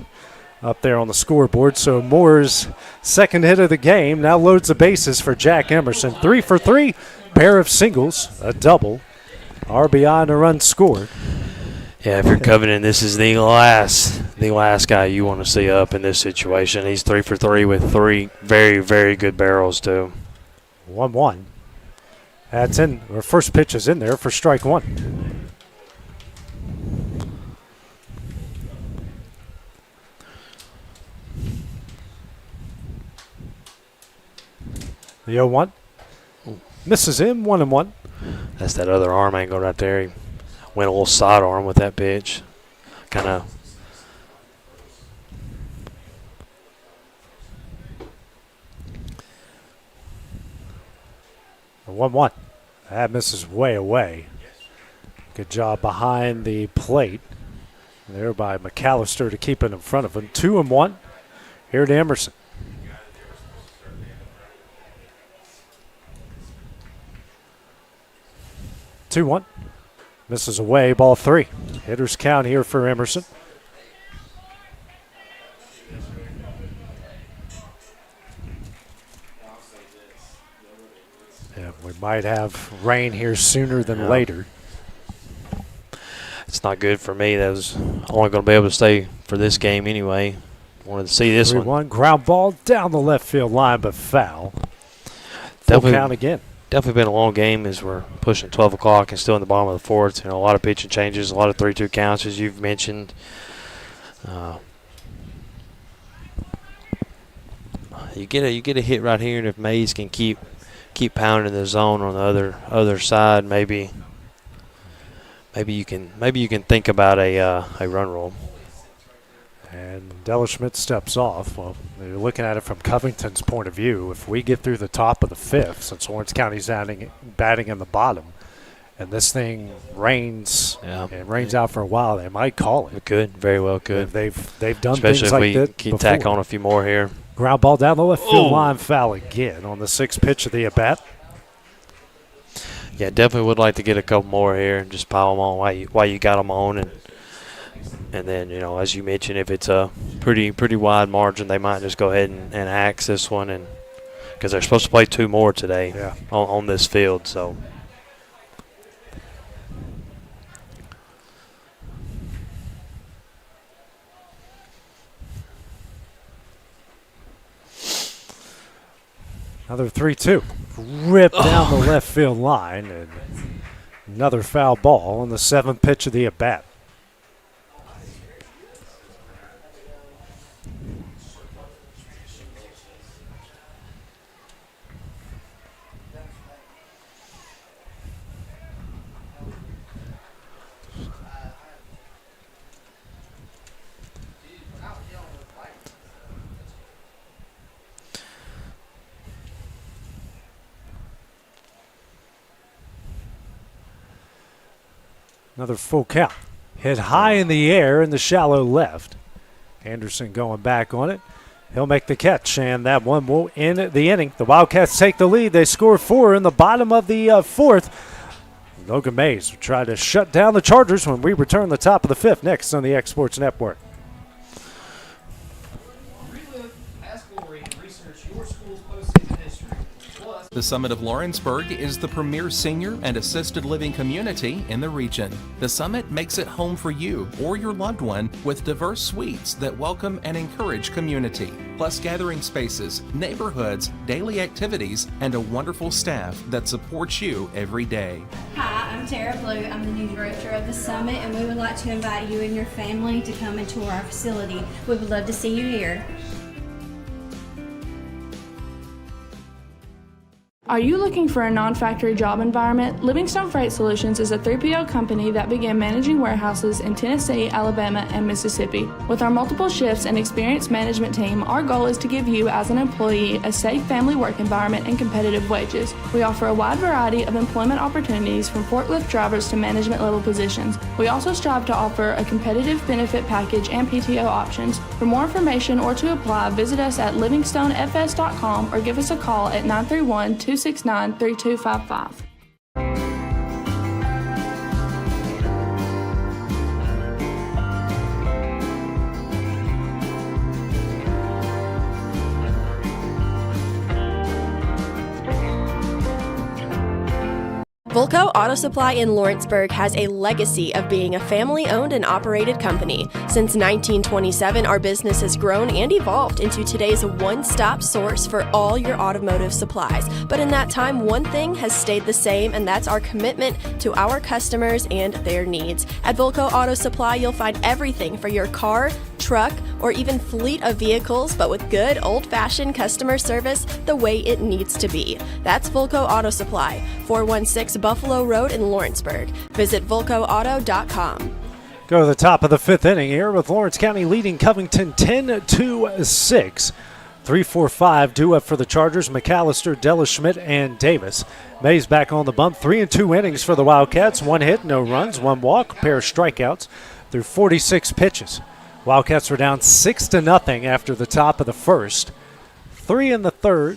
up there on the scoreboard. So Moore's second hit of the game now loads the bases for Jack Emerson. 3 for 3, pair of singles, a double, RBI and a run scored. Yeah, if you're Covington, this is the last guy you want to see up in this situation. He's 3 for 3 with 3 very, very good barrels too. 1-1. That's in. Our first pitch is in there for strike one. The 0-1 misses him. 1-1. That's that other arm angle right there. He went a little sidearm with that pitch. Kind of. A 1-1. That misses way away. Good job behind the plate there by McAllister to keep it in front of him. 2-1. Here to Emerson. Two 1. Misses away, ball 3. Hitters count here for Emerson. Yeah, we might have rain here sooner than later. It's not good for me. That was only going to be able to stay for this game anyway. Wanted to see this 3-1. one. Ground ball down the left field line, but foul. Full count again. Definitely been a long game as we're pushing 12 o'clock and still in the bottom of the fourth. You know, a lot of pitching changes, a lot of 3-2 counts, as you've mentioned. You get a hit right here, and if Mays can keep pounding the zone on the other side, maybe you can think about a run roll. And Della-Schmidt steps off. Well, you're looking at it from Covington's point of view. If we get through the top of the fifth, since Lawrence County's batting in the bottom, and this thing rains and rains out for a while, they might call it. It could, very well could. They've done especially things like that if we can tack on a few more here. Ground ball down the left field line, foul again on the sixth pitch of the at-bat. Yeah, definitely would like to get a couple more here and just pile them on while you got them on, and then, you know, as you mentioned, if it's a pretty wide margin, they might just go ahead and axe this one, and because they're supposed to play two more today on this field. So Another 3-2. Ripped down the left field line, and another foul ball on the 7th pitch of the at-bat. Another full count. Hit high in the air in the shallow left. Anderson going back on it. He'll make the catch, and that one will end the inning. The Wildcats take the lead. They score 4 in the bottom of the 4th. Logan Mays will try to shut down the Chargers when we return the top of the 5th next on the X Sports Network. The Summit of Lawrenceburg is the premier senior and assisted living community in the region. The Summit makes it home for you or your loved one with diverse suites that welcome and encourage community, plus gathering spaces, neighborhoods, daily activities, and a wonderful staff that supports you every day. Hi, I'm Tara Blue. I'm the new director of the Summit, and we would like to invite you and your family to come and tour our facility. We would love to see you here. Are you looking for a non-factory job environment? Livingstone Freight Solutions is a 3PL company that began managing warehouses in Tennessee, Alabama, and Mississippi. With our multiple shifts and experienced management team, our goal is to give you, as an employee, a safe family work environment and competitive wages. We offer a wide variety of employment opportunities from forklift drivers to management level positions. We also strive to offer a competitive benefit package and PTO options. For more information or to apply, visit us at livingstonefs.com or give us a call at 931-269-3255. Volco Auto Supply in Lawrenceburg has a legacy of being a family-owned and operated company. Since 1927, our business has grown and evolved into today's one-stop source for all your automotive supplies. But in that time, one thing has stayed the same, and that's our commitment to our customers and their needs. At Volco Auto Supply, you'll find everything for your car, truck, or even fleet of vehicles, but with good old-fashioned customer service the way it needs to be. That's Volco Auto Supply, 416 Buffalo Road in Lawrenceburg. Visit VolcoAuto.com. Go to the top of the 5th inning here with Lawrence County leading Covington 10-6. 3-4-5 due up for the Chargers. McAllister, Delaschmidt, and Davis. Mays back on the bump. 3 2 innings for the Wildcats. 1 hit, no runs, 1 walk, a pair of strikeouts through 46 pitches. Wildcats were down 6-0 after the top of the 1st. 3 in the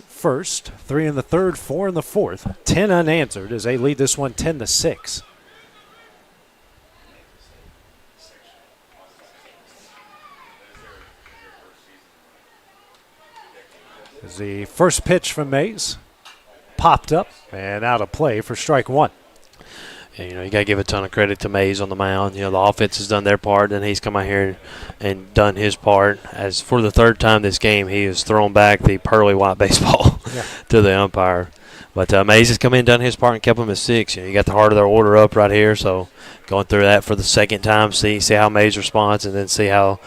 first, 3 in the 3rd, 4 in the 4th. 10 unanswered as they lead this one 10-6. As the first pitch from Mays popped up and out of play for strike 1. And, you got to give a ton of credit to Mays on the mound. The offense has done their part, and he's come out here and done his part. As for the 3rd time this game, he has thrown back the pearly white baseball to the umpire. But Mays has come in and done his part and kept them at 6. You got the heart of their order up right here, so going through that for the 2nd time, see how Mays responds, and then see how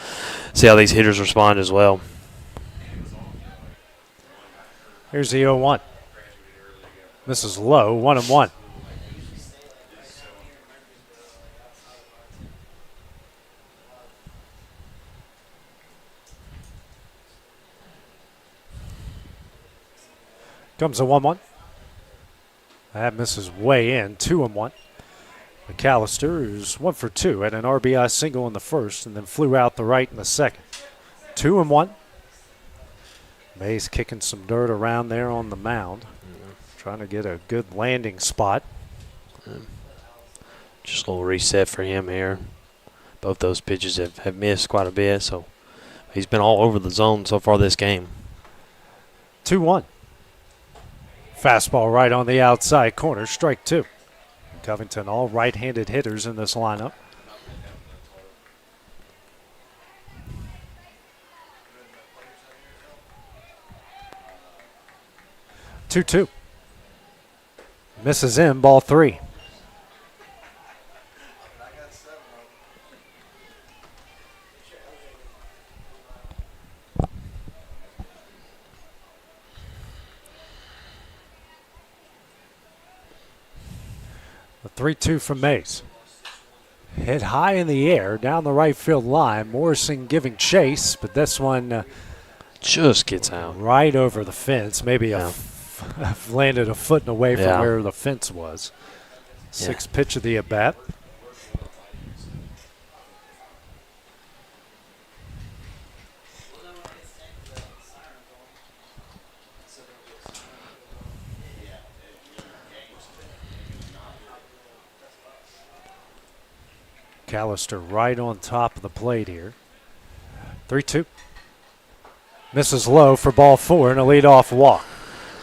these hitters respond as well. Here's the 0-1. This is low, 1-1. Comes a 1-1. That misses way in, 2-1. McAllister is 1 for 2, had an RBI single in the 1st and then flew out the right in the 2nd. 2-1. Mays kicking some dirt around there on the mound. Trying to get a good landing spot. Just a little reset for him here. Both those pitches have missed quite a bit, so he's been all over the zone so far this game. 2-1. Fastball right on the outside corner, strike 2. Covington, all right-handed hitters in this lineup. 2-2. Misses in, ball 3. The 3-2 from Mays. Hit high in the air, down the right field line. Morrison giving chase, but this one just gets out. Right over the fence. Maybe landed a foot away from where the fence was. Sixth pitch of the at-bat. Callister right on top of the plate here. 3-2. Misses low for ball 4 and a leadoff walk.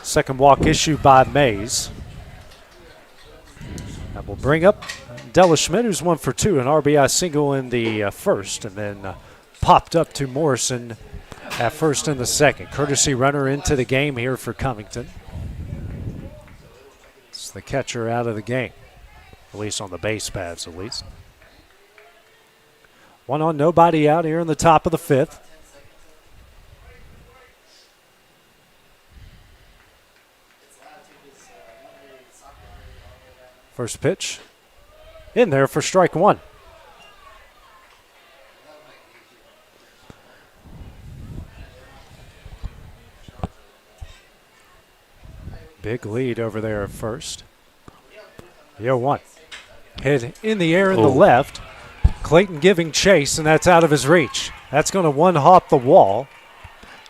Second walk issued by Mays. That will bring up Della Schmidt, who's 1 for 2, an RBI single in the first, and then popped up to Morrison at first in the second. Courtesy runner into the game here for Covington. It's the catcher out of the game, at least on the base paths at least. 1 on, nobody out here in the top of the 5th. First pitch in there for strike 1. Big lead over there at first. The 0-1. Hit in the air in the left. Clayton giving chase, and that's out of his reach. That's going to one-hop the wall.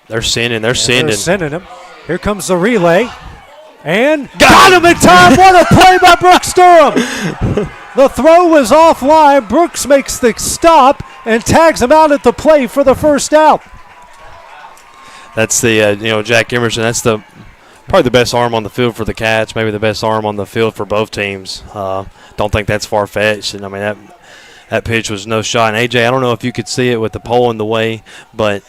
They're sending him. Here comes the relay. And got him in time. What a play by Brooks Durham. The throw was offline. Brooks makes the stop and tags him out at the plate for the first out. That's the, Jack Emerson. That's probably the best arm on the field for the Cats, maybe the best arm on the field for both teams. Don't think that's far-fetched. And, I mean, that pitch was no shot. And, AJ, I don't know if you could see it with the pole in the way, but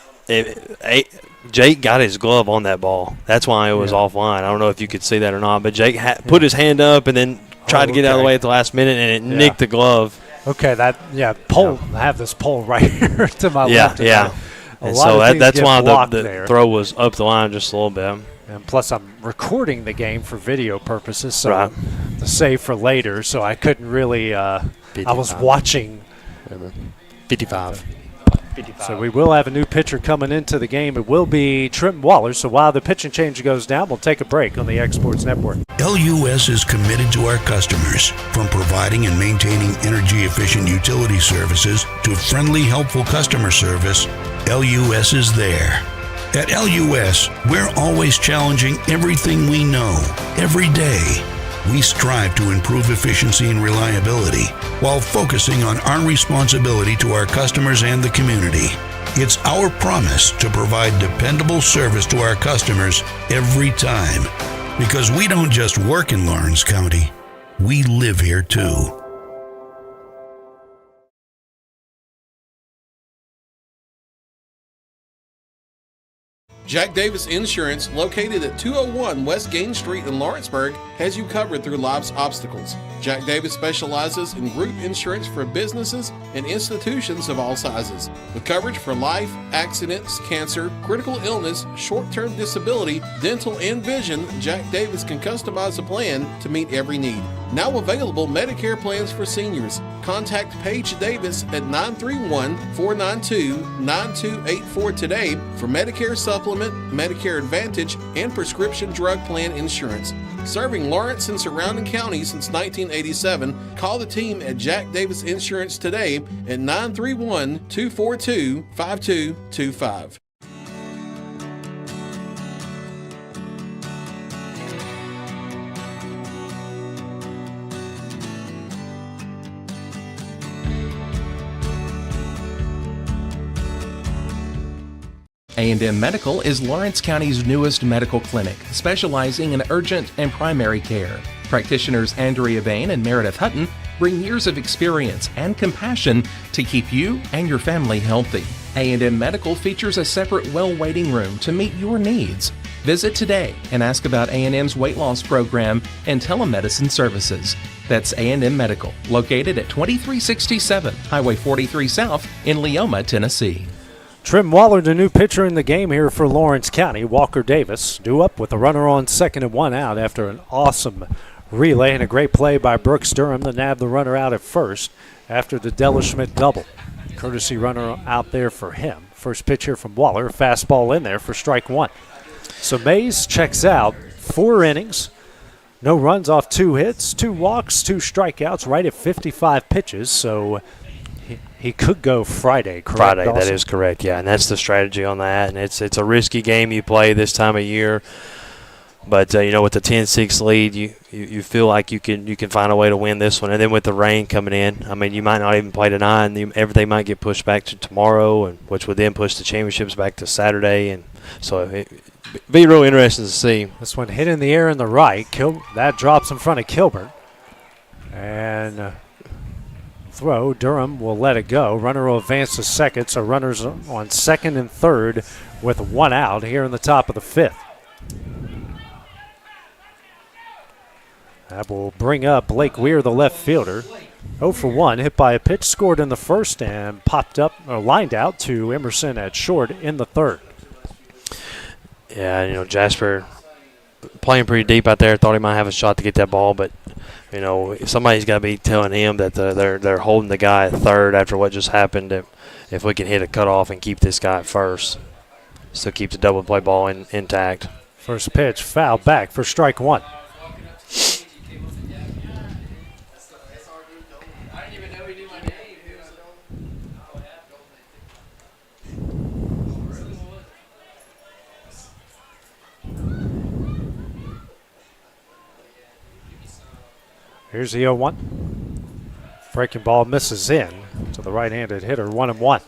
Jake got his glove on that ball. That's why it was offline. I don't know if you could see that or not, but Jake put his hand up and then tried to get out of the way at the last minute, and it nicked the glove. Okay, pole. I have this pole right here to my left. And so that's why the throw was up the line just a little bit. And plus, I'm recording the game for video purposes, so to save for later. So I couldn't really. I was watching. 55. So we will have a new pitcher coming into the game. It will be Trenton Waller. So while the pitching change goes down, we'll take a break on the Exports Network. LUS is committed to our customers, from providing and maintaining energy-efficient utility services to friendly, helpful customer service. LUS is there. At LUS, we're always challenging everything we know, every day. We strive to improve efficiency and reliability while focusing on our responsibility to our customers and the community. It's our promise to provide dependable service to our customers every time, because we don't just work in Lawrence County, we live here too. Jack Davis Insurance, located at 201 West Gain Street in Lawrenceburg, has you covered through life's obstacles. Jack Davis specializes in group insurance for businesses and institutions of all sizes. With coverage for life, accidents, cancer, critical illness, short-term disability, dental, and vision, Jack Davis can customize a plan to meet every need. Now available Medicare plans for seniors. Contact Paige Davis at 931-492-9284 today for Medicare Supplement, Medicare Advantage, and prescription drug plan insurance. Serving Lawrence and surrounding counties since 1987, call the team at Jack Davis Insurance today at 931-242-5225. A&M Medical is Lawrence County's newest medical clinic, specializing in urgent and primary care. Practitioners Andrea Bain and Meredith Hutton bring years of experience and compassion to keep you and your family healthy. A&M Medical features a separate well waiting room to meet your needs. Visit today and ask about A&M's weight loss program and telemedicine services. That's A&M Medical, located at 2367 Highway 43 South in Leoma, Tennessee. Trim Waller, the new pitcher in the game here for Lawrence County. Walker Davis due up with a runner on second and one out after an awesome relay and a great play by Brooks Durham to nab the runner out at first after the Della Schmidt double. Courtesy runner out there for him. First pitch here from Waller, fastball in there for strike one. So Mays checks out 4 innings, no runs off 2 hits, 2 walks, 2 strikeouts, right at 55 pitches. So he could go Friday, correct? Friday, Dawson? that is correct, yeah. And that's the strategy on that. And it's a risky game you play this time of year. But, with the 10-6 lead, you feel like you can find a way to win this one. And then with the rain coming in, I mean, you might not even play tonight, and everything might get pushed back to tomorrow, and which would then push the championships back to Saturday. And so it'd be real interesting to see. This one hit in the air in the right. That drops in front of Kilbert. And throw, Durham will let it go. Runner will advance to second, so runners on second and third with 1 out here in the top of the 5th. That will bring up Blake Weir, the left fielder. 0 for 1, hit by a pitch, scored in the first, and popped up or lined out to Emerson at short in the third. Yeah, Jasper playing pretty deep out there. Thought he might have a shot to get that ball, but somebody's got to be telling him that they're holding the guy at third after what just happened. If we can hit a cutoff and keep this guy at first, still keep the double play ball intact. First pitch, foul back for strike one. Here's the 0-1. Breaking ball misses in to the right-handed hitter, 1-1.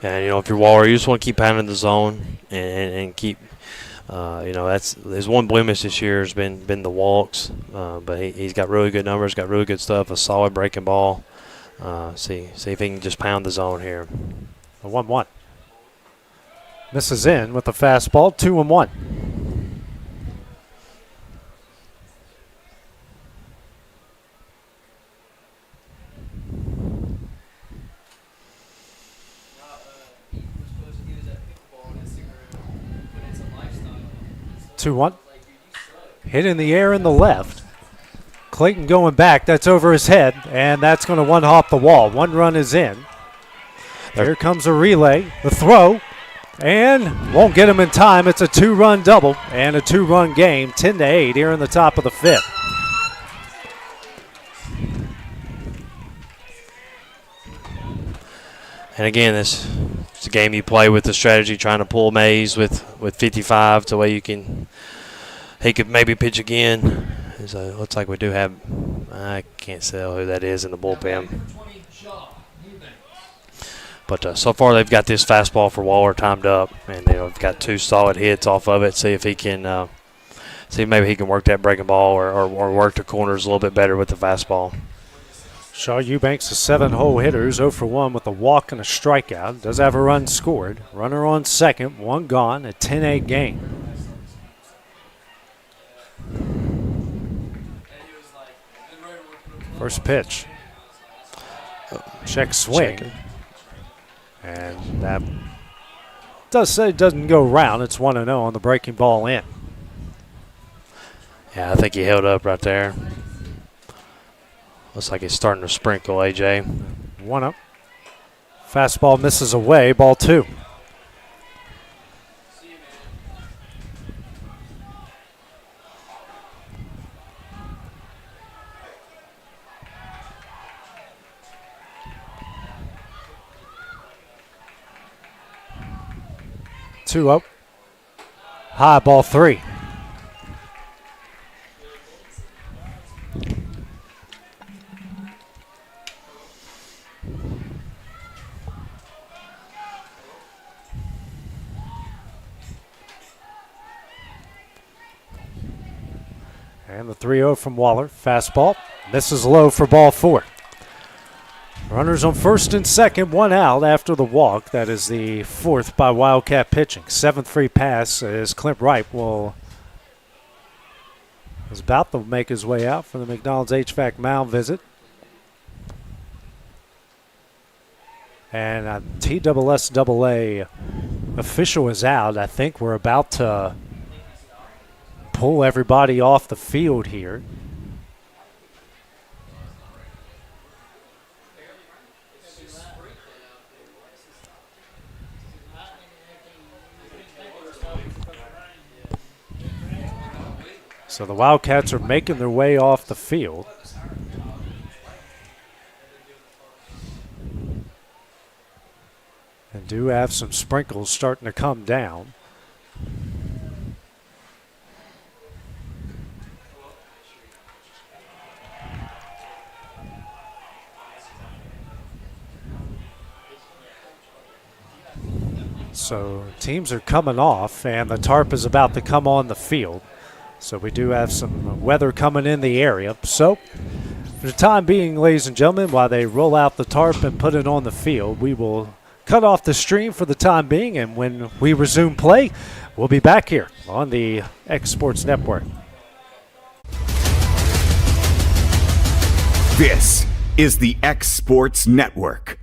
And, if you're Waller, you just want to keep pounding the zone and keep, that's his one blemish this year has been the walks. But he's got really good numbers, got really good stuff, a solid breaking ball. See if he can just pound the zone here. The 1-1. Misses in with the fastball, 2-1. Hit in the air in the left. Clayton going back. That's over his head, and that's going to one-hop the wall. 1 run is in. Here comes a relay. The throw, and won't get him in time. It's a 2-run double and a 2-run game, 10-8 here in the top of the 5th. And again, it's a game you play with the strategy, trying to pull Mays with 55 to where he could maybe pitch again. So it looks like we do have, I can't tell who that is in the bullpen. But so far they've got this fastball for Waller timed up, and they've got 2 solid hits off of it. See if he can, see if maybe he can work that breaking ball or work the corners a little bit better with the fastball. Shaw Eubanks, the 7-hole hitters, 0 for 1 with a walk and a strikeout. Does have a run scored. Runner on second, 1 gone, a 10-8 game. First pitch. Check swing. And that does say it doesn't go round. It's 1-0 on the breaking ball in. Yeah, I think he held up right there. Looks like he's starting to sprinkle, AJ. 1-0. Fastball misses away, ball 2. Two up. High, ball 3. And the 3-0 from Waller. Fastball misses low for ball 4. Runners on first and second, one out after the walk. That is the fourth by Wildcat pitching. 7th free pass as Clint Wright is about to make his way out for the McDonald's HVAC mound visit. And TSSAA official is out. I think we're about to pull everybody off the field here. So the Wildcats are making their way off the field. And do have some sprinkles starting to come down. So teams are coming off, and the tarp is about to come on the field. So we do have some weather coming in the area. So for the time being, ladies and gentlemen, while they roll out the tarp and put it on the field, we will cut off the stream for the time being, and when we resume play, we'll be back here on the X Sports Network. This is the X Sports Network.